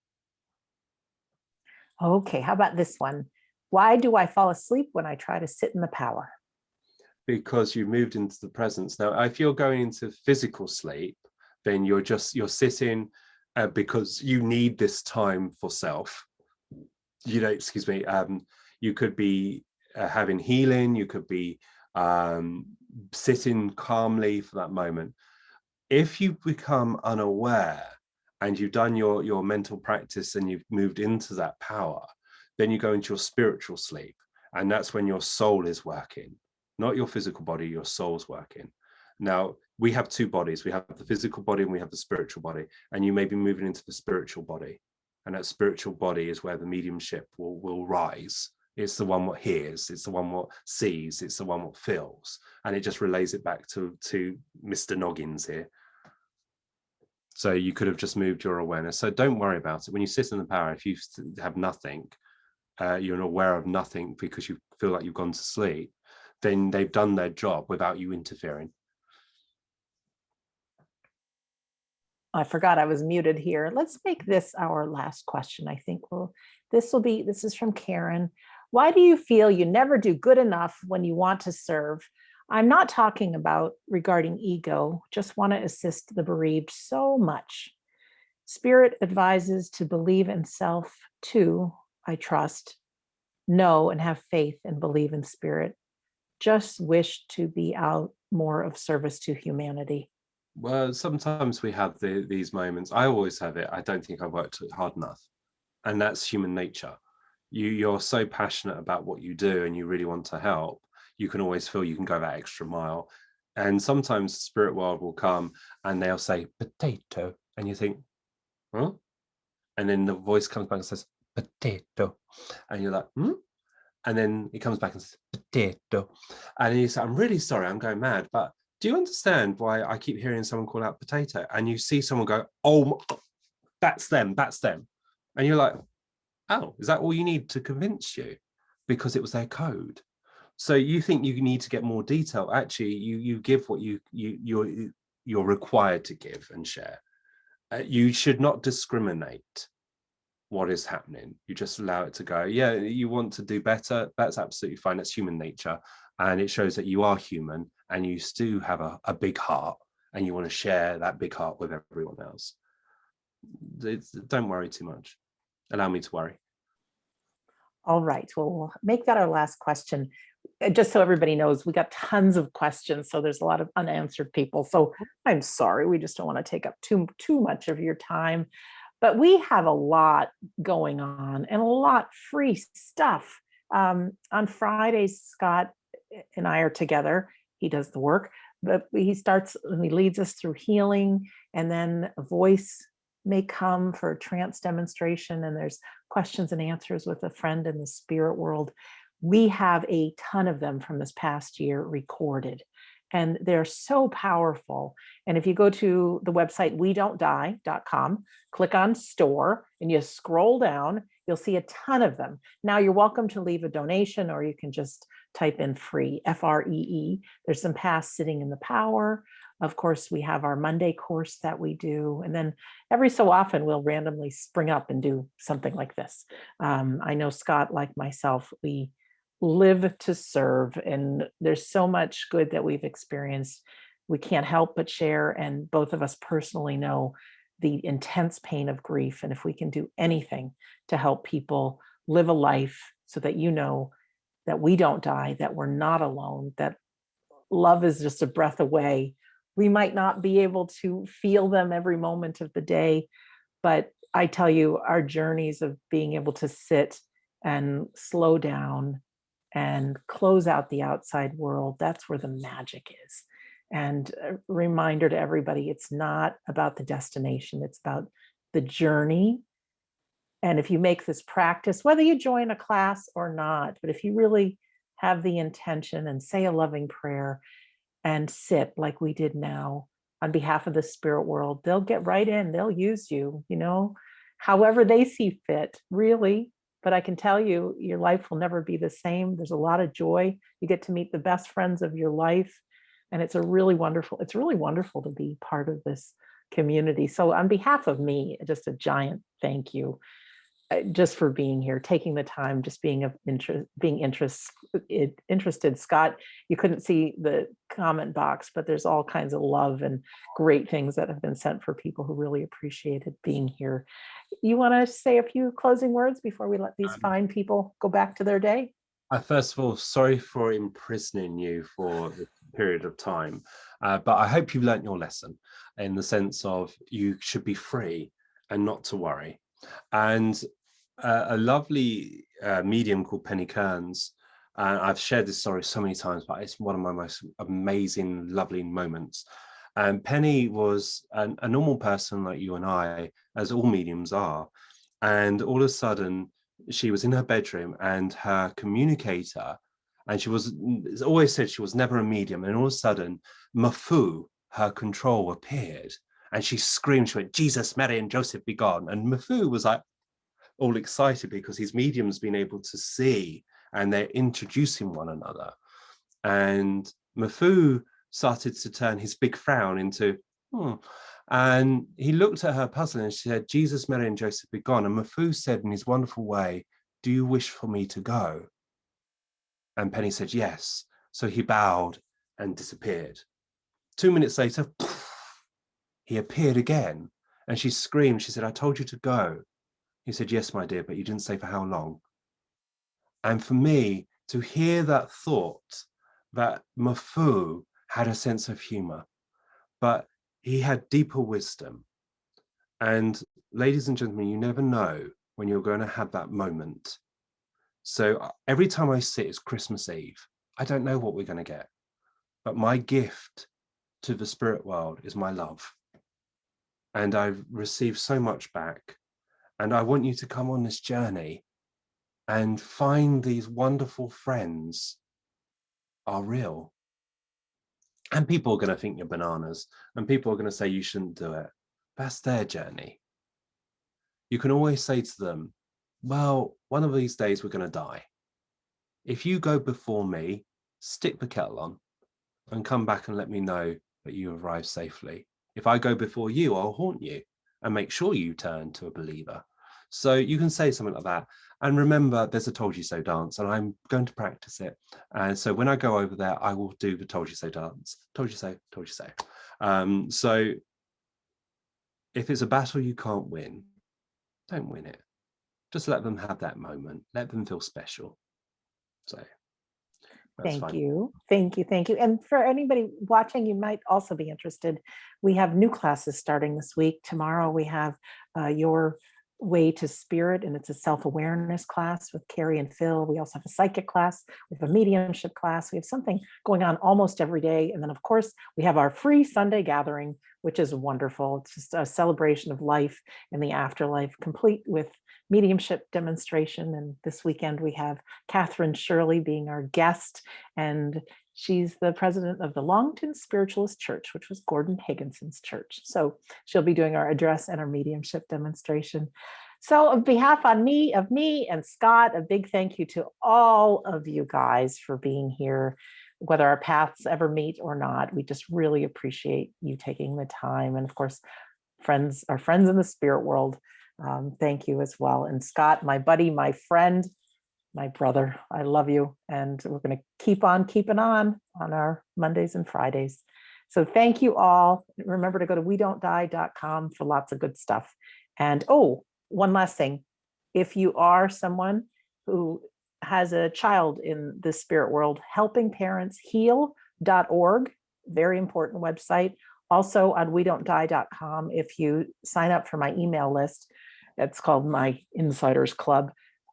Okay, how about this one? Why do I fall asleep when I try to sit in the power? Because you moved into the presence. Now, if you're going into physical sleep, then you're sitting because you need this time for self. You know, excuse me. You could be having healing. You could be sitting calmly for that moment. If you become unaware and you've done your mental practice and you've moved into that power, then you go into your spiritual sleep, and that's when your soul is working. Not your physical body, your soul's working. Now, we have two bodies. We have the physical body and we have the spiritual body. And you may be moving into the spiritual body. And that spiritual body is where the mediumship will rise. It's the one what hears, it's the one what sees, it's the one what feels. And it just relays it back to Mr. Noggins here. So you could have just moved your awareness. So don't worry about it. When you sit in the power, if you have nothing, you're aware of nothing because you feel like you've gone to sleep, then they've done their job without you interfering. I forgot I was muted here. Let's make this our last question. I think this is from Karen. Why do you feel you never do good enough when you want to serve? I'm not talking about regarding ego, just want to assist the bereaved so much. Spirit advises to believe in self too, I trust, know and have faith and believe in spirit. Just wish to be out more of service to humanity. Well, sometimes we have these moments. I always have it. I don't think I worked hard enough. And that's human nature. You're so passionate about what you do and you really want to help. You can always feel you can go that extra mile. And sometimes the spirit world will come and they'll say potato. And you think, huh? And then the voice comes back and says, potato. And you're like, hmm? And then it comes back and says, potato. And you say, I'm really sorry, I'm going mad. But do you understand why I keep hearing someone call out potato? And you see someone go, oh, that's them, that's them. And you're like, oh, is that all you need to convince you? Because it was their code. So you think you need to get more detail. Actually, you give what you're required to give and share. You should not discriminate what is happening. You just allow it to go. Yeah, you want to do better. That's absolutely fine. That's human nature. And it shows that you are human and you still have a big heart and you want to share that big heart with everyone else. Don't worry too much. Allow me to worry. All right, well, we'll make that our last question. Just so everybody knows, we got tons of questions, so there's a lot of unanswered people. So I'm sorry, we just don't want to take up too much of your time. But we have a lot going on and a lot free stuff. On Fridays, Scott and I are together. He does the work, but he starts and he leads us through healing, and then a voice may come for a trance demonstration, and there's questions and answers with a friend in the spirit world. We have a ton of them from this past year recorded, and they're so powerful. And if you go to the website wedon'tdie.com, click on store, and you scroll down, you'll see a ton of them. Now you're welcome to leave a donation, or you can just type in free, FREE. There's some past sitting in the power. Of course, we have our Monday course that we do. And then every so often we'll randomly spring up and do something like this. I know Scott, like myself, we live to serve, and there's so much good that we've experienced. We can't help but share. And both of us personally know the intense pain of grief. And if we can do anything to help people live a life so that you know that we don't die, that we're not alone, that love is just a breath away. We might not be able to feel them every moment of the day, but I tell you, our journeys of being able to sit and slow down and close out the outside world, that's where the magic is. And a reminder to everybody, it's not about the destination, it's about the journey. And if you make this practice, whether you join a class or not, but if you really have the intention and say a loving prayer and sit like we did now on behalf of the spirit world, they'll get right in, they'll use you, however they see fit, really. But I can tell you, your life will never be the same. There's a lot of joy. You get to meet the best friends of your life. And it's really wonderful to be part of this community. So on behalf of me, just a giant thank you just for being here, taking the time, just being interested. Scott, you couldn't see the comment box, but there's all kinds of love and great things that have been sent for people who really appreciated being here. You want to say a few closing words before we let these fine people go back to their day? First of all, sorry for imprisoning you for this period of time, but I hope you've learnt your lesson in the sense of you should be free and not to worry. And a lovely medium called Penny Kearns, I've shared this story so many times, but it's one of my most amazing, lovely moments. And Penny was a normal person like you and I, as all mediums are. And all of a sudden, she was in her bedroom and her communicator, and she was always said she was never a medium. And all of a sudden, Mafu, her control, appeared. And she screamed, she went, Jesus, Mary, and Joseph be gone. And Mafu was like, all excited because his medium's been able to see and they're introducing one another. And Mafu started to turn his big frown into, and he looked at her puzzling and she said, Jesus, Mary, and Joseph be gone. And Mafu said in his wonderful way, do you wish for me to go? And Penny said, yes. So he bowed and disappeared. 2 minutes later, he appeared again. And she screamed. She said, I told you to go. He said, yes, my dear, but you didn't say for how long. And for me to hear that thought, that Mafu had a sense of humor, but he had deeper wisdom. And ladies and gentlemen, you never know when you're going to have that moment. So every time I sit, it's Christmas Eve. I don't know what we're going to get, but my gift to the spirit world is my love. And I've received so much back. And I want you to come on this journey and find these wonderful friends are real. And people are going to think you're bananas, and people are going to say you shouldn't do it. That's their journey. You can always say to them, well, one of these days we're going to die. If you go before me, stick the kettle on and come back and let me know that you arrived safely. If I go before you, I'll haunt you and make sure you turn to a believer. So you can say something like that. And remember, there's a told you so dance, and I'm going to practice it. And so when I go over there, I will do the told you so dance. Told you so, told you so. So if it's a battle you can't win, don't win it. Just let them have that moment. Let them feel special. So that's Thank fine. you. Thank you. Thank you. And for anybody watching, you might also be interested. We have new classes starting this week. Tomorrow we have Your Way to Spirit, and it's a self-awareness class with Carrie and Phil. We also have a psychic class. We have a mediumship class. We have something going on almost every day. And then, of course, we have our free Sunday gathering, which is wonderful. It's just a celebration of life and the afterlife, complete with mediumship demonstration. And this weekend we have Catherine Shirley being our guest, and she's the president of the Longton Spiritualist Church, which was Gordon Higginson's church. So she'll be doing our address and our mediumship demonstration. So on behalf of me and Scott, a big thank you to all of you guys for being here. Whether our paths ever meet or not, we just really appreciate you taking the time. And of course, our friends in the spirit world, thank you as well. And Scott, my buddy, my friend, my brother, I love you. And we're going to keep on keeping on our Mondays and Fridays. So thank you all. Remember to go to wedon'tdie.com for lots of good stuff. And oh, one last thing. If you are someone who has a child in the spirit world, helpingparentsheal.org, very important website. Also on wedon'tdie.com, if you sign up for my email list, that's called my Insiders Club,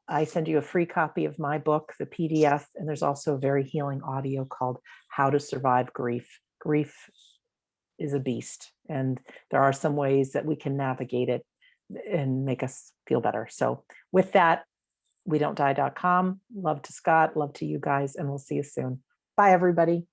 I send you a free copy of my book, the PDF, and there's also a very healing audio called How to Survive Grief. Grief is a beast, and there are some ways that we can navigate it and make us feel better. So with that, wedon'tdie.com. Love to Scott, love to you guys, and we'll see you soon. Bye, everybody.